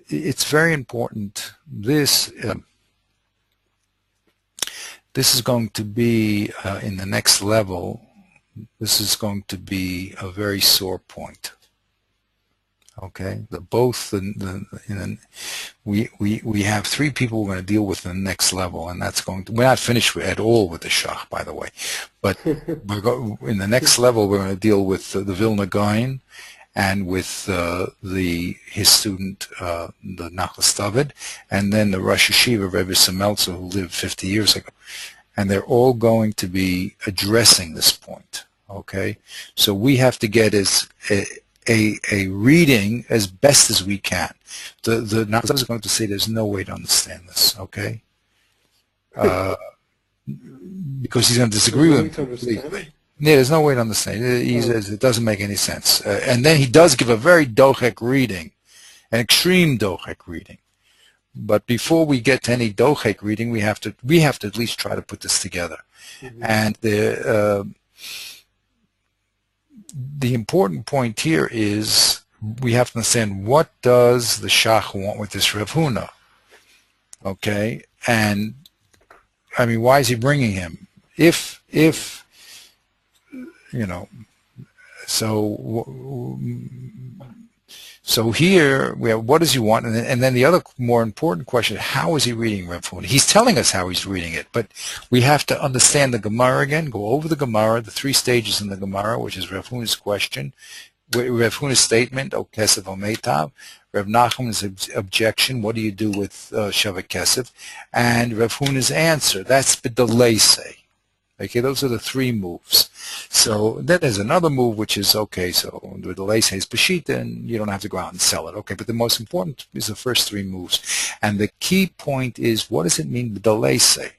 it's very important. This is going to be in the next level. this is going to be a very sore point. Okay, we have three people we're going to deal with in the next level, and that's we're not finished at all with the Shach, by the way, but in the next level we're going to deal with the Vilna Gaon and with his student, the Nachlas David, and then the Rosh Yeshiva, Rebbe Semeltzer, who lived 50 years ago. And they're all going to be addressing this point, okay? So we have to get a reading as best as we can. The Nachlas David is going to say there's no way to understand this, okay? Because he's going to disagree with him. Yeah, there's no way to understand it. He says it doesn't make any sense. And then he does give a very dochek reading, an extreme dochek reading. But before we get to any dochek reading, we have to at least try to put this together. Mm-hmm. And the important point here is we have to understand, what does the Shach want with this Rav Huna? Okay, and I mean, why is he bringing him? If you know, so here we have, what does he want? And then the other more important question, how is he reading Rav Huna? He's telling us how he's reading it, but we have to understand the Gemara again, go over the Gemara, the three stages in the Gemara, which is Rav Huna's question, Rav Huna's statement, O Kesef O Meitav, Rav Nachman's objection, what do you do with Shavat Kesef, and Rav Huna's answer, that's B'Deleisei. Okay, those are the three moves. So then there's another move, which is, okay, so the delay says Peshita, and you don't have to go out and sell it. Okay, but the most important is the first three moves. And the key point is, what does it mean, the delay say?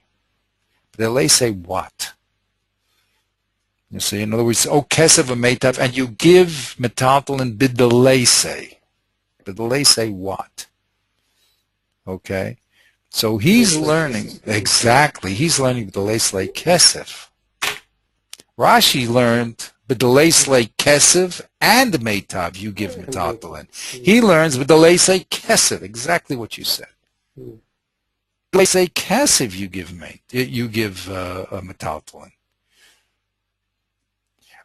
The delay say what? You see, in other words, O Kesef a Meitav, and you give Metaltalin b'delay say. B'delay say what? Okay. So he's learning, exactly, he's learning B'delei Slei Kesef. Rashi learned B'delei Slei Kesef and Meitav, you give Metaltalin. He learns B'delei Slei Kesef, exactly what you said. B'delei Slei Kesef, you give Metaltalin.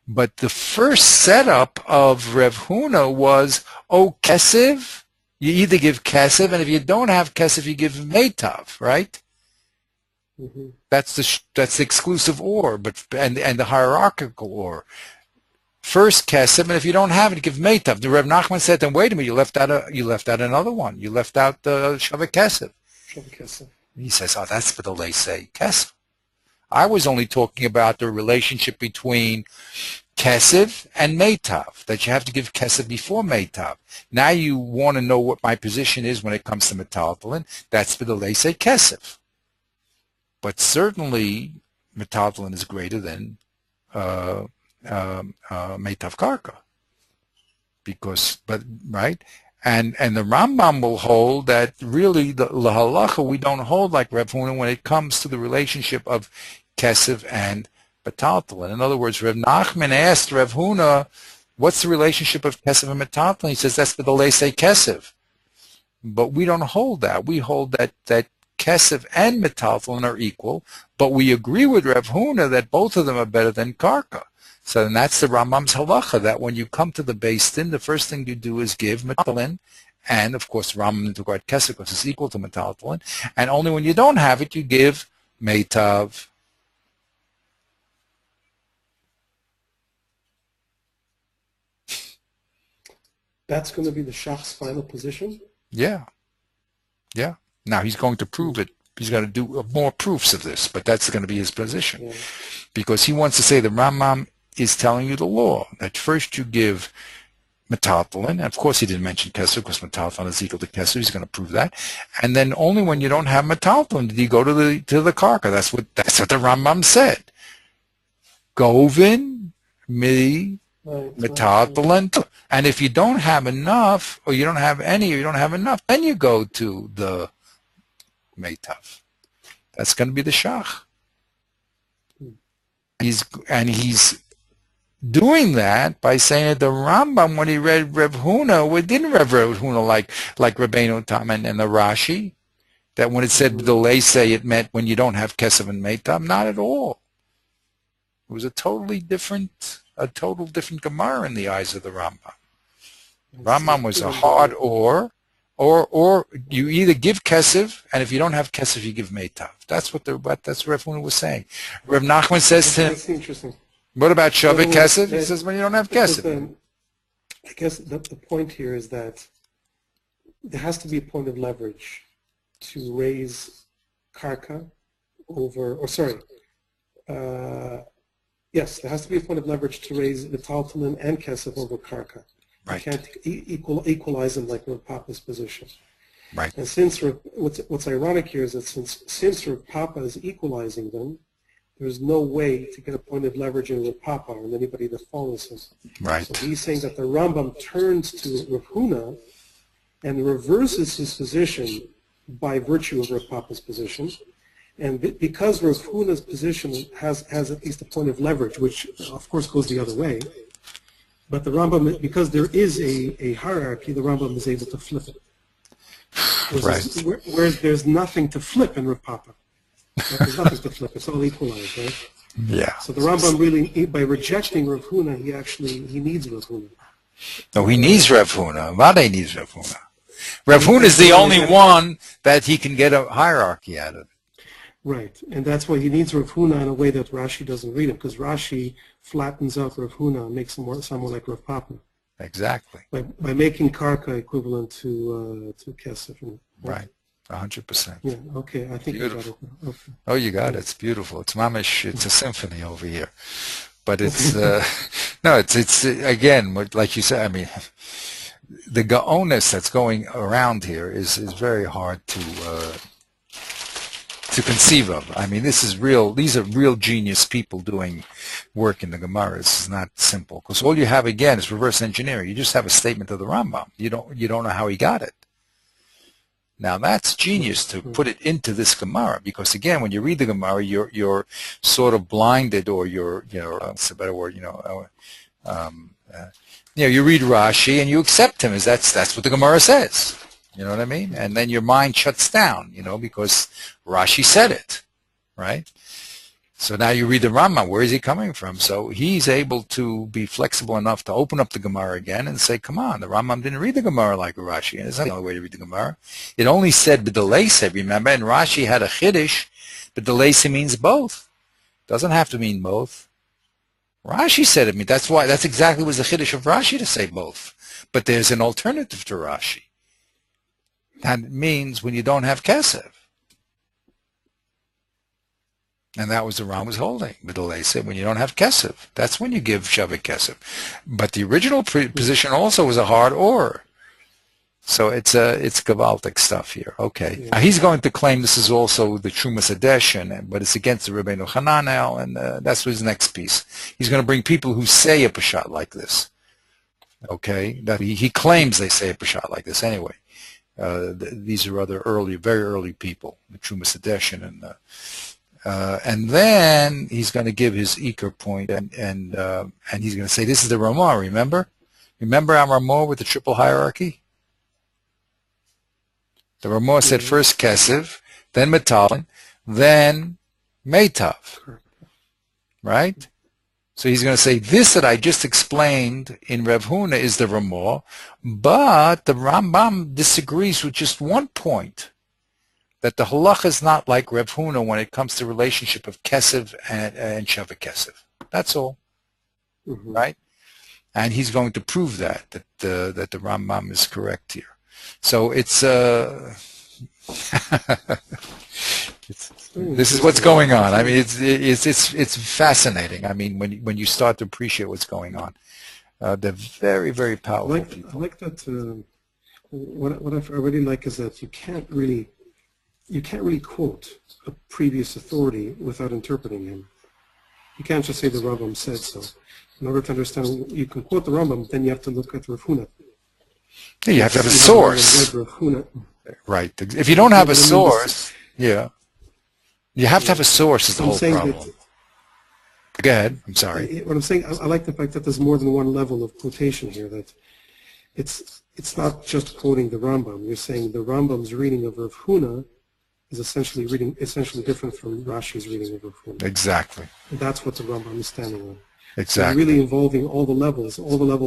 But the first setup of Rav Huna was, O Kesef, you either give kesef, and if you don't have kesef, you give meitav, right? Mm-hmm. That's the exclusive or, and the hierarchical or. First kesef, and if you don't have it, you give meitav. The Reb Nachman said, "Then wait a minute, you left out another one. You left out the shavat kesef." Shavat kesef. He says, "Oh, that's for the leisei kesef. I was only talking about the relationship between kesef and meitav, that you have to give kesef before meitav. Now you want to know what my position is when it comes to metaltalin. That's for the leisei kesef. But certainly metaltalin is greater than meitav karka, right? And the Rambam will hold that really the halacha we don't hold like Reb Huna when it comes to the relationship of kesef and metaltalin. In other words, Reb Nachman asked Reb Huna, what's the relationship of kesef and metaltalin? He says that's the leisei kesef. But we don't hold that. We hold that kesef and metaltalin are equal, but we agree with Reb Huna that both of them are better than karka. So then that's the Rambam's halacha, that when you come to the Beis Din, the first thing you do is give metaltalin, and of course the Rambam didn't regard kesef because it's equal to metaltalin, and only when you don't have it you give meitav. That's going to be the Shach's final position? Yeah. Yeah. Now he's going to prove it. He's going to do more proofs of this, but that's going to be his position. Yeah. Because he wants to say the Rambam is telling you the law, that first you give metaltalin, and of course he didn't mention kesef because metaltalin is equal to kesef, he's going to prove that, and then only when you don't have metaltalin did you go to the karka. That's what the Rambam said. Govin mi metaltalin, and if you don't have enough, or you don't have any, or you don't have enough, then you go to the meitav. That's going to be the shach. He's doing that by saying that the Rambam, when he read Reb Huna, didn't read Reb Huna like Rabbeinu Tam and the Rashi, that when it said the say it meant when you don't have kesef and meitav. Not at all. It was a total different Gemara in the eyes of the Rambam. Rambam was a hard or you either give kesef, and if you don't have kesef, you give meitav. That's what Rav Huna was saying. Rav Nachman says to him, that's interesting. what about Shavit kesef? He says, well, you don't have kesef. I guess the point here is that there has to be a point of leverage to raise karka over, yes, there has to be a point of leverage to raise the taltalin and kesef over karka. Right. You can't equalize them like Rav Papa's position. Right. And since what's ironic here is that since Rav Papa is equalizing them, there's no way to get a point of leverage in Rav Papa and anybody that follows him. Right. So he's saying that the Rambam turns to Rav Huna and reverses his position by virtue of Rav Papa's position. And because Rav Huna's position has at least a point of leverage, which of course goes the other way, but the Rambam, because there is a hierarchy, the Rambam is able to flip it. Whereas there's nothing to flip in Rav Papa. There's nothing to flip. It's all equalized, right? Yeah. So the Rambam really, by rejecting Rav Huna, he needs Rav Huna. No, he needs Rav Huna. Vade needs Rav Huna. Rav Huna is the only one that he can get a hierarchy out of. Right, and that's why he needs Rav Huna in a way that Rashi doesn't read him, because Rashi flattens out Rav Huna and makes him someone like Rav Papa. Exactly. By making karka equivalent to kesef. Right, 100%. Yeah. Okay, I think Beautiful. you got it. Okay. Oh, you got it. It's beautiful. It's mamish. It's a symphony over here. But it's no. It's again, like you said. I mean, the gaoness that's going around here is very hard to conceive of. I mean, this is real. These are real genius people doing work in the Gemara. This is not simple, because all you have again is reverse engineering. You just have a statement of the Rambam. You don't know how he got it. Now that's genius to put it into this Gemara, because again, when you read the Gemara, you're sort of blinded, or it's a better word, you read Rashi and you accept him as that's what the Gemara says. You know what I mean? And then your mind shuts down, because Rashi said it, right? So now you read the Rambam. Where is he coming from? So he's able to be flexible enough to open up the Gemara again and say, come on, the Rambam didn't read the Gemara like Rashi. And it's not the only way to read the Gemara. It only said b'delese, remember? And Rashi had a chiddush. B'delese means both. Doesn't have to mean both. Rashi said it. That's exactly what the chiddush of Rashi to say both. But there's an alternative to Rashi. That means when you don't have kesef. And that was the Ram was holding. B'delei said when you don't have kesef, that's when you give Shavit kesef. But the original position also was a hard or. So it's Gavaldic stuff here. Okay. Yeah. Now he's going to claim this is also the Trumas Adeshin, but it's against the Rabbeinu Hananel, and that's his next piece. He's going to bring people who say a Peshat like this. Okay? That he claims they say a Peshat like this anyway. These are other very early people, the Trumas Adeshin, and then he's going to give his Iker point, and he's going to say this is the Ramah. Remember our Ramah with the triple hierarchy. The Ramah said first Kesef, then Metalin, then Meitav, right? So he's going to say this that I just explained in Rav Huna is the Ramah, but the Rambam disagrees with just one point, that the halacha is not like Rav Huna when it comes to relationship of Kesef and Shavit Kesef. That's all, right? And he's going to prove that the Rambam is correct here. So it's this is what's going on. I mean, it's fascinating. I mean, when you start to appreciate what's going on, they're very, very powerful people. I like that. What I really like is that you can't really quote a previous authority without interpreting him. You can't just say the Rambam said so. In order to understand, you can quote the Rambam, then you have to look at Rav Huna. Yeah, you have to have a source. Right. If you don't have a source, yeah. You have to have a source is the whole problem. Go ahead. I'm sorry. What I'm saying, I like the fact that there's more than one level of quotation here, that it's not just quoting the Rambam. You're saying the Rambam's reading of Rav Huna is essentially different from Rashi's reading of Rafun. Exactly. That's what the Rambam is standing on. Exactly. So you're really involving all the levels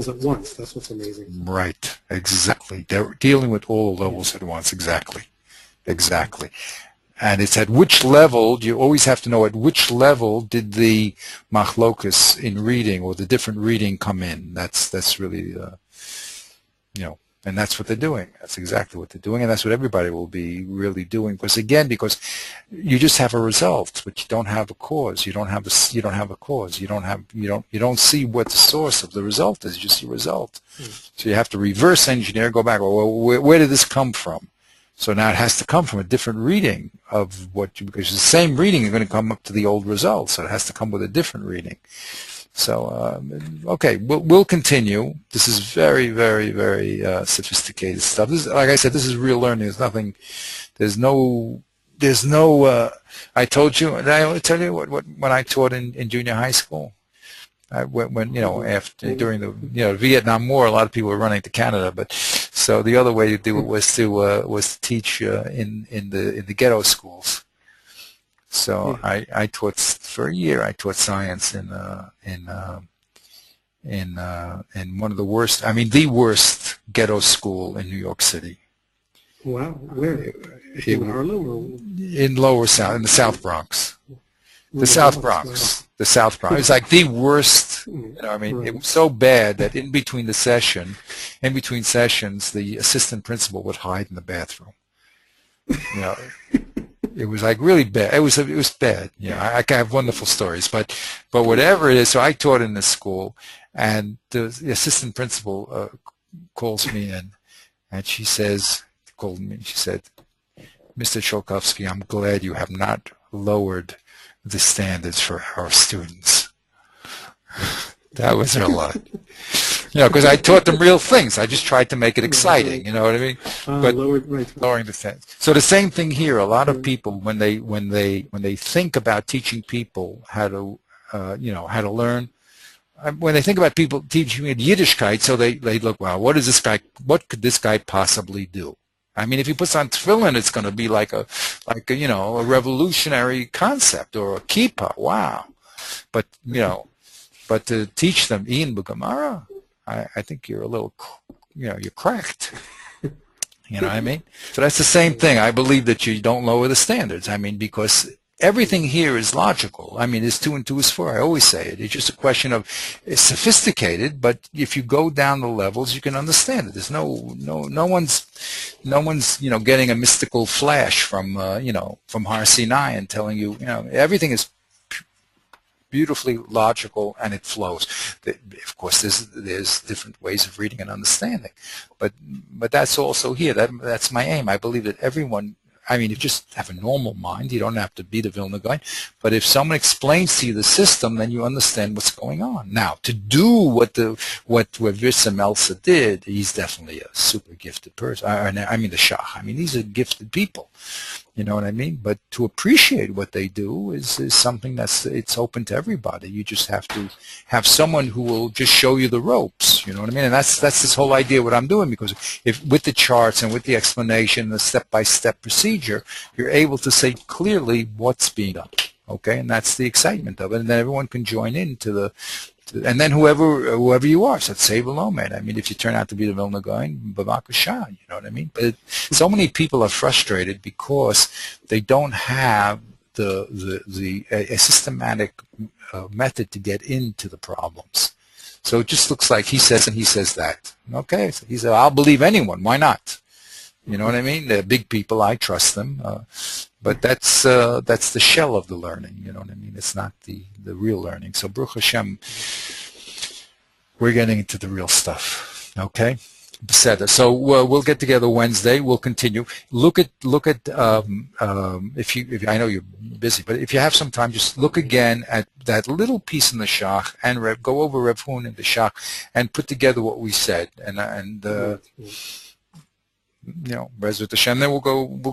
at once. That's what's amazing. Right. Exactly. They're dealing with all the levels at once. Exactly. Exactly. And it's at which level, you always have to know at which level did the machlokus in reading or the different reading come in. That's really, and that's what they're doing. That's exactly what they're doing, and that's what everybody will be really doing. Because you just have a result, but you don't have a cause. You don't have a cause. You don't see what the source of the result is. You just see a result. So you have to reverse engineer, go back. Well, where did this come from? So now it has to come from a different reading of because the same reading is going to come up to the old result. So it has to come with a different reading. So, okay, we'll continue. This is very, very, very sophisticated stuff. Like I said, this is real learning. There's no, I told you, did I tell you when I taught in junior high school? During the Vietnam War, a lot of people were running to Canada, but so the other way to do it was to teach in the ghetto schools. So I taught for a year. I taught science in one of the worst, the worst ghetto school in New York City. Wow, where? In Harlem or? In in the South Bronx. The South Bronx. The South Bronx. It was like the worst. It was so bad that in between sessions, the assistant principal would hide in the bathroom. It was like really bad. It was bad. I have wonderful stories, but whatever it is. So I taught in this school, and the assistant principal calls me in, and she said, "Mr. Cholkovsky, I'm glad you have not lowered the standards for our students." That was her line. Because I taught them real things. I just tried to make it exciting. You know what I mean? But lowering the standards. So the same thing here. A lot of people, when they think about teaching people how to learn, when they think about people teaching Yiddishkeit, so they look, well, what could this guy possibly do? If he puts on tefillin, it's going to be like a revolutionary concept, or a kippah. Wow. But to teach them iyun b'Gemara, I think you're a little, you're cracked. You know what I mean? So that's the same thing. I believe that you don't lower the standards. Because everything here is logical. It's 2 and 2 is 4. I always say it. It's just a question of it's sophisticated, but if you go down the levels, you can understand it. There's no one's getting a mystical flash from Har Sinai and telling you, everything is beautifully logical and it flows. Of course, there's different ways of reading and understanding, but that's also here. That's my aim. I believe that everyone. You just have a normal mind. You don't have to be the Vilna Gaon. But if someone explains to you the system, then you understand what's going on. Now, to do what Virsam Elsa did, he's definitely a super gifted person. The Shah. These are gifted people. You know what I mean? But to appreciate what they do is something it's open to everybody. You just have to have someone who will just show you the ropes. You know what I mean? And that's this whole idea of what I'm doing, because if with the charts and with the explanation, the step-by-step procedure, you're able to say clearly what's being done. Okay? And that's the excitement of it. And then everyone can join in and then whoever you are, so say Velomed. If you turn out to be the Vilna Gaon, Bavakasha, you know what I mean? But so many people are frustrated because they don't have a systematic method to get into the problems. So it just looks like he says and he says that. Okay, so he said, I'll believe anyone. Why not? You know what I mean? They're big people. I trust them. But that's the shell of the learning. You know what I mean? It's not the real learning. So Baruch Hashem, we're getting into the real stuff. Okay? So we'll get together Wednesday. We'll continue. Look at if I know you're busy, but if you have some time, just look again at that little piece in the Shach and go over Reb Hun and the Shach and put together what we said Bezrat Hashem, then we'll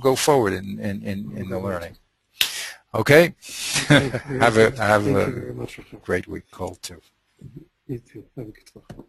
go forward in the learning. Okay? Have a great week, Cole, too. You too. Have a good one.